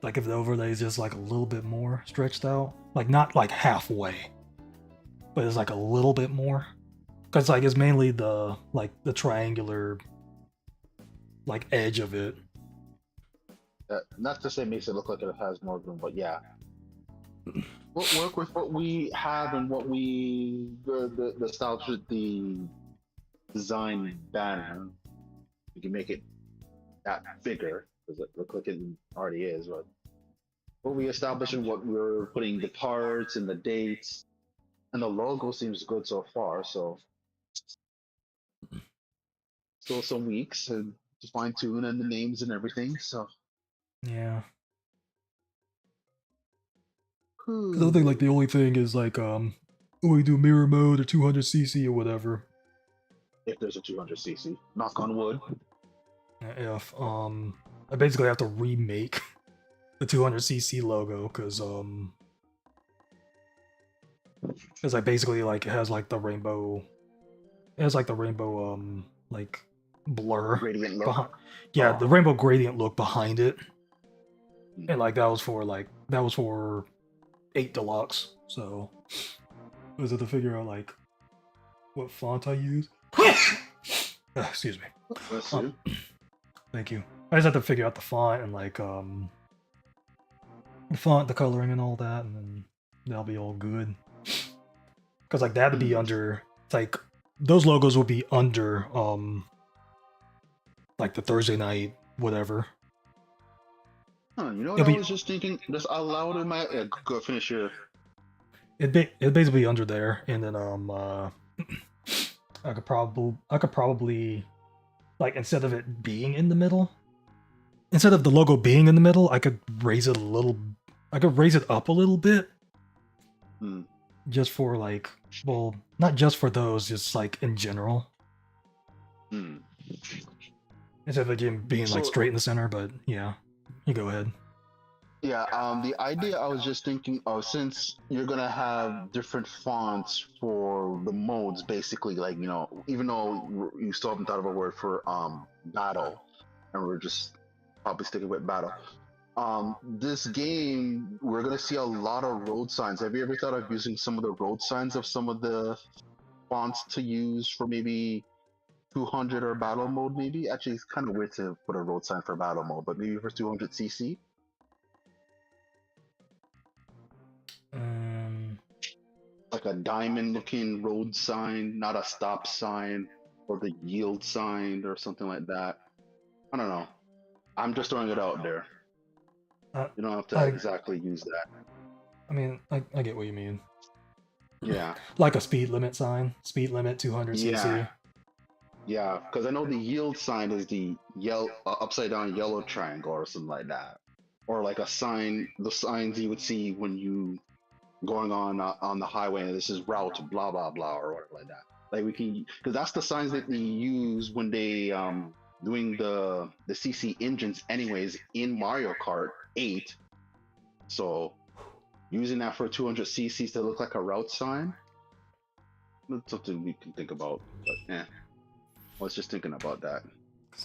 S1: like if the overlay is just like a little bit more stretched out, like not like halfway, but it's like a little bit more. Because like it's mainly the like the triangular like edge of it.
S9: Not to say makes it look like it has more room, but yeah. We'll work with what we have and what we the styles with the design banner. We can make it that bigger because it looks like it already is. But what we establish and what we're putting the parts and the dates and the logo seems good so far. So still some weeks to fine tune and the names and everything. So
S1: Yeah. Because I think like the only thing is like we do mirror mode or 200cc or whatever.
S9: if there's a 200cc, knock on wood.
S1: If I basically have to remake the 200cc logo because I basically like it has like the rainbow, like blur
S9: Gradient look.
S1: yeah,
S9: Oh.
S1: the rainbow gradient look behind it, and like that was for 8 Deluxe. So was it to figure out like what font I use? Excuse me.
S9: Let's see.
S1: Thank you. I just have to figure out the font and like the font, the coloring, and all that, and then that'll be all good. Because like that'd be under like those logos will be under like the Thursday night whatever.
S9: Huh, you know what
S1: It'll
S9: I
S1: be-
S9: was just thinking? Just aloud in my go finish your.
S1: It'd basically be under there, and then I could probably like instead of it being in the middle, instead of the logo being in the middle, I could raise it a little. I could raise it up a little bit.
S9: Hmm.
S1: Just for like, well, not just for those, just like in general.
S9: Hmm.
S1: Instead of it being like
S9: So-
S1: straight in the center, but yeah, you go ahead.
S9: Yeah, the idea I was just thinking of, since you're gonna have different fonts for the modes, basically, like, you know, even though you still haven't thought of a word for battle, and we're just probably sticking with battle. This game, we're gonna see a lot of road signs. Have you ever thought of using some of the road signs of some of the fonts to use for maybe 200 or battle mode? Maybe actually, it's kind of weird to put a road sign for battle mode, but maybe for 200cc. Like a diamond looking road sign, not a stop sign or the yield sign or something like that. I don't know. I'm just throwing it out there. You don't have to exactly use that.
S1: I mean, I get what you mean.
S9: Yeah.
S1: Like a speed limit sign, speed limit 200cc.
S9: Yeah. Yeah, because I know the yield sign is the yellow upside down yellow triangle or something like that, or like a sign, the signs you would see when you going on the highway and this is route blah blah blah or whatever like that. Like we can, because that's the signs that they use when they doing the CC engines anyways in Mario Kart 8. So using that for 200cc to look like a route sign, that's something we can think about. But yeah, I was just thinking about that.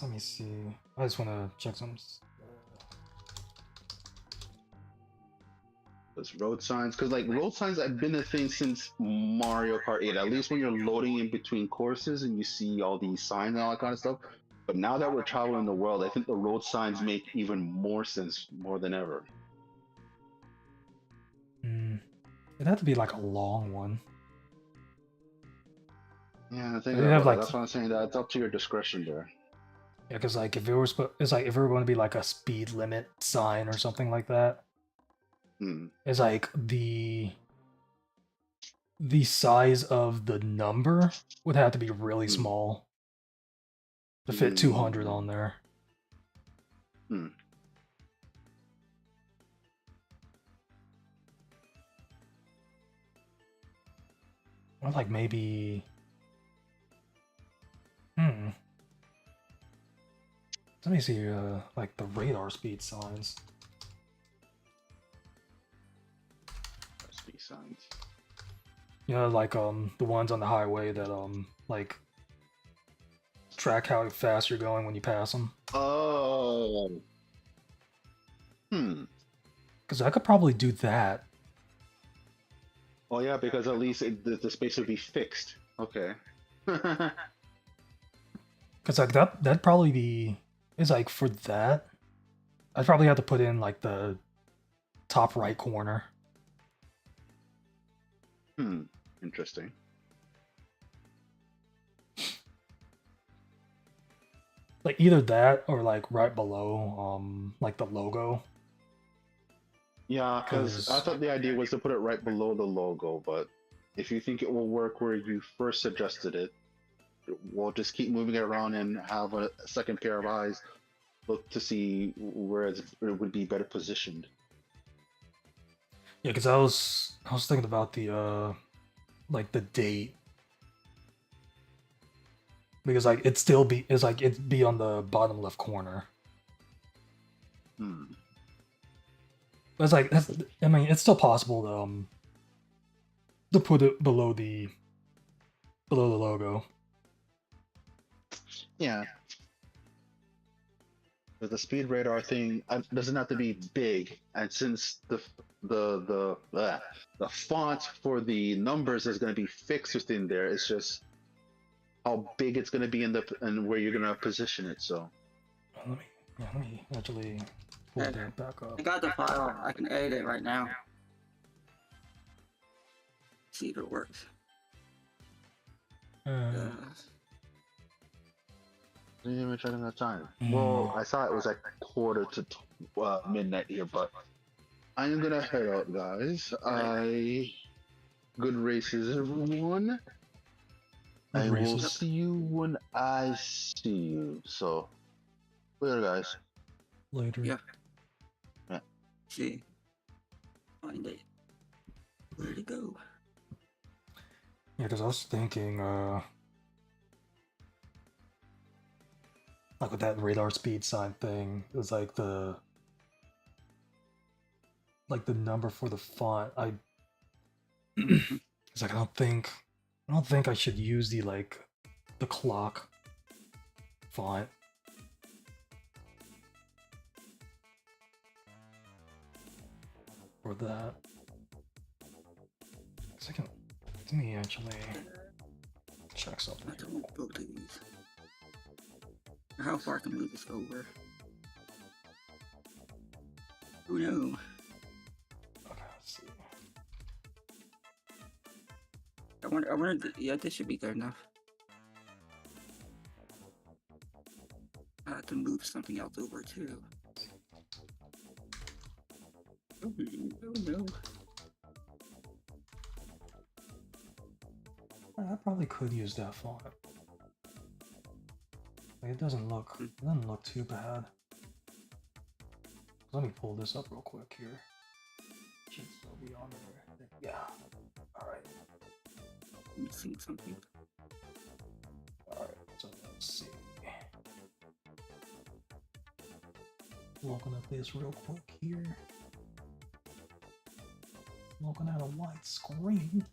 S1: Let me see. I just want to check some.
S9: Those road signs, because like road signs have been a thing since Mario Kart 8. At least when you're loading in between courses and you see all these signs and all that kind of stuff. But now that we're traveling the world, I think the road signs make even more sense more than ever.
S1: It'd have to be like a long one.
S9: Yeah, I think
S1: They have, like-
S9: that's what I'm saying. That's up to your discretion there.
S1: Yeah, because like if it were it's like if it were going to be like a speed limit sign or something like that, it's like the size of the number would have to be really small to fit 200 on there. Or like maybe let me see like the radar speed signs.
S9: Speed signs.
S1: You know, like the ones on the highway that like track how fast you're going when you pass them.
S9: Oh.
S1: Because I could probably do that.
S9: Oh yeah, because at least the space would be fixed. Okay.
S1: Because like that'd probably be is like for that. I'd probably have to put in like the top right corner.
S9: Interesting.
S1: Like either that or like right below like the logo.
S9: Yeah, because I thought the idea was to put it right below the logo, but if you think it will work where you first suggested it, we'll just keep moving it around and have a second pair of eyes look to see where it would be better positioned.
S1: Yeah, because I was thinking about the like the date. Because like it'd be on the bottom left corner. But it's like I mean it's still possible to put it below the logo.
S9: Yeah. But the speed radar thing doesn't have to be big, and since the font for the numbers is going to be fixed within there, it's just how big it's going to be and where you're going to position it. So
S1: Let me actually pull that back up.
S6: I got the file. I can edit it right now. See if it works.
S9: didn't even check on the time. Well, I saw it was like quarter to midnight here, but I'm gonna head out, guys. Good races, everyone. I will see you when I see you. So, later, guys.
S1: Later.
S6: Yeah. See. Find it. Where'd it go?
S1: Yeah, because I was thinking, like with that radar speed sign thing, it was like the number for the font. It's like I don't think I should use the clock font. For that. Let me actually check something.
S6: I don't go to these. How far can we move this over? Who knows?
S1: Okay, let's see.
S6: I wonder, yeah, this should be good enough. I have to move something else over too. Oh no.
S1: I probably could use that font. Like, it doesn't look too bad. Let me pull this up real quick here. Should still be on there. Yeah. Alright.
S6: I'm seeing something.
S1: Alright, so let's see. Looking at this real quick here. Looking at a white screen.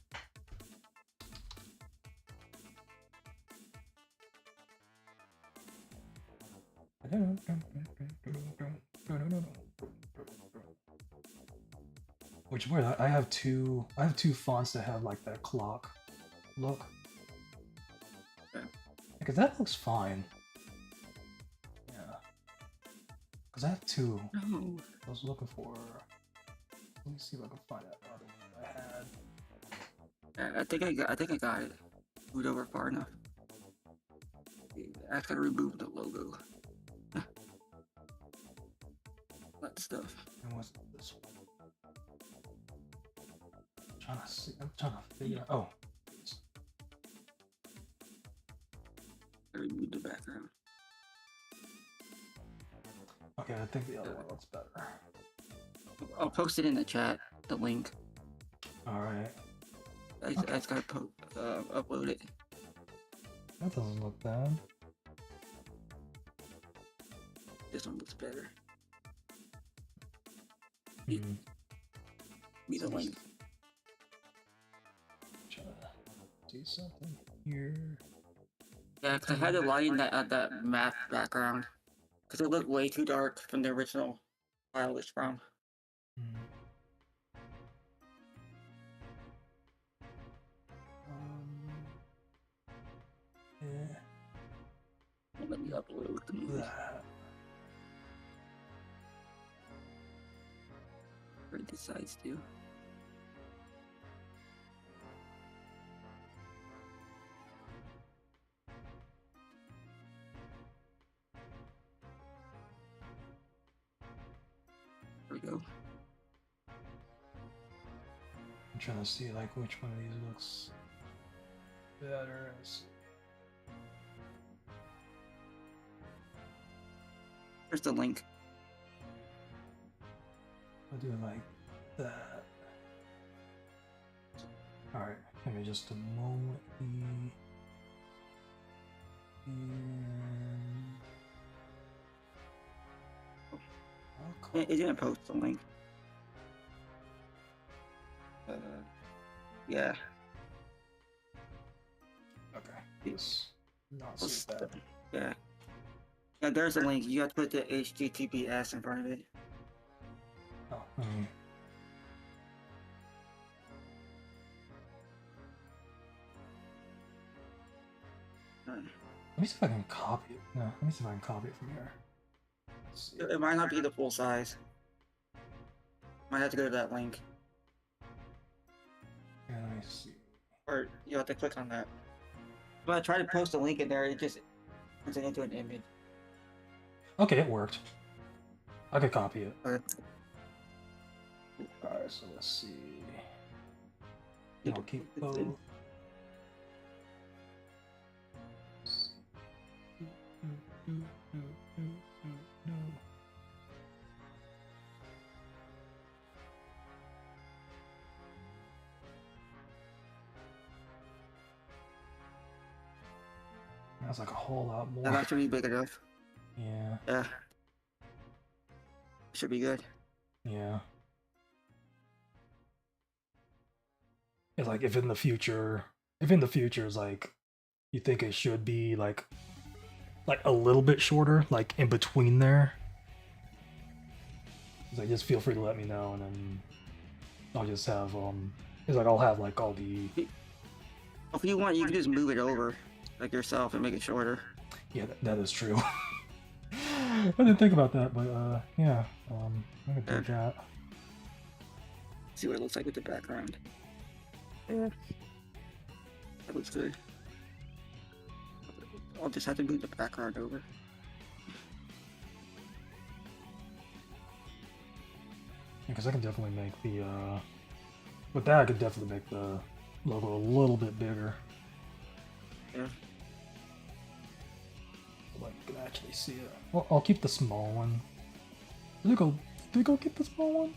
S1: Which is weird. I have two fonts that have like that clock look. Because that looks fine. Yeah. Because I have two.
S6: No.
S1: I was looking for. Let me see if I can find that other one I had.
S6: I think I got it. Moved over far enough. I gotta remove the logo. That stuff.
S1: And what's this one? I'm trying to figure out. Oh.
S6: I removed the background.
S1: Okay, I think the other one looks better.
S6: I'll post it in the chat, the link.
S1: Alright.
S6: I just gotta upload it.
S1: That doesn't look bad.
S6: This one looks better.
S1: Hmm.
S6: Be the link.
S1: Try to do something here.
S6: Yeah, 'cause I had to lighten that map background. Because it looked way too dark from the original file it's from.
S1: Hmm. Yeah.
S6: Let me upload the movie.
S1: That.
S6: What it decides to. There we go.
S1: I'm trying to see like which one of these looks better. Let's see.
S6: Here's the link.
S1: I'll do it like that. Alright, give me just a moment. And
S6: It didn't post the link. Yeah.
S1: okay. This not so bad.
S6: Yeah. Yeah, there's a link. You have to put the HTTPS in front of it.
S1: Oh, let me see if I can copy it. No, let me see if I can copy it from here. Let's see.
S6: It might not be the full size. Might have to go to that link.
S1: Yeah, let me see.
S6: Or you have to click on that. When I try to post a link in there, it just turns it into an image.
S1: Okay, it worked. I could copy it.
S6: Okay.
S1: Alright, so let's see. I'll keep both. That's like a whole lot more.
S6: That should be big enough.
S1: Yeah.
S6: Yeah. Should be good.
S1: Yeah. It's like if in the future is like you think it should be like a little bit shorter, like in between there. It's like just feel free to let me know, and then I'll just have it's like I'll have like all the.
S6: If you want, you can just move it over, like yourself, and make it shorter.
S1: Yeah, that is true. I didn't think about that, but yeah, I'm gonna do that.
S6: See what it looks like with the background. Yeah, that looks good. I'll just have to move the background over.
S1: Because I can definitely make the with that I could definitely make the logo a little bit bigger.
S6: Yeah.
S1: Like you can actually see it. Well, I'll keep the small one. Did it go keep the small one?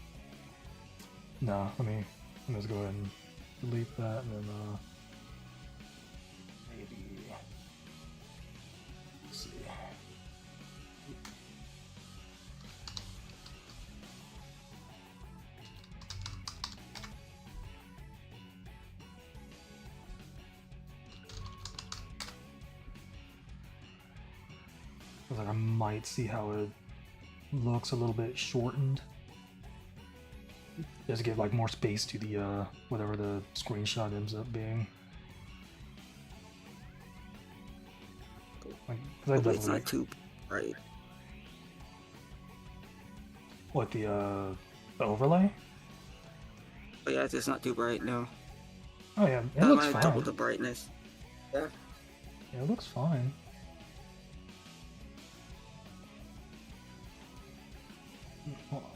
S1: No, let me just go ahead and delete that, and then maybe let's see. Like I might see how it looks a little bit shortened. Just to give like more space to the whatever the screenshot ends up being. Like, 'cause I
S6: Hopefully it's
S1: definitely
S6: not too bright.
S1: what the overlay?
S6: But yeah, it's not too bright, no.
S1: Oh yeah, it
S6: I
S1: looks
S6: might
S1: fine.
S6: double the brightness. Yeah.
S1: Yeah, it looks fine. Hold on.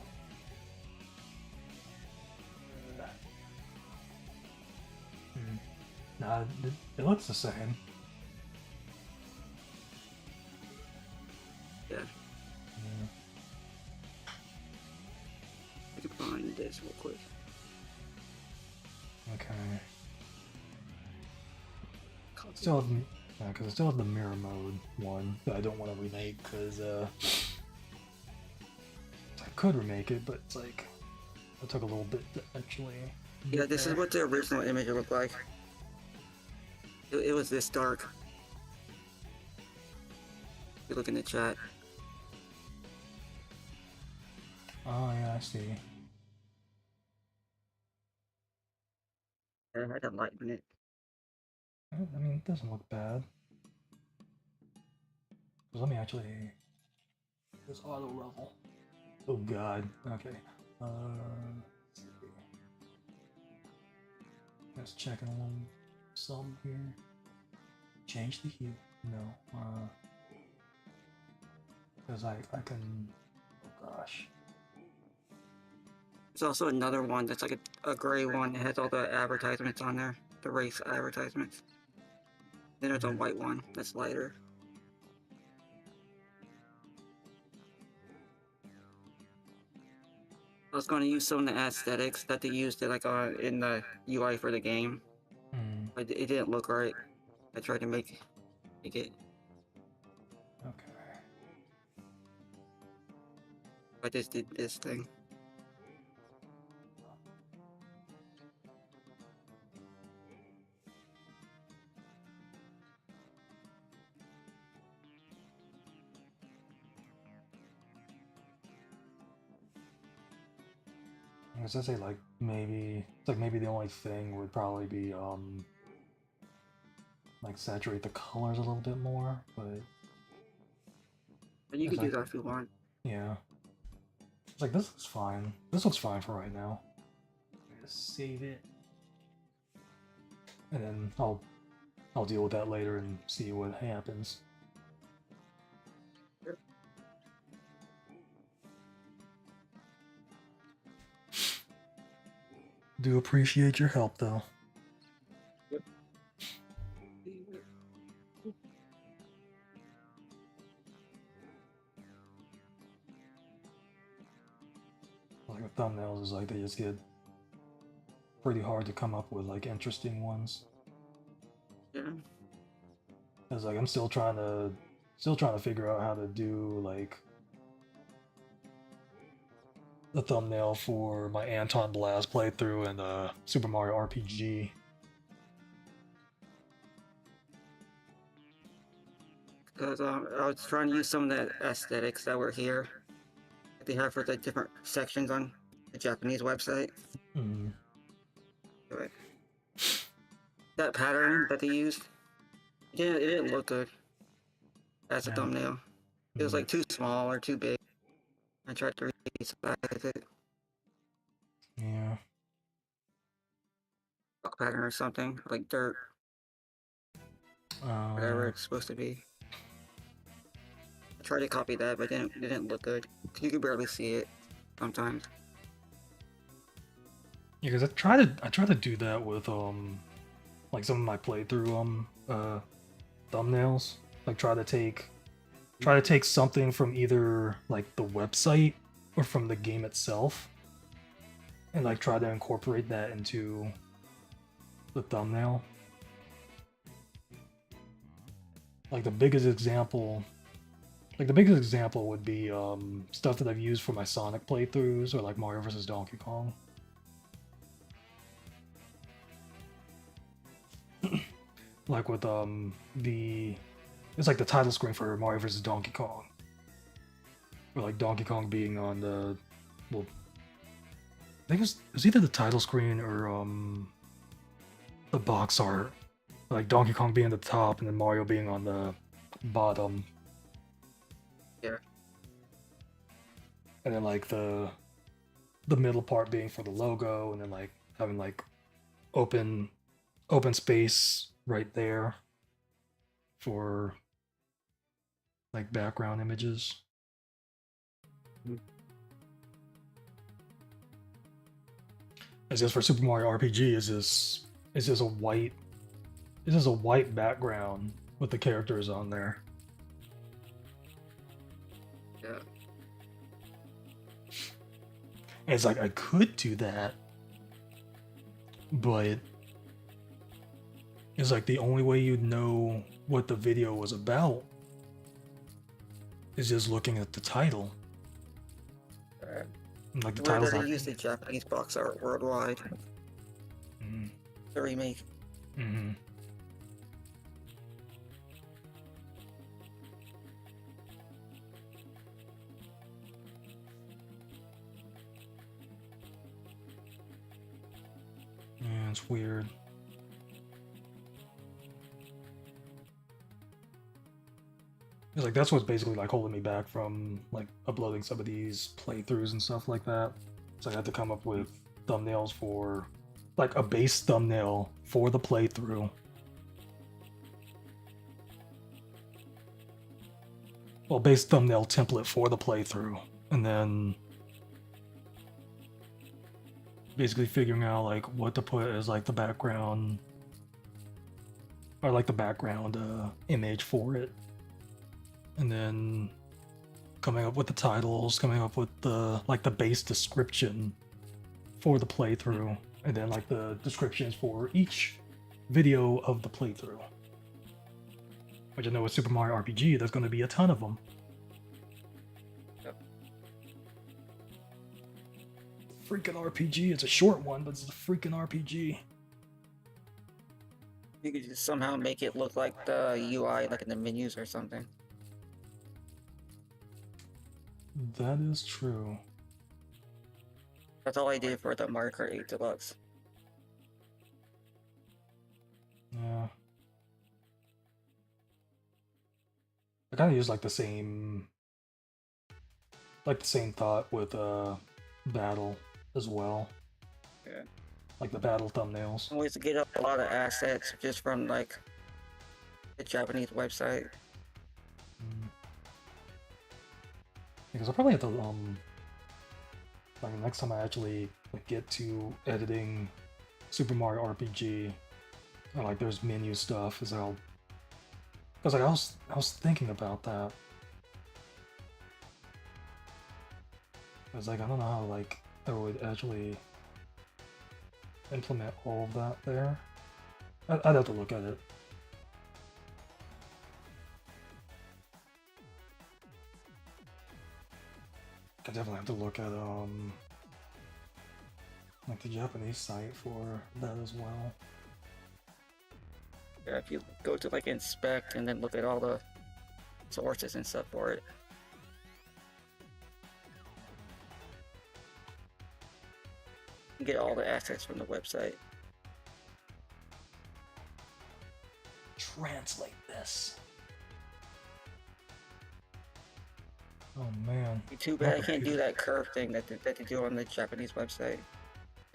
S1: Nah, it looks the same.
S6: Yeah.
S1: Yeah.
S6: I can find this real quick.
S1: Okay. Still have, yeah, because I still have the mirror mode one that I don't want to remake because I could remake it, but it's like it took a little bit to actually.
S6: Yeah, this is what the original image looked like. It was this dark. You look in the chat.
S1: Oh yeah, I see.
S6: I had to lighten it.
S1: I mean, it doesn't look bad. Let me actually this auto level. Oh god. Okay. Let's see. Just checking some here. Change the hue. No. Because I can. Oh gosh.
S6: There's also another one that's like a gray one. It has all the advertisements on there, the race advertisements. Then there's a white one that's lighter. I was going to use some of the aesthetics that they used in the UI for the game, but it didn't look right. I tried to make it.
S1: Okay.
S6: I just did this thing.
S1: I was gonna say like maybe maybe the only thing would probably be like saturate the colors a little bit more, but
S6: You can do that if you want.
S1: yeah. It's like this looks fine. This looks fine for right now. Just save it. And then I'll deal with that later and see what happens. Do appreciate your help though.
S6: Yep.
S1: Like the thumbnails is like they just get pretty hard to come up with like interesting ones.
S6: Yeah.
S1: Cause like I'm still trying to figure out how to do like the thumbnail for my Anton Blast playthrough and Super Mario RPG.
S6: Because I was trying to use some of the aesthetics that were here. That they have for the different sections on the Japanese website.
S1: Mm.
S6: But that pattern that they used, it didn't look good as a thumbnail. It was like too small or too big. I tried to resize it.
S1: Yeah.
S6: Rock pattern or something, like dirt. Whatever it's supposed to be. I tried to copy that, but it didn't look good. You could barely see it sometimes.
S1: Yeah, because I try to do that with like some of my playthrough thumbnails. Like try to take something from either like the website or from the game itself and like try to incorporate that into the thumbnail. Like the biggest example would be stuff that I've used for my Sonic playthroughs or like Mario vs. Donkey Kong. Like with it's like the title screen for Mario vs. Donkey Kong. Or like Donkey Kong being on the I think it was either the title screen or the box art. Like Donkey Kong being at the top and then Mario being on the bottom.
S6: Yeah.
S1: And then like the middle part being for the logo and then like having like open space right there for like background images. As just for Super Mario RPG is just a white background with the characters on there.
S6: Yeah.
S1: And it's like I could do that, but it's like the only way you'd know what the video was about is just looking at the title. Like the title's
S6: They
S1: not.
S6: use the Japanese box art worldwide.
S1: Mhm.
S6: The remake.
S1: Mhm. Yeah, it's weird. It's like that's what's basically like holding me back from like uploading some of these playthroughs and stuff like that. So I had to come up with thumbnails for like a base thumbnail for the playthrough. Well, base thumbnail template for the playthrough, and then basically figuring out like what to put as like the background or like the background image for it, and then coming up with the titles, coming up with the like the base description for the playthrough, and then like the descriptions for each video of the playthrough. Which I know with Super Mario RPG, there's going to be a ton of them.
S6: Yep.
S1: Freaking RPG. It's a short one, but it's a freaking RPG.
S6: You could just somehow make it look like the UI, like in the menus or something.
S1: That is true.
S6: That's all I did for the Mario Kart 8 Deluxe.
S1: Yeah. I kind of use like the same thought with battle as well.
S6: Yeah.
S1: Like the battle thumbnails.
S6: Ways to get up a lot of assets just from like the Japanese website.
S1: Because I'll probably have to like next time I actually like, get to editing Super Mario RPG, and like there's menu stuff, is I'll because like I was thinking about that. I was like, I don't know how like I would actually implement all of that there. I'd have to look at it. I definitely have to look at like the Japanese site for that as well.
S6: Yeah, if you go to like inspect and then look at all the sources and stuff for it. You get all the assets from the website.
S1: Translate this. Oh man.
S6: Too bad I can't do that curve thing that they do on the Japanese website.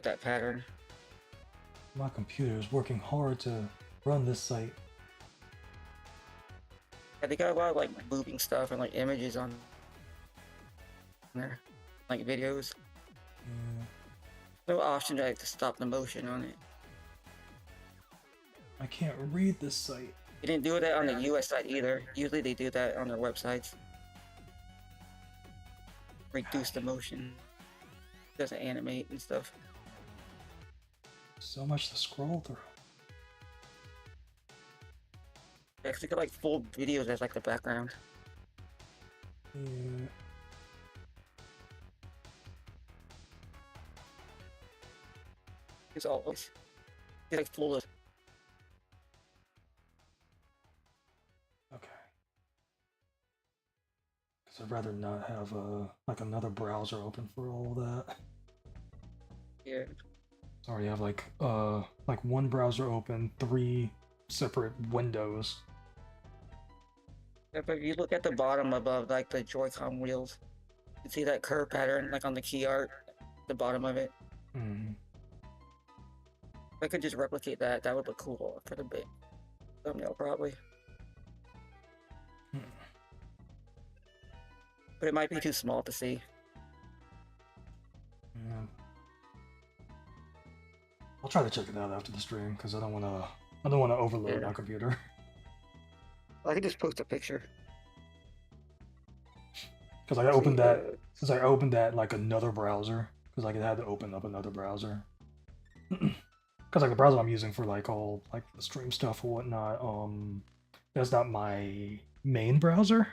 S6: That pattern.
S1: My computer is working hard to run this site.
S6: Yeah, they got a lot of like moving stuff and like images on there, like videos.
S1: Yeah.
S6: No option to stop the motion on it.
S1: I can't read this site.
S6: They didn't do that on the US side either. Usually they do that on their websites. Reduce the motion. Doesn't animate and stuff.
S1: So much to scroll through.
S6: They actually got like full videos as like the background.
S1: Yeah.
S6: It's always like full of.
S1: Okay. Because I'd rather not have like another browser open for all of that.
S6: Yeah.
S1: I already have like one browser open, 3 separate windows.
S6: Yeah, but if you look at the bottom above like the Joy-Con wheels, you see that curve pattern like on the key art, the bottom of it.
S1: Hmm.
S6: If I could just replicate that, that would look cool for the big thumbnail probably. But it might be too small to see.
S1: Yeah. I'll try to check it out after the stream because I don't want to overload
S6: Yeah.
S1: my computer.
S6: I could just post a picture.
S1: Because I opened that since I opened that like another browser because like it had to open up another browser. Because like the browser I'm using for like all like the stream stuff or whatnot, that's not my main browser.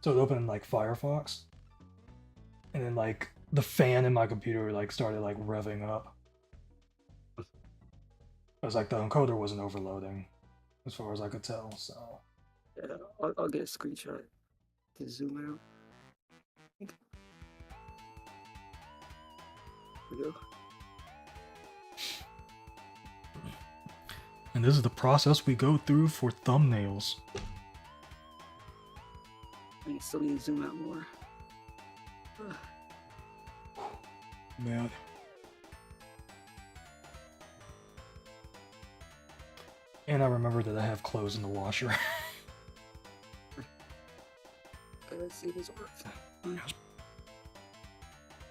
S1: So it opened in like Firefox, and then like the fan in my computer like started like revving up. It was like the encoder wasn't overloading, as far as I could tell. So
S6: Yeah, I'll get a screenshot to zoom out. There we go.
S1: And this is the process we go through for thumbnails.
S6: I still need to zoom out more. Ugh.
S1: Man. And I remember that I have clothes in the washer.
S6: Let's see if this works.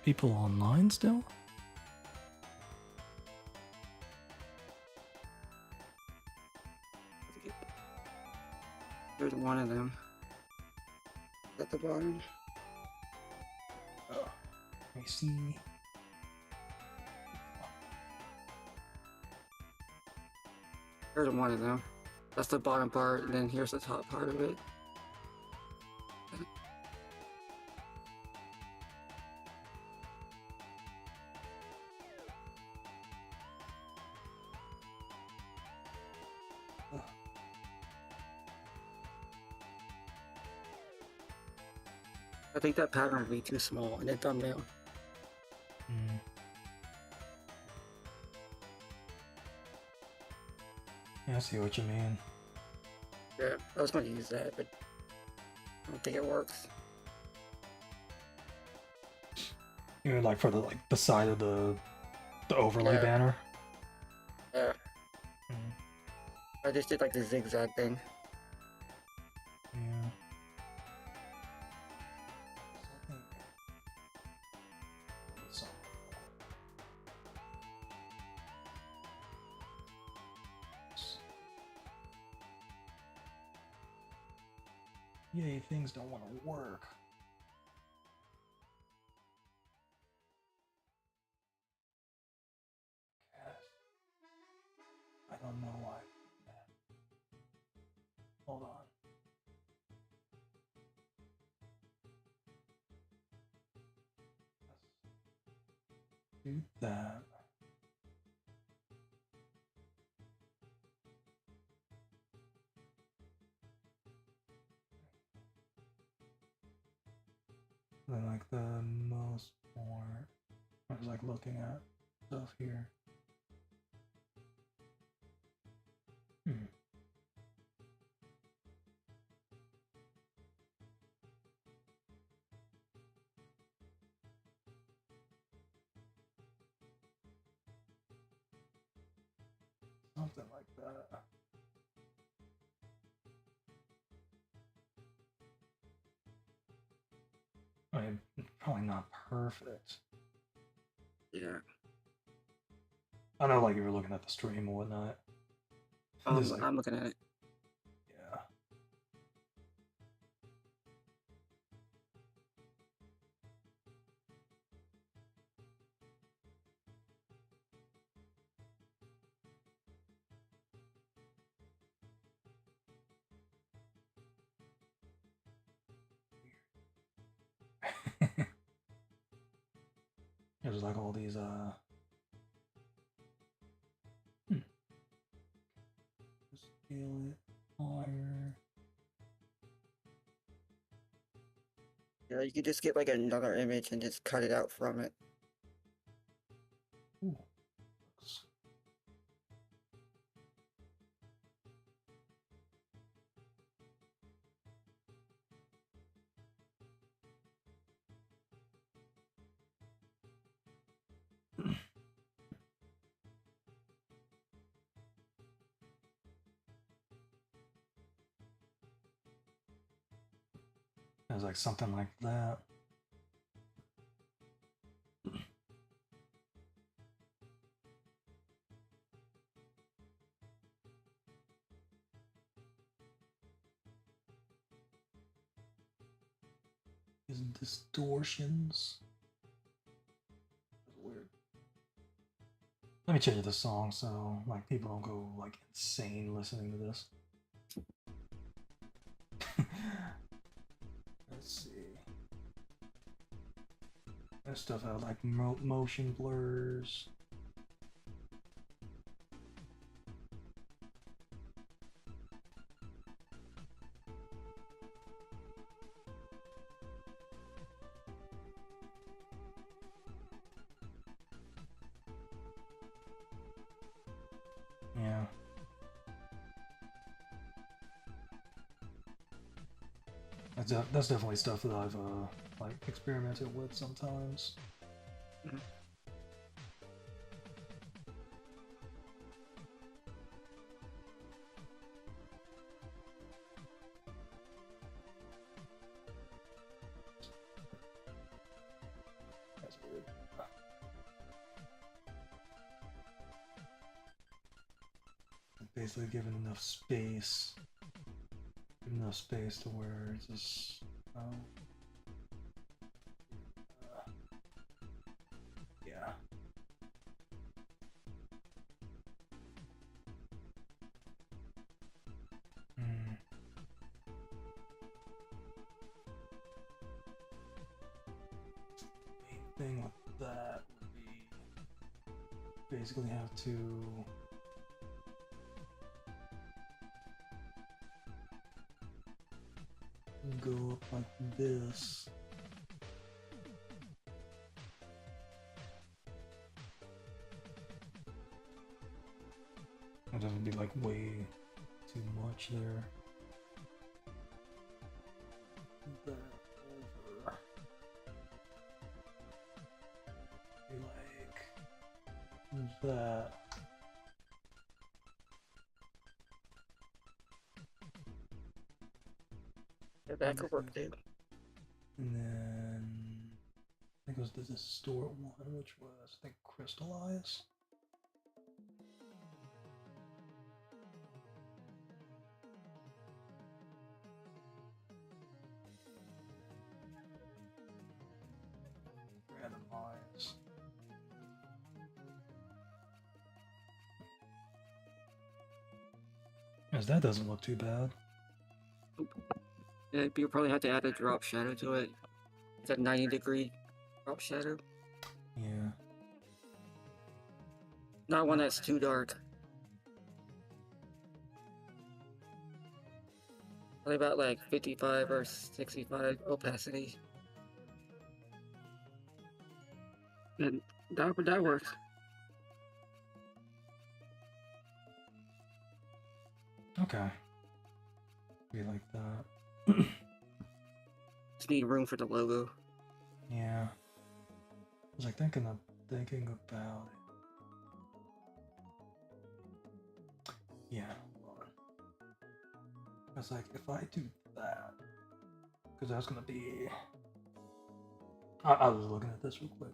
S1: People online still?
S6: There's one of them. At the bottom.
S1: Let me see.
S6: There's one of them. That's the bottom part, and then here's the top part of it. I think that pattern would be too small in a thumbnail.
S1: Yeah, I see what you mean.
S6: Yeah, I was going to use that, but I don't think it works.
S1: You mean like for the side of the overlay
S6: Yeah.
S1: banner?
S6: Yeah. I just did like the zigzag thing.
S1: Yeah. Yay, things don't want to work. I don't know why. Hold on. Do that. Then like the most part, I was like looking at stuff here. Something like that. I mean, probably not perfect.
S6: Yeah.
S1: I know, like, if you're looking at the stream or whatnot. Like,
S6: I'm looking at it.
S1: Yeah. There's like all these scale it higher.
S6: Yeah, you could just get like another image and just cut it out from it.
S1: Ooh. There's like something like that. These distortions. That's weird. Let me change the song so like people don't go like insane listening to this. Let's see. There's stuff out like motion blurs. Yeah. that's definitely stuff that I've like experimented with sometimes.
S6: Mhm.
S1: That's weird. Basically given enough space. Enough space to where it's just yeah. Mm. Main thing with that would be basically have to go up like this. That doesn't be like way too much there. That over. Be like that.
S6: Yeah, that could work too.
S1: And then I think it was the distort one, which was I think crystallize. Randomize. As that doesn't look too bad.
S6: Yeah, you probably have to add a drop shadow to it. It's a 90-degree drop shadow.
S1: Yeah.
S6: Not one that's too dark. Probably about like 55 or 65 opacity. And that works.
S1: Okay. Be like that.
S6: Just need room for the logo.
S1: Yeah. I was like thinking about it. Yeah. Hold on. I was like, if I do that, because that's gonna be. I was looking at this real quick.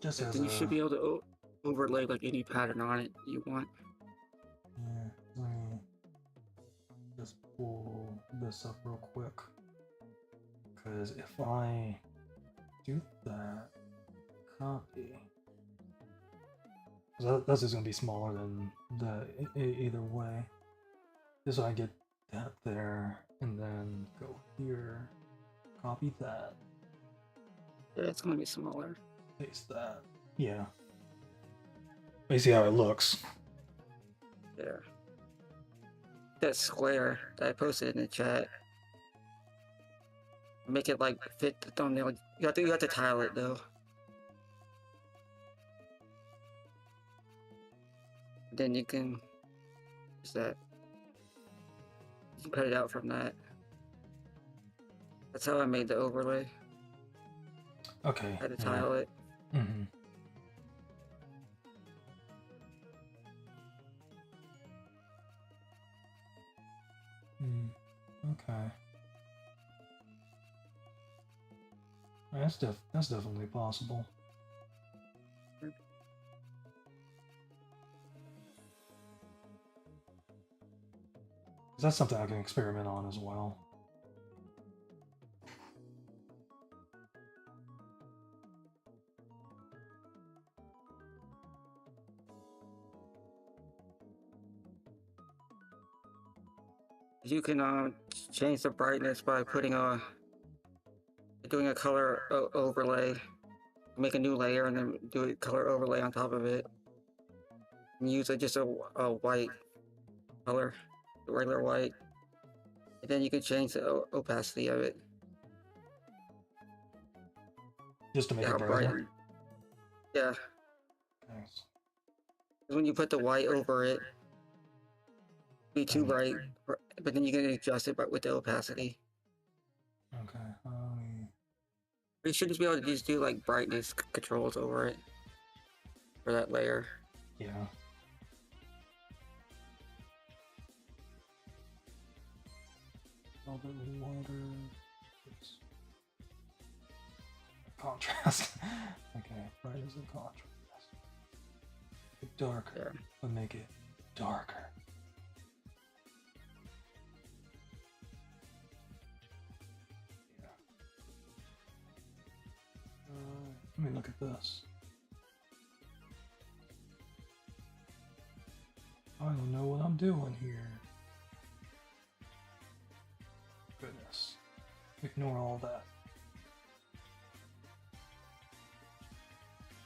S1: Just as
S6: Then you should be able to overlay like any pattern on it you want.
S1: Yeah, let me just pull this up real quick. Because if I do that, copy. That's just going to be smaller than the either way. Just so I get that there, and then go here, copy that,
S6: Yeah, it's gonna be smaller.
S1: paste that. Yeah. You see how it looks.
S6: Yeah. That square that I posted in the chat. Make it like fit the thumbnail. You have to tile it though. Then you can use that. You can cut it out from that. That's how I made the overlay.
S1: Okay.
S6: I had to tile it.
S1: Mm-hmm. Okay. That's definitely possible. That's something I can experiment on as well.
S6: You can change the brightness by doing a color overlay. Make a new layer and then do a color overlay on top of it. And use just a white color, the regular white. And then you can change the opacity of it.
S1: Just to make
S6: Yeah,
S1: it brighter.
S6: brighter. Yeah.
S1: Nice.
S6: When you put the white over it, Be too bright, but then you can adjust it with the opacity.
S1: Okay.
S6: You should just be able to just do like brightness controls over it for that layer.
S1: Yeah. A little bit lighter. Contrast. Okay, brightness and contrast. Make it darker, but make it darker. Yeah. Let me look at this. I don't know what I'm doing here. Goodness. Ignore all that.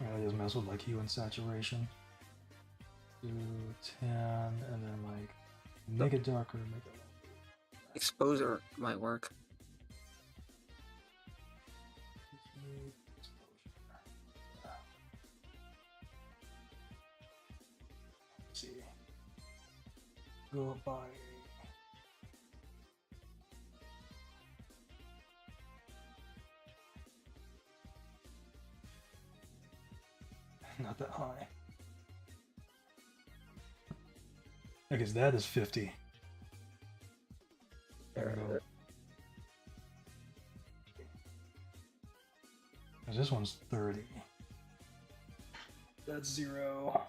S1: I just mess with like hue and saturation. Do 10 and then like make it darker, make it
S6: Exposure might work.
S1: Let's see. Go up by not that high. I guess that is 50. There we go. This one's 30. That's 0.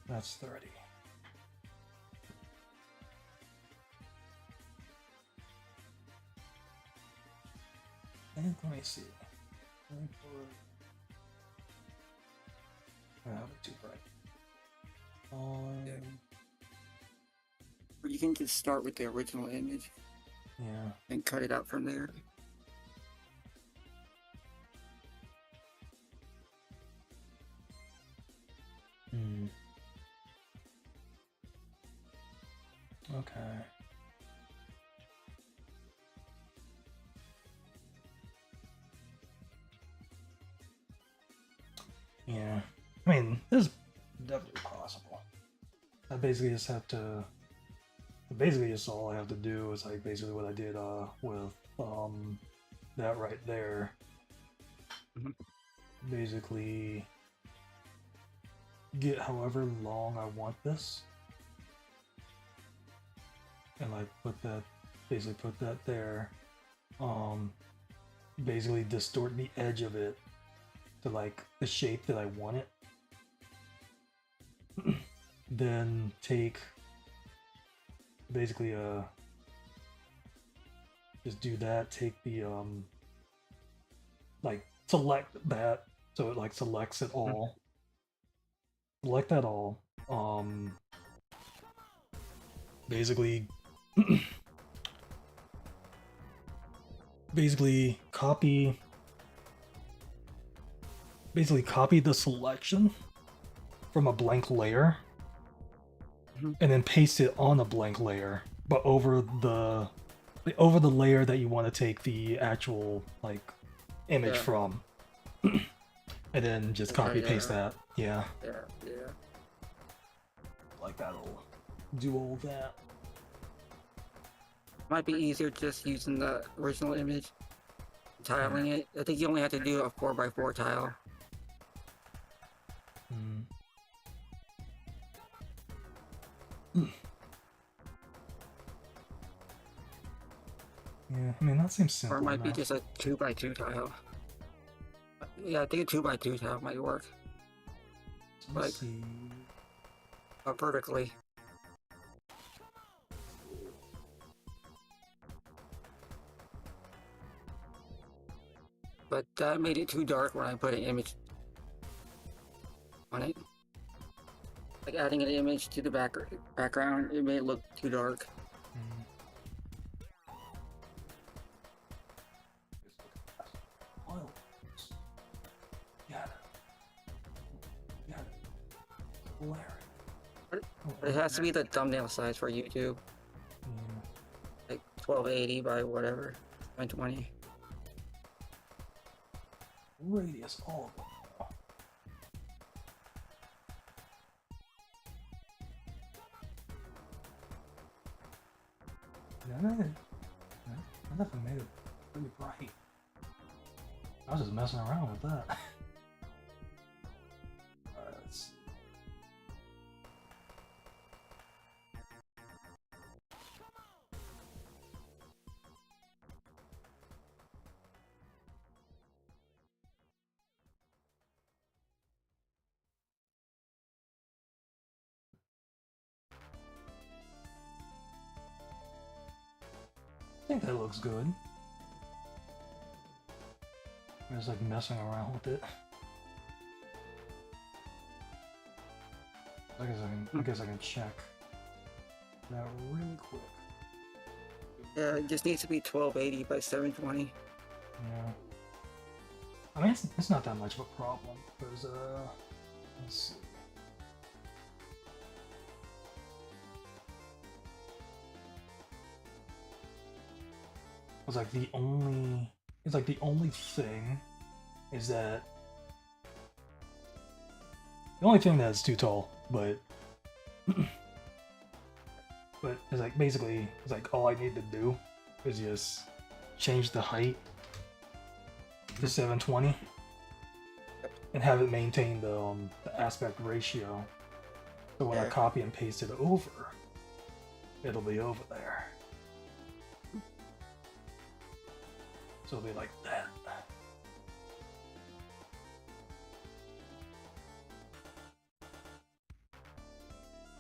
S1: That's 30. And let me see. I have it too bright.
S6: Or you can just start with the original image.
S1: Yeah.
S6: And cut it out from there.
S1: Okay. Yeah. I mean, this is definitely possible. I basically just have to. Basically, just all I have to do is like basically what I did with that right there. Basically, get however long I want this, and like put that, basically put that there. Basically distort the edge of it to like the shape that I want it. Then take basically just do that, take the like select that so it like selects it all. Select that all. Basically basically copy the selection from a blank layer and then paste it on a blank layer, but over the layer that you want to take the actual like image from. And then just copy paste that. Yeah. Like that'll do all that.
S6: Might be easier just using the original image, tiling it. I think you only have to do a 4x4 tile.
S1: Yeah, I mean that seems simple.
S6: Or it might
S1: enough.
S6: be just a 2x2 tile. Yeah, I think a 2x2 tile might work.
S1: Let's
S6: Like,
S1: see.
S6: Vertically. But that made it too dark when I put an image on it. Like adding an image to the background, it made it look too dark. But it has to be the thumbnail size for YouTube. Like 1280 by whatever, 120.
S1: Radius all of them. I definitely made it pretty bright. I was just messing around with that. Alright, let's see. I think that looks good. I'm just like messing around with it. I guess I can check that really quick.
S6: Yeah, it just needs to be 1280 by 720.
S1: Yeah. I mean, it's not that much of a problem because let's see. It's like the only thing is that the only thing that's too tall, but it's like basically it's like all I need to do is just change the height to 720 and have it maintain the aspect ratio. So when I copy and paste it over, it'll be over there. So it'll be like that.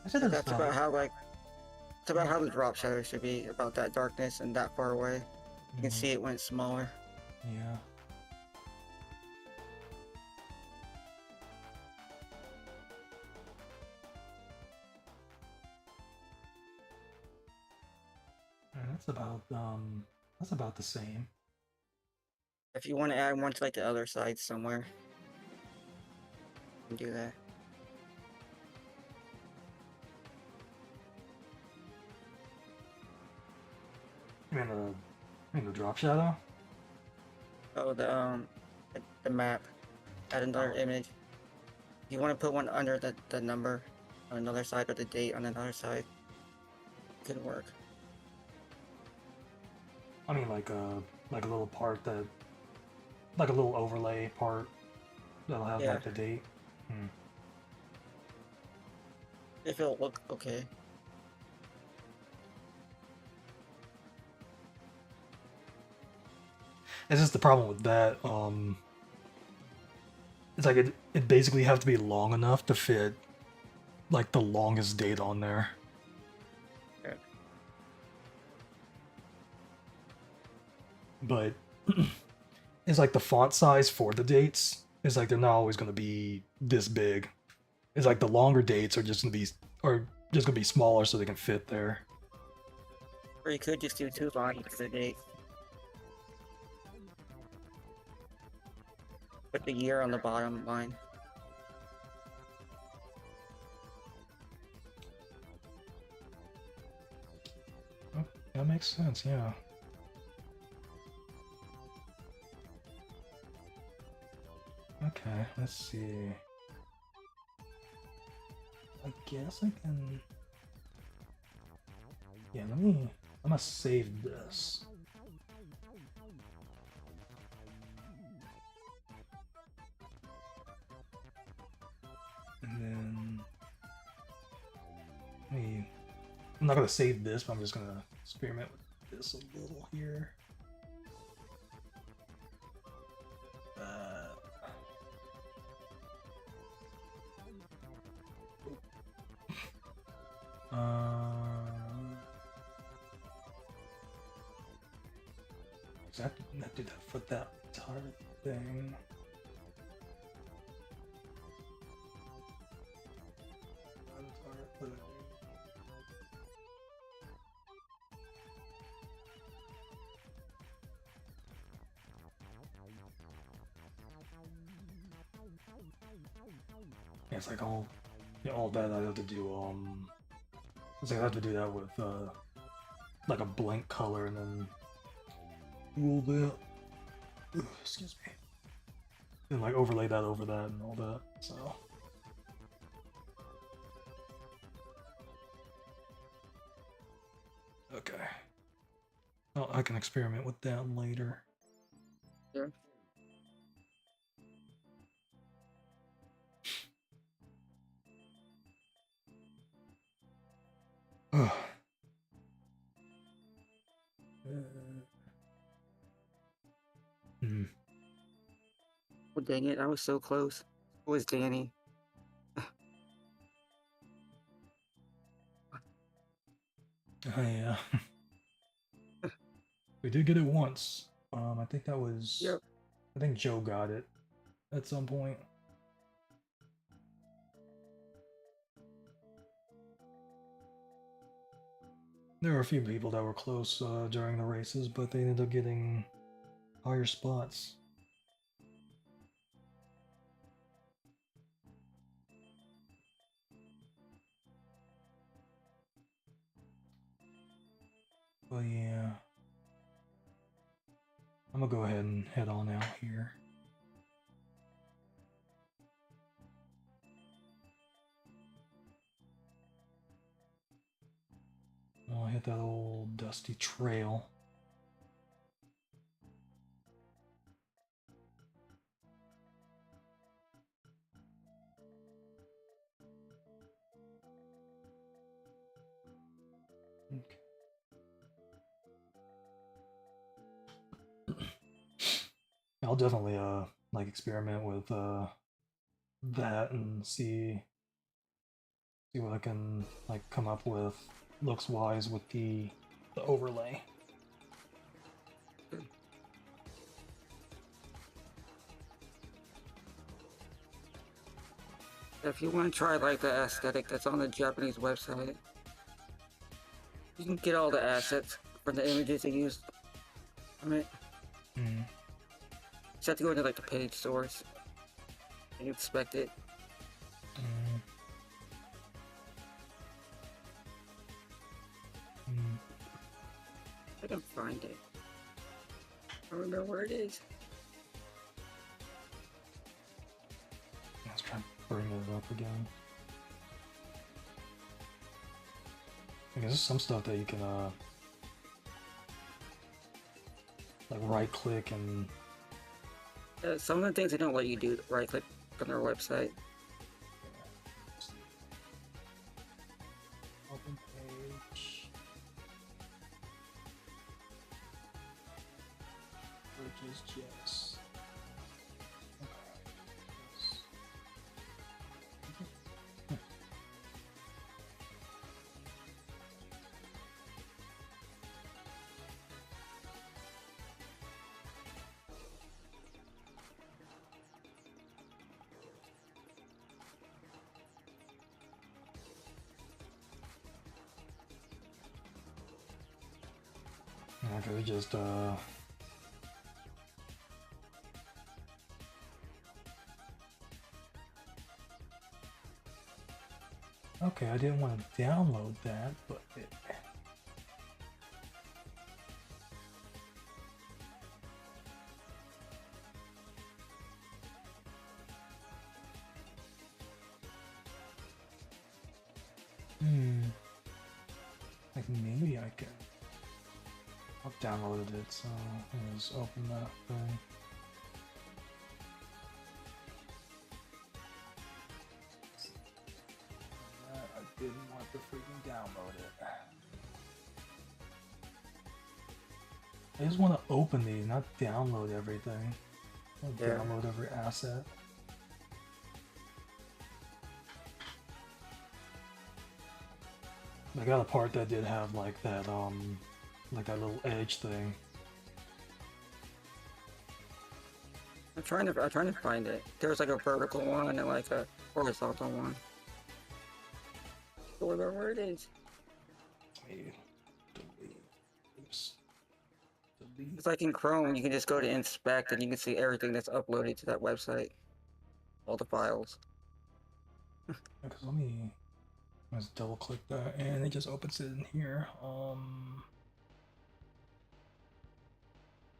S6: That's about how it's about how the drop shadow should be, about that darkness and that far away. You can see it when it's smaller.
S1: Yeah. That's about the same.
S6: If you want to add one to like the other side somewhere, you can do that.
S1: You mean the drop shadow?
S6: Oh, the map. Add another image. You want to put one under the number on another side, or the date on another side. Could work.
S1: I mean, like a little part that, like a little overlay part that'll have like the date.
S6: If it'll look okay.
S1: It's just the problem with that. It's like it basically have to be long enough to fit like the longest date on there.
S6: Yeah.
S1: But it's like the font size for the dates is like they're not always going to be this big. It's like the longer dates are just going to be smaller so they can fit there.
S6: Or you could just do 2 lines for the date. Put the year on the bottom line.
S1: Oh, that makes sense, yeah. Okay, let's see. I guess I can... Yeah, I'm gonna save this. And then... I'm not gonna save this, but I'm just gonna experiment with this a little here. I have to do that for that entire thing. Yeah, it's like all that I have to do. It's like I have to do that with like a blank color and then roll that. Excuse me. And like overlay that over that and all that. So. Okay. I can experiment with that later.
S6: Sure.
S1: Ugh. Hmm.
S6: Oh, dang it, I was so close. It was Danny.
S1: Oh yeah. We did get it once. I think that was.
S6: Yep.
S1: I think Joe got it at some point. There were a few people that were close during the races, but they ended up getting higher spots. But yeah. I'm gonna go ahead and head on out here. I'll hit that old dusty trail. Okay. I'll definitely like experiment with that and see what I can like come up with looks wise with the overlay.
S6: If you want to try like the aesthetic that's on the Japanese website, you can get all the assets from the images they used from it.
S1: Mm.
S6: Just have to go into like the page source and you inspect it.
S1: Mm. Mm.
S6: I can find it. I don't remember where it is.
S1: Let's try to bring it up again. I guess there's some stuff that you can like right click and
S6: Some of the things they don't let you do right click on their website.
S1: open page. Purchase Jess. Okay, we just okay, I didn't want to download that, but it... Like maybe I can. I've downloaded it, so let's open that thing. I didn't want to freaking download it. I just want to open these, not download everything. I want to download every asset. I got a part that did have like that little edge thing.
S6: I'm trying to find it. There's like a vertical one and like a horizontal one. I don't remember where it is.
S1: Delete. Oops. Delete.
S6: It's like in Chrome, you can just go to inspect and you can see everything that's uploaded to that website. All the files.
S1: Because let's double click that and it just opens it in here.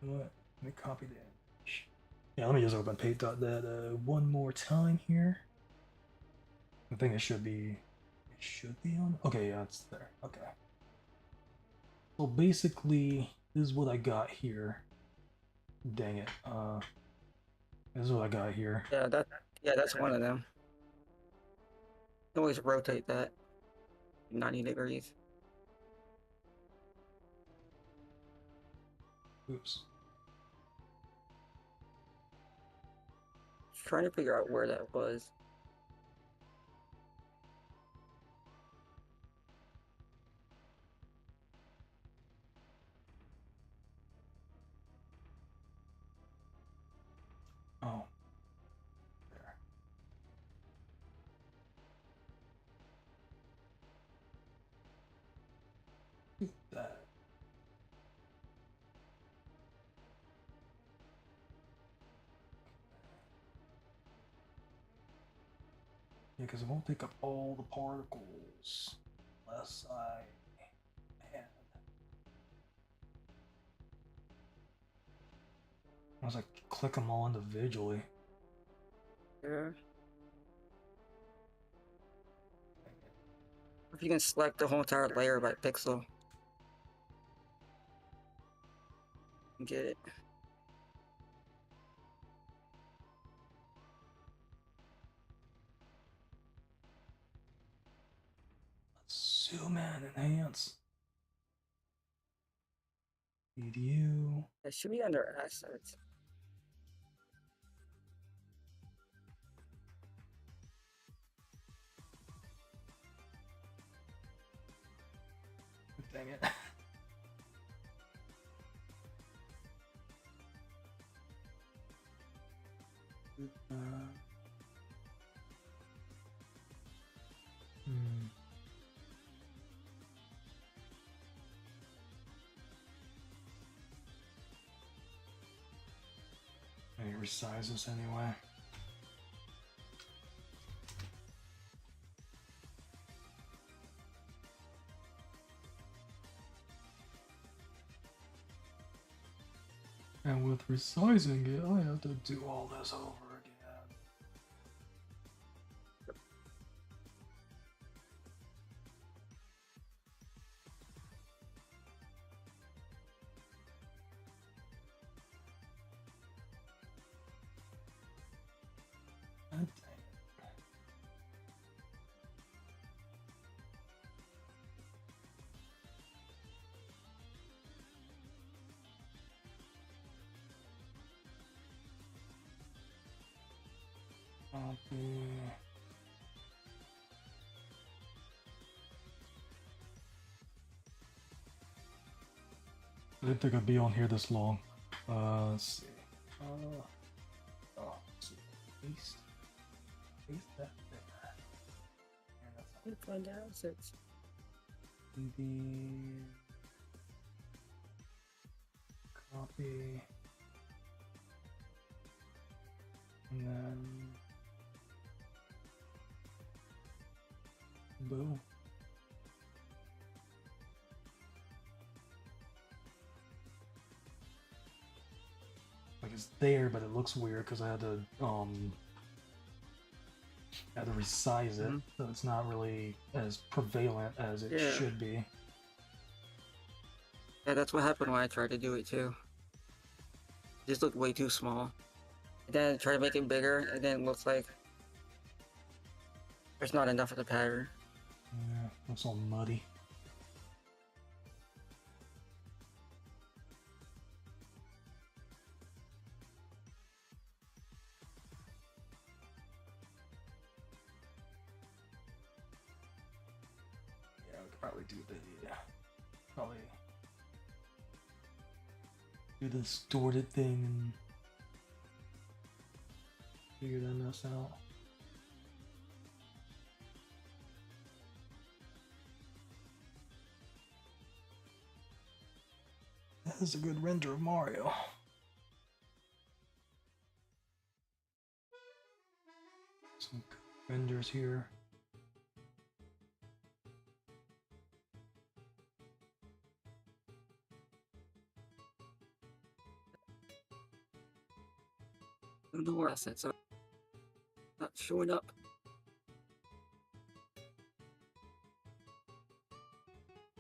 S1: What? Let me copy that. Yeah, let me just open paint.dat one more time here. I think it should be on. Okay, yeah, it's there. Okay. So basically, this is what I got here. Dang it. This is what I got here.
S6: Yeah, that's one of them. You can always rotate that 90 degrees.
S1: Oops.
S6: Just trying to figure out where that was.
S1: Oh. There. That. Yeah, because it won't take up all the particles unless I add. Unless I click them all individually.
S6: Yeah. If you can select the whole entire layer by pixel. Get it.
S1: Let's zoom in, enhance. View.
S6: It should be under assets.
S1: Dang it. I need to resize this anyway. And with resizing it, I have to do all this over again. God dang it. Copy. I didn't think I'd be on here this long. Let's see. Let's see. Paste that there. And that's
S6: Find assets.
S1: the copy. And then boom. Like it's there, but it looks weird because I had to resize it, so it's not really as prevalent as it should be.
S6: Yeah, that's what happened when I tried to do it too. It just looked way too small. And then I tried to make it bigger, and then it looks like there's not enough of the pattern.
S1: Yeah, looks all muddy. Yeah, we could probably do the distorted thing and figure that mess out. That is a good render of Mario. Some good renders here.
S6: I don't know where assets are. Not showing up.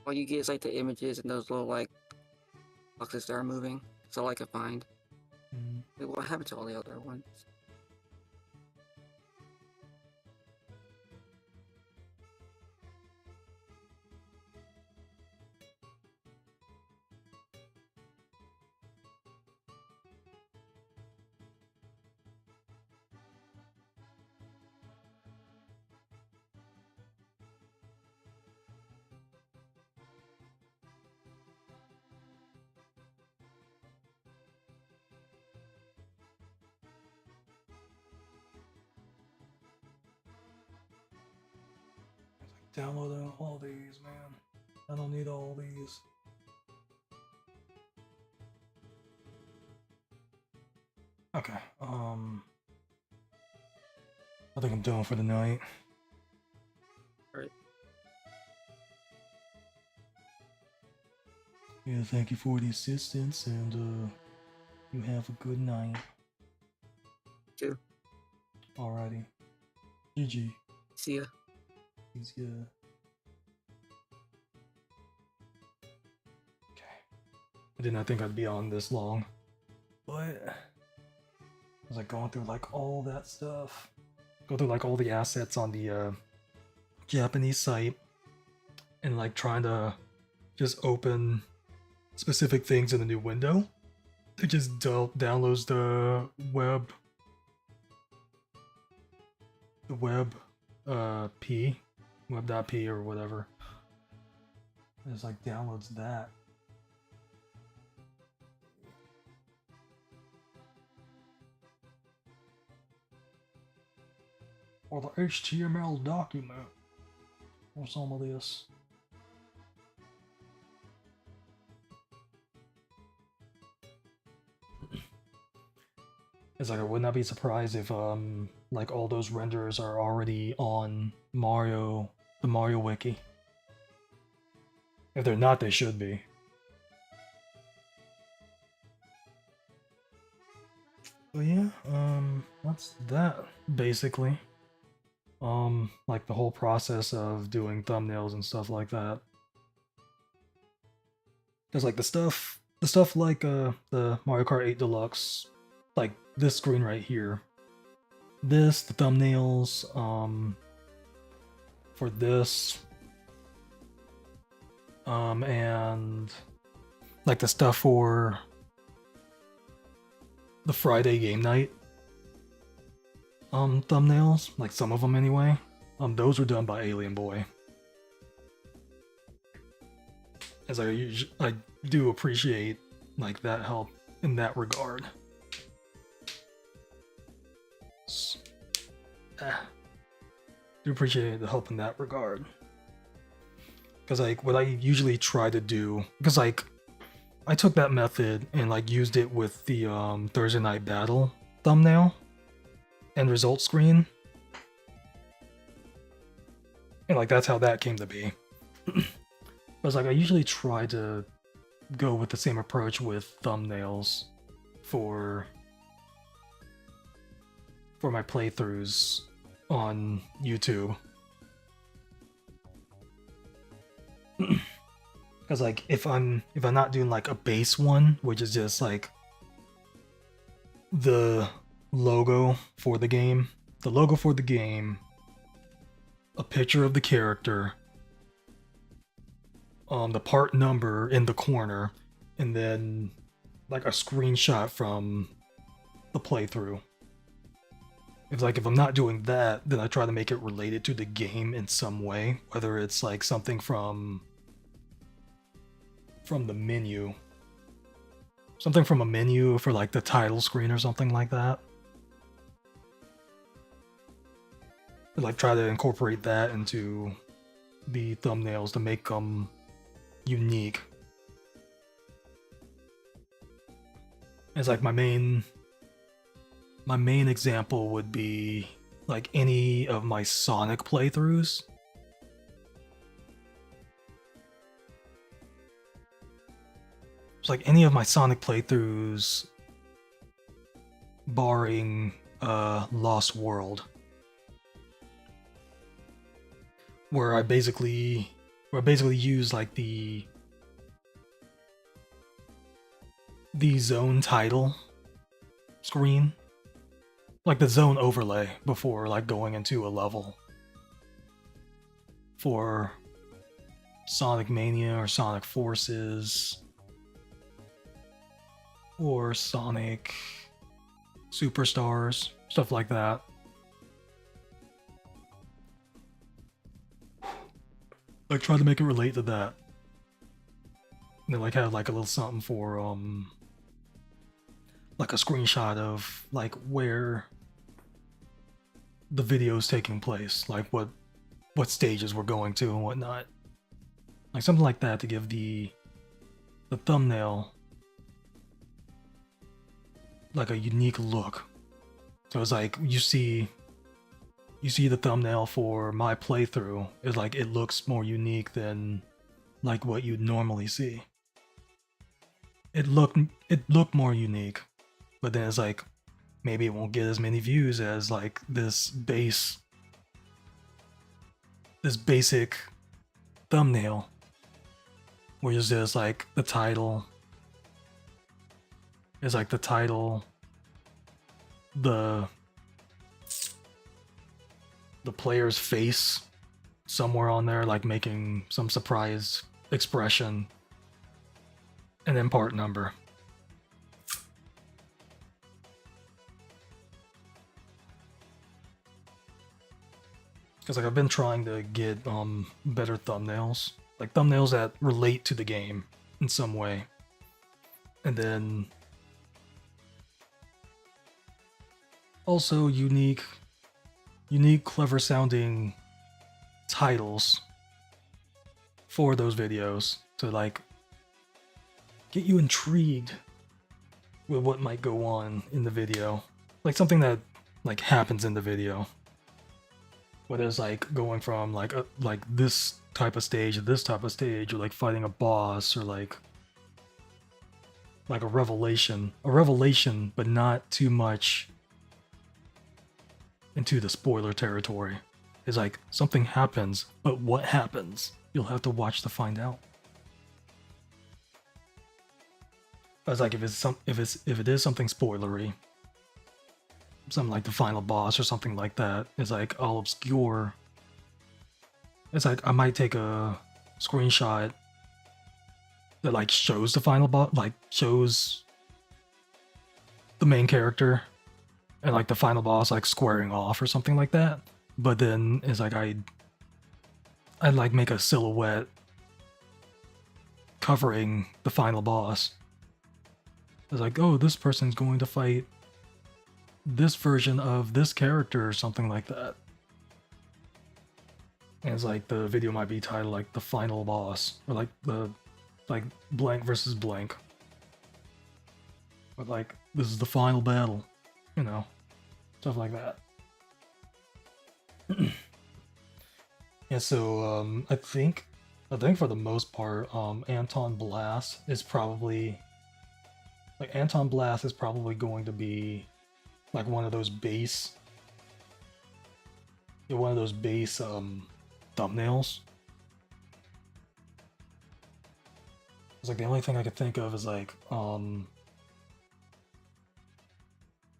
S6: All you get is like the images and those little like boxes that are moving. That's all I could find.
S1: Mm.
S6: Wait, what happened to all the other ones?
S1: Downloading all these, man. I don't need all these. Okay, I think I'm done for the night.
S6: Alright.
S1: Yeah, thank you for the assistance, and you have a good night.
S6: Too.
S1: Alrighty. GG.
S6: See ya.
S1: He's good. Okay. I did not think I'd be on this long, but I was like going through like all that stuff. Go through like all the assets on the Japanese site and like trying to just open specific things in a new window. It just downloads the web p web.p or whatever. It just like downloads that. Or the HTML document. Or some of this. It's like I would not be surprised if like all those renders are already on the Mario wiki. If they're not, they should be. But yeah, that's that basically. Like the whole process of doing thumbnails and stuff like that. Cause like the stuff like the Mario Kart 8 Deluxe, like this screen right here. The thumbnails, for this, and like the stuff for the Friday game night, thumbnails, like some of them anyway, those were done by Alien Boy. As I do appreciate like that help in that regard. Do appreciate the help in that regard. Because like what I usually try to do, because like I took that method and like used it with the Thursday Night Battle thumbnail and result screen, and like that's how that came to be. But like I usually try to go with the same approach with thumbnails for my playthroughs on YouTube. Because like if I'm not doing like a base one, which is just like the logo for the game, a picture of the character, the part number in the corner, and then like a screenshot from the playthrough. If I'm not doing that, then I try to make it related to the game in some way, whether it's like something from the menu. Something from a menu for like the title screen or something like that. Like try to incorporate that into the thumbnails to make them unique. It's like my main example would be like any of my Sonic playthroughs. It's like any of my Sonic playthroughs barring Lost World, where I basically use like the the zone title screen, like the zone overlay before like going into a level for Sonic Mania or Sonic Forces or Sonic Superstars, stuff like that. Like try to make it relate to that. And they like had like a little something for like a screenshot of like where the video is taking place, like what stages we're going to and whatnot. Like something like that to give the thumbnail like a unique look. So it's like you see the thumbnail for my playthrough is like it looks more unique than like what you'd normally see. It looked more unique, but then it's like maybe it won't get as many views as like this basic thumbnail where it's just like the title is like the title, the player's face somewhere on there like making some surprise expression, and then part number. Because like I've been trying to get better thumbnails, like thumbnails that relate to the game in some way, and then also unique clever sounding titles for those videos to like get you intrigued with what might go on in the video, like something that like happens in the video. Whether it's like going from like this type of stage to this type of stage, or like fighting a boss, or like a revelation, but not too much into the spoiler territory. It's like something happens, but what happens? You'll have to watch to find out. But it's like if it is something spoilery, something like the final boss or something like that, it's like all obscure. It's like I might take a screenshot that like shows the final boss, like shows the main character and like the final boss like squaring off or something like that. But then it's like I'd like make a silhouette covering the final boss. It's like, oh, this person's going to fight this version of this character or something like that. And it's like the video might be titled like the final boss, or like the blank versus blank. But like this is the final battle, you know, stuff like that. Yeah, so I think for the most part, Anton Blast is probably going to be like one of those base thumbnails. It's like the only thing I could think of is like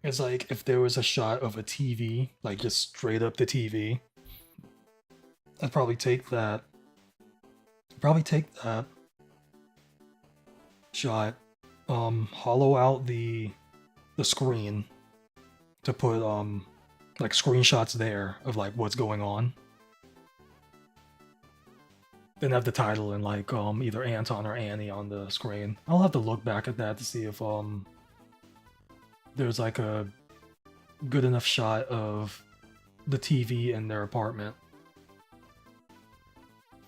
S1: it's like if there was a shot of a TV, like just straight up the TV, I'd probably take that shot, hollow out the screen to put like screenshots there of like what's going on. Then have the title and like either Anton or Annie on the screen. I'll have to look back at that to see if there's like a good enough shot of the TV in their apartment.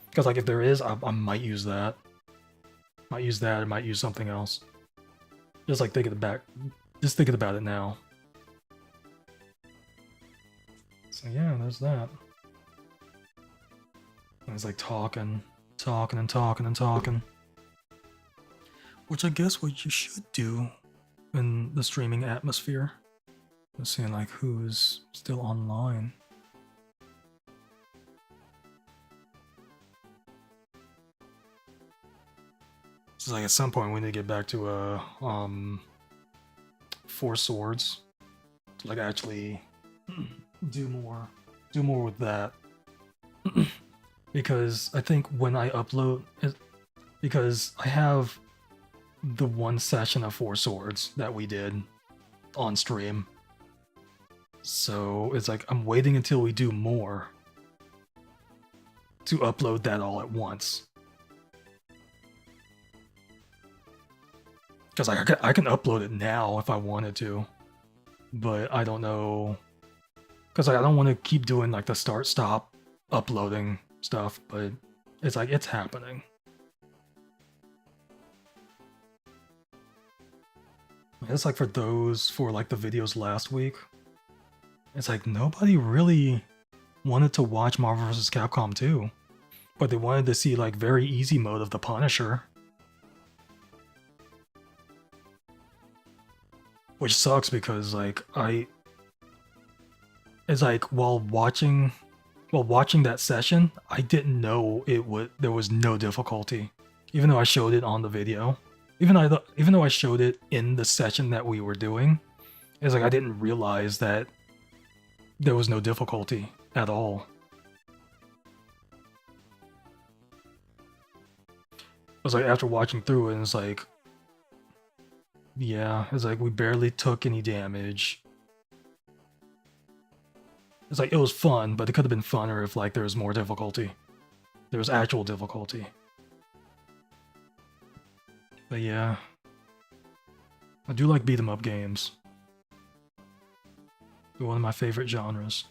S1: Because like if there is, I might use that. Might use that, or might use something else. Just like thinking about it now. So yeah, there's that. And it's like talking. Which I guess what you should do in the streaming atmosphere. Let's see like who's still online. It's like at some point we need to get back to 4 swords. To like actually do more with that. Because I think when I upload it, because I have the one session of 4 swords that we did on stream. So it's like I'm waiting until we do more to upload that all at once. Because I can upload it now if I wanted to, but I don't know. Because I don't want to keep doing like the start-stop uploading stuff, but it's like it's happening. It's like for like the videos last week, it's like nobody really wanted to watch Marvel vs. Capcom 2, but they wanted to see like very easy mode of the Punisher. Which sucks because like it's like while watching that session, I didn't know there was no difficulty, even though I showed it on the video. Even though I showed it in the session that we were doing, it's like I didn't realize that there was no difficulty at all. It was like after watching through it, it's like, yeah, it's like we barely took any damage. It's like it was fun, but it could have been funner if like there was more difficulty. There was actual difficulty. But yeah, I do like beat 'em up games. They're one of my favorite genres.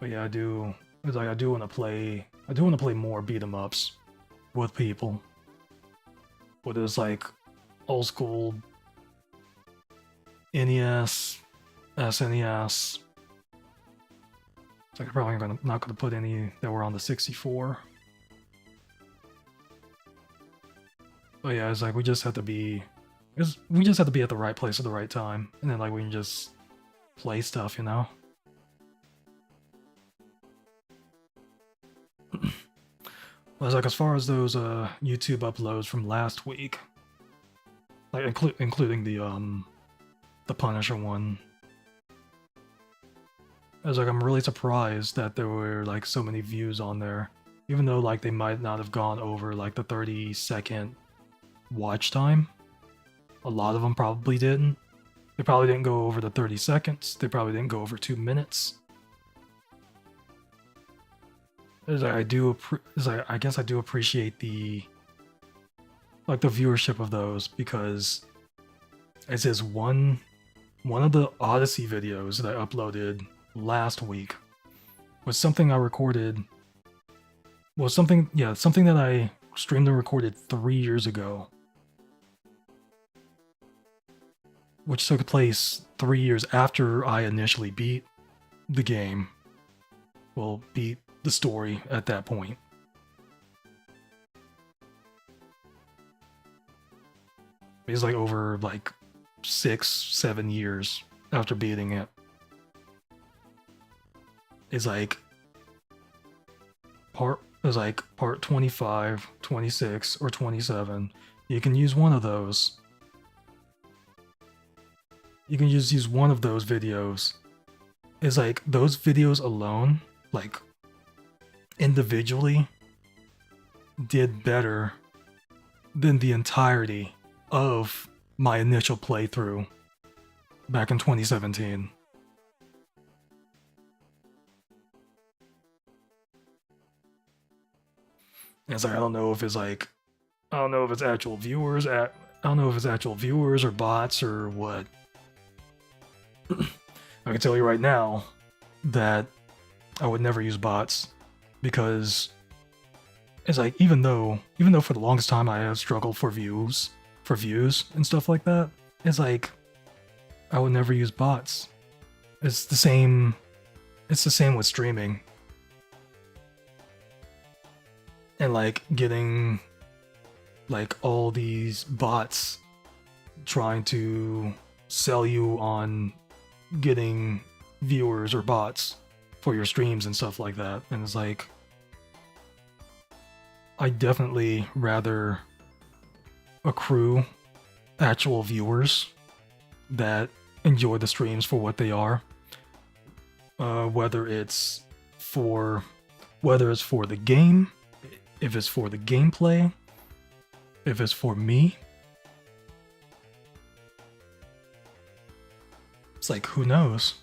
S1: But yeah, I do want to play more beat 'em ups with people. Whether it's like old school NES, SNES. It's like I'm probably not gonna put any that were on the 64. But yeah, it's like we just have to be at the right place at the right time, and then like we can just play stuff, you know. Well, it's like as far as those YouTube uploads from last week, like including the Punisher one, I was like I'm really surprised that there were like so many views on there, even though like they might not have gone over like the 30-second watch time. A lot of them probably didn't. They probably didn't go over the 30 seconds. They probably didn't go over 2 minutes. I guess I do appreciate the viewership of those, because it says one of the Odyssey videos that I uploaded last week was something I recorded. Well, something that I streamed and recorded 3 years ago, which took place 3 years after I initially beat the game. Well, beat the story at that point. It's like over like 6-7 years after beating it. It's like part 25, 26, or 27. You can use one of those. You can just use one of those videos. It's like those videos alone, like individually, did better than the entirety of my initial playthrough back in 2017. It's like I don't know if it's actual viewers or bots or what. I can tell you right now that I would never use bots, because it's like even though for the longest time I have struggled for views and stuff like that, it's like I would never use bots. It's the same with streaming. And like getting like all these bots trying to sell you on getting viewers or bots for your streams and stuff like that. And it's like I definitely rather accrue actual viewers that enjoy the streams for what they are. Whether it's for the game, if it's for the gameplay, if it's for me. It's like, who knows?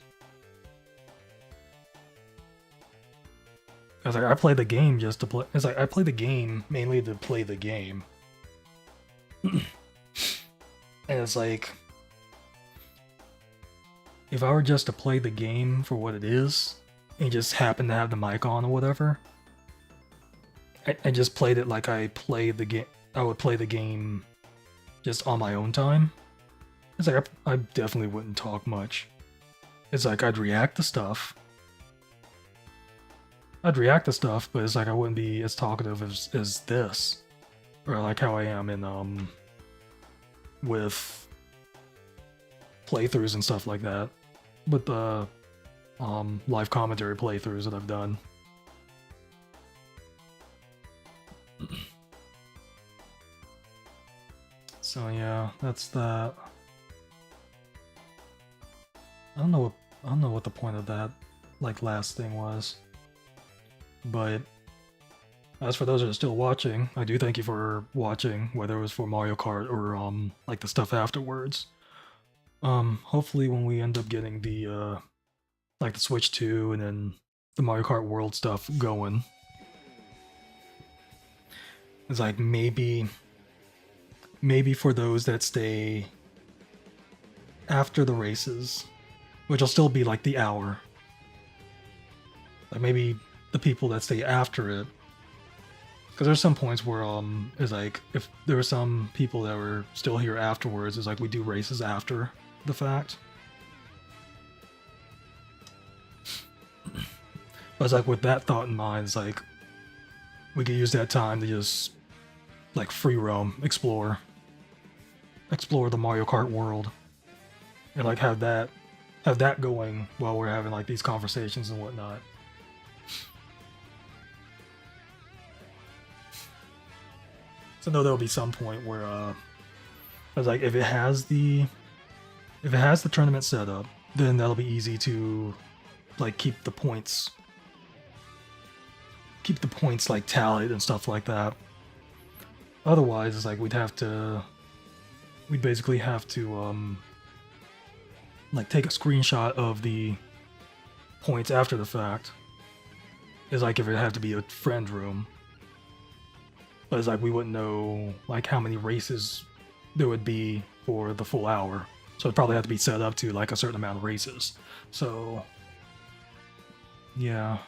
S1: I was like, I play the game just to play. It's like, I play the game mainly to play the game. And it's like, if I were just to play the game for what it is, and just happen to have the mic on or whatever, I just played it like I play the game. I would play the game just on my own time. It's like, I definitely wouldn't talk much. It's like, I'd react to stuff. But it's like, I wouldn't be as talkative as this. Or like how I am in, with playthroughs and stuff like that. With the, live commentary playthroughs that I've done. So yeah, that's that. I don't know what the point of that, like, last thing was. But as for those that are still watching, I do thank you for watching, whether it was for Mario Kart or like the stuff afterwards. Hopefully when we end up getting the like the Switch 2 and then the Mario Kart World stuff going, it's like maybe for those that stay after the races, which will still be like the hour. Like maybe the people that stay after it. Because there's some points where it's like, if there were some people that were still here afterwards, it's like we do races after the fact. But it's like, with that thought in mind, it's like we could use that time to just like free roam, explore the Mario Kart world, and like have that going while we're having like these conversations and whatnot. So no, there'll be some point where I was like, if it has the tournament set up, then that'll be easy to like keep the points like tallied and stuff like that. Otherwise, it's like we'd basically have to like take a screenshot of the points after the fact. It's like if it had to be a friend room. But it's like we wouldn't know like how many races there would be for the full hour. So it'd probably have to be set up to like a certain amount of races. So yeah.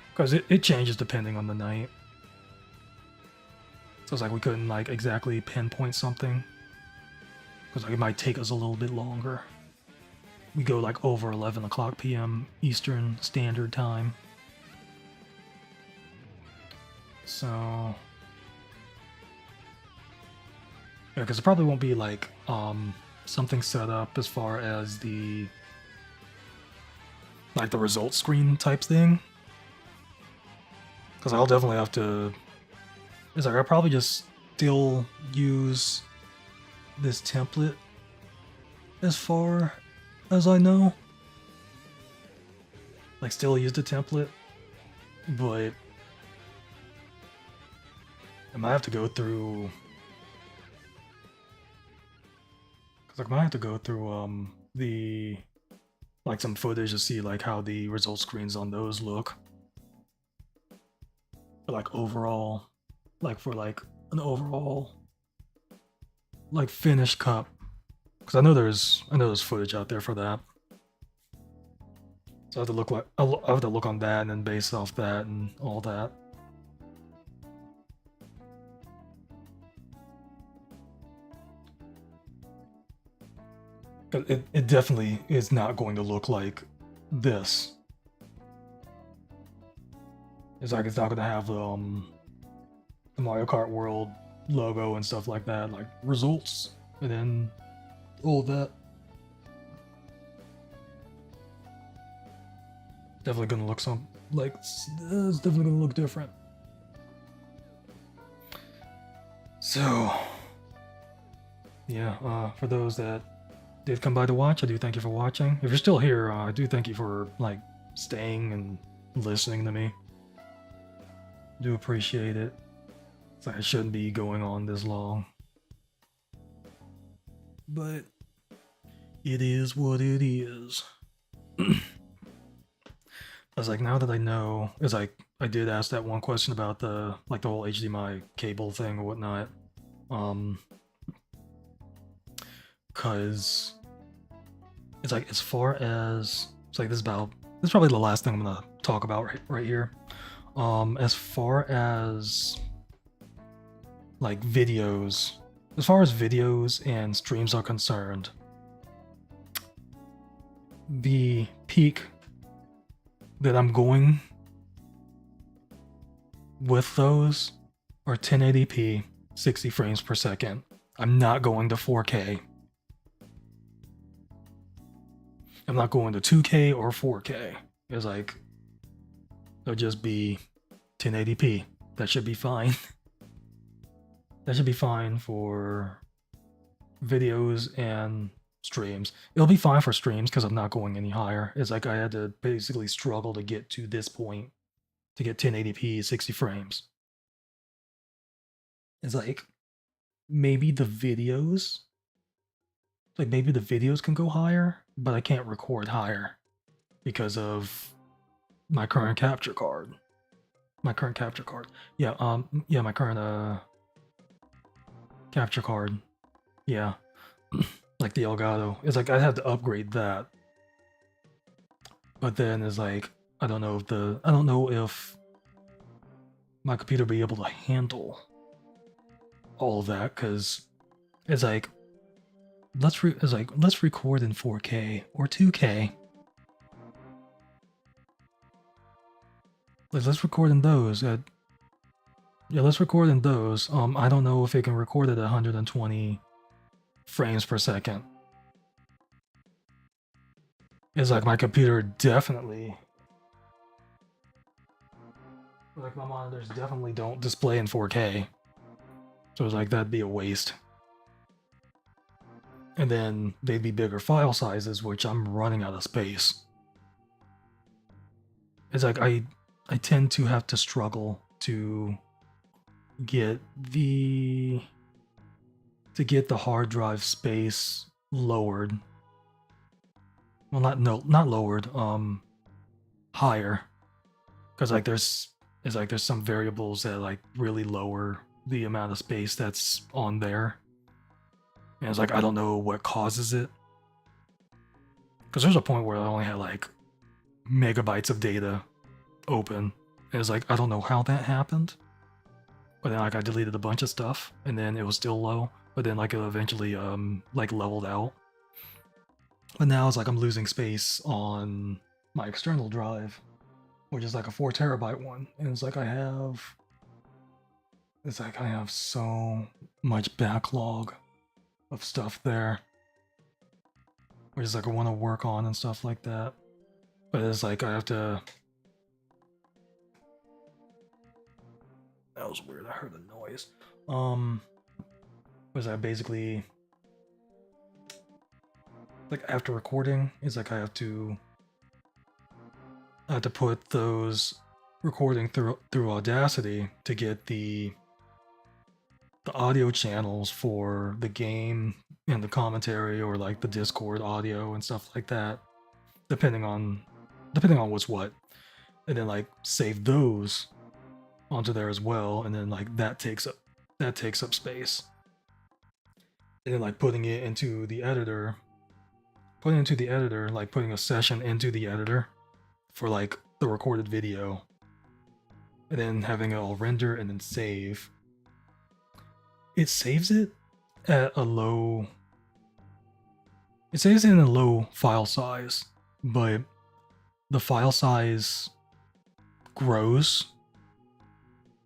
S1: Because it changes depending on the night. So it's like we couldn't like exactly pinpoint something. Because like it might take us a little bit longer. We go like over 11 o'clock p.m. Eastern Standard Time. So yeah, because it probably won't be like something set up as far as the like the result screen type thing. Because I'll definitely have to. It's like I'll probably just still use this template as far as I know. Like still use the template, but I might have to go through. Cause like I might have to go through the like some footage to see like how the result screens on those look. But like overall, like for like an overall like finished cup. Cause I know there's footage out there for that. So I have to look on that and then base off that and all that. It definitely is not going to look like this. It's like it's not going to have the Mario Kart World logo and stuff like that, like results, and then all that. Definitely going to look it's definitely going to look different. So, yeah, for those that did come by to watch, I do thank you for watching. If you're still here, I do thank you for, like, staying and listening to me. Do appreciate it. It's like I shouldn't be going on this long. But it is what it is. I was like, now that I know, it's like I did ask that one question about the whole HDMI cable thing or whatnot. Cause it's like, as far as, it's like, this is probably the last thing I'm gonna talk about right here. As far as like videos, as far as videos and streams are concerned, the peak that I'm going with those are 1080p, 60 frames per second. I'm not going to 4K. I'm not going to 2K or 4K. It's like, it'll just be 1080p. That should be fine. That should be fine for videos and streams. It'll be fine for streams because I'm not going any higher. It's like I had to basically struggle to get to this point to get 1080p 60 frames. It's like maybe the videos can go higher, but I can't record higher because of my current capture card. My current capture card. Yeah, my current capture card. Yeah. Like the Elgato. It's like I had to upgrade that. But then it's like I don't know if my computer will be able to handle all of that, because it's like let's record in 4K or 2K. Like, let's record in those. Let's record in those. I don't know if it can record at 120 frames per second. It's like my computer definitely, like my monitors definitely don't display in 4K. So it's like that'd be a waste. And then they'd be bigger file sizes, which I'm running out of space. It's like I tend to have to struggle to get the hard drive space lowered. Well, not lowered, higher. Because like there's some variables that like really lower the amount of space that's on there. And it's like I don't know what causes it. Because there's a point where I only had like megabytes of data open. And it's like I don't know how that happened. But then like I deleted a bunch of stuff and then it was still low. But then like it eventually like leveled out. But now it's like I'm losing space on my external drive, which is like a 4 terabyte one. And it's like I have so much backlog of stuff there, which is like I want to work on and stuff like that. But it's like I have to. That was weird. I heard a noise. Was I basically like after recording? It's like I have to put those recording through Audacity to get the audio channels for the game and the commentary, or like the Discord audio and stuff like that, depending on what's what, and then like save those onto there as well, and then like that takes up space, and then like putting it into the editor, like putting a session into the editor for like the recorded video, and then having it all render and then save. It saves it at a low. It saves it in a low file size, but the file size grows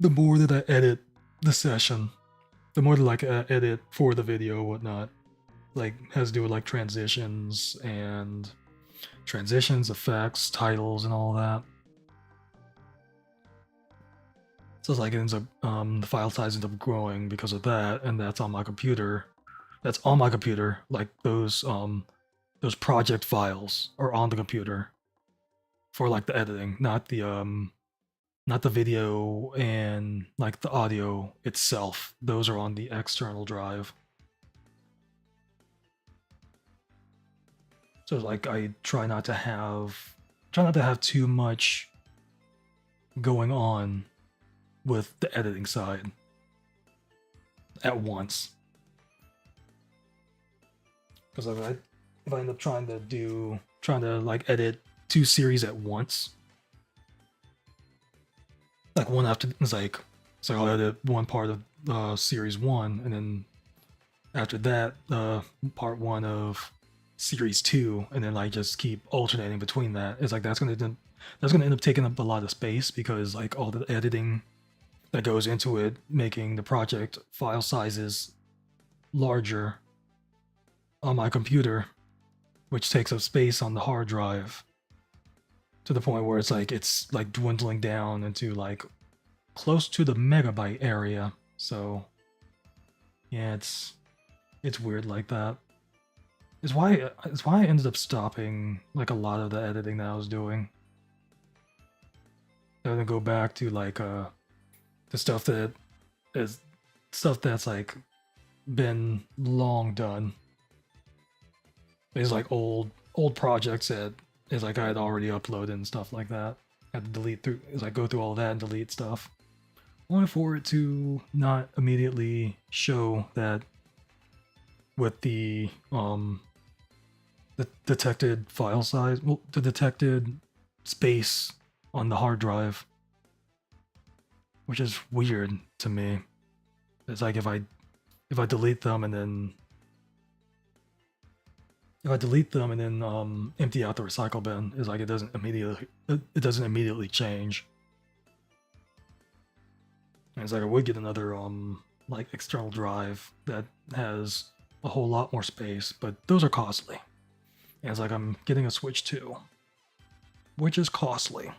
S1: the more that I edit the session, the more that like I edit for the video, whatnot. Like has to do with like transitions, effects, titles, and all that. So it's like it ends up the file size ends up growing because of that, and that's on my computer. That's on my computer. Like those project files are on the computer for like the editing, not the video and like the audio itself. Those are on the external drive. So like I try not to have too much going on with the editing side at once. Because if I end up trying to like edit 2 series at once, like one after it's like I'll edit one part of series 1, and then after that part 1 of series 2, and then like just keep alternating between that. It's like that's gonna end up taking up a lot of space, because like all the editing that goes into it, making the project file sizes larger on my computer, which takes up space on the hard drive, to the point where it's like dwindling down into like close to the megabyte area. So yeah, it's weird like that. It's why I ended up stopping like a lot of the editing that I was doing. I'm gonna go back to like the stuff that's like been long done. It's like old projects that is like I had already uploaded and stuff like that. I had to delete through, as I go through all that and delete stuff, only for it to not immediately show that with the detected file size, well, the detected space on the hard drive, which is weird to me. It's like if I delete them and then empty out the recycle bin, is like it doesn't immediately change. And it's like I would get another like external drive that has a whole lot more space, but those are costly. And it's like I'm getting a Switch 2, which is costly.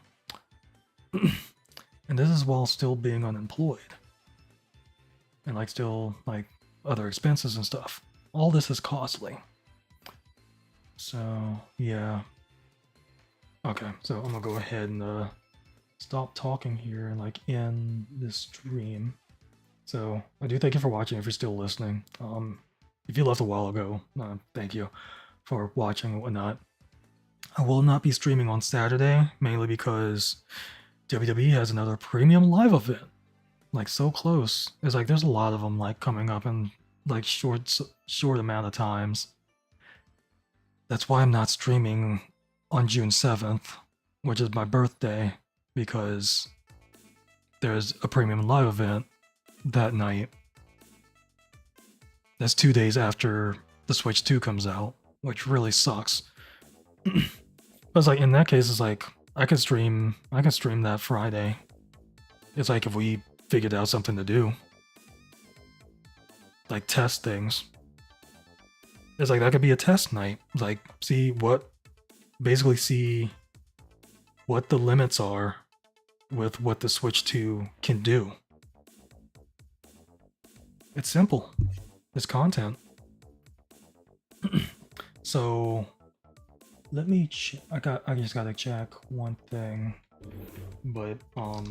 S1: And this is while still being unemployed. And like still like other expenses and stuff. All this is costly. So yeah. Okay, so I'm gonna go ahead and stop talking here and like end this stream. So I do thank you for watching if you're still listening. If you left a while ago, thank you for watching and whatnot. I will not be streaming on Saturday, mainly because WWE has another premium live event. Like so close. It's like there's a lot of them like coming up in like short amount of times. That's why I'm not streaming on June 7th, which is my birthday, because there's a premium live event that night. That's 2 days after the Switch 2 comes out, which really sucks. But it's like in that case, it's like I can stream that Friday. It's like if we figured out something to do, like test things. It's like that could be a test night. Like see what the limits are with what the Switch 2 can do. It's simple. It's content. So let me I just gotta check one thing. But if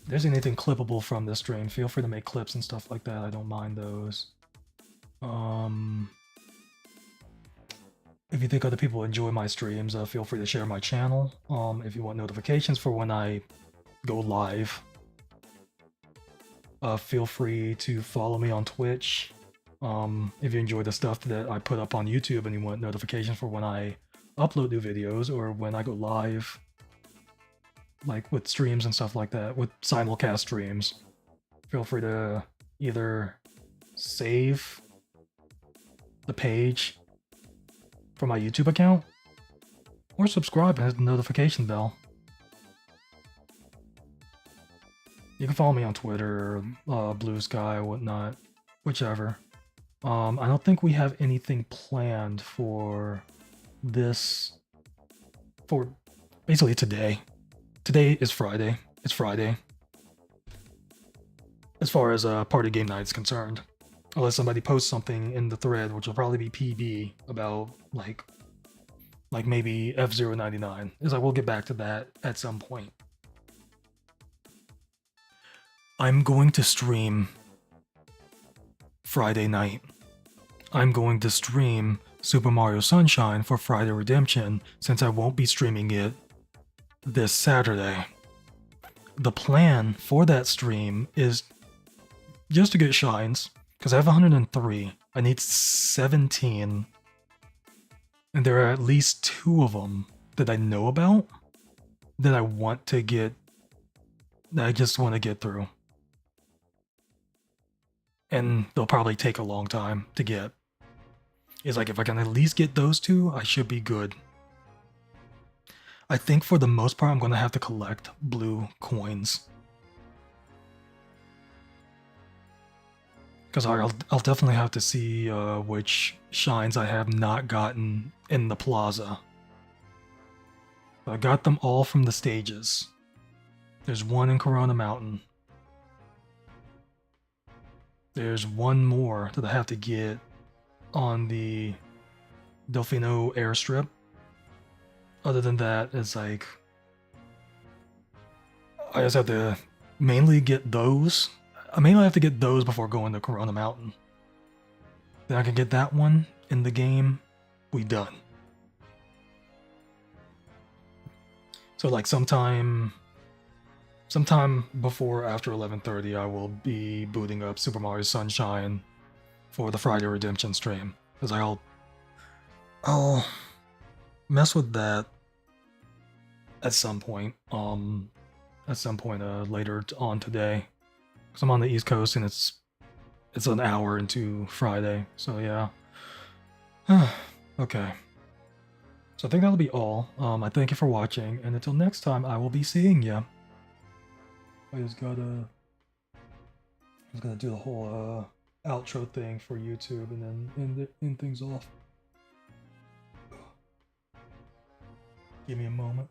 S1: there's anything clippable from this stream, feel free to make clips and stuff like that. I don't mind those. If you think other people enjoy my streams, feel free to share my channel. If you want notifications for when I go live, feel free to follow me on Twitch. If you enjoy the stuff that I put up on YouTube and you want notifications for when I upload new videos or when I go live, like with streams and stuff like that, with simulcast streams, feel free to either save the page for my YouTube account or subscribe and hit the notification bell. You can follow me on Twitter, Blue Sky, whatnot, whichever. I don't think we have anything planned for this, for basically today. Today is Friday. It's Friday. as far as party game night is concerned. Unless somebody posts something in the thread, which will probably be PB about like maybe F099. It's like we'll get back to that at some point. I'm going to stream Friday night. I'm going to stream Super Mario Sunshine for Friday Redemption since I won't be streaming it this Saturday. The plan for that stream is just to get shines, because I have 103. I need 17. And there are at least 2 of them that I know about that I want to get, that I just want to get through. And they'll probably take a long time to get. It's like if I can at least get those 2, I should be good. I think for the most part I'm going to have to collect blue coins. Because I'll definitely have to see which shines I have not gotten in the plaza. I got them all from the stages. There's one in Corona Mountain. There's one more that I have to get on the Delfino airstrip. Other than that, it's like I just have to mainly get those. I mainly have to get those before going to Corona Mountain. Then I can get that one in the game. We done. So like sometime before after 11:30, I will be booting up Super Mario Sunshine for the Friday Redemption stream. Because I'll mess with that at some point. Later on today. Because I'm on the East Coast and it's an hour into Friday. So yeah. Okay. So I think that'll be all. I thank you for watching, and until next time, I will be seeing ya. I just gotta do the whole outro thing for YouTube and then end things off. Give me a moment.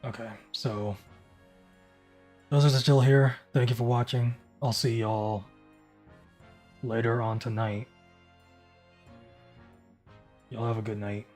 S1: Okay, so those are still here. Thank you for watching. I'll see y'all later on tonight. Y'all have a good night.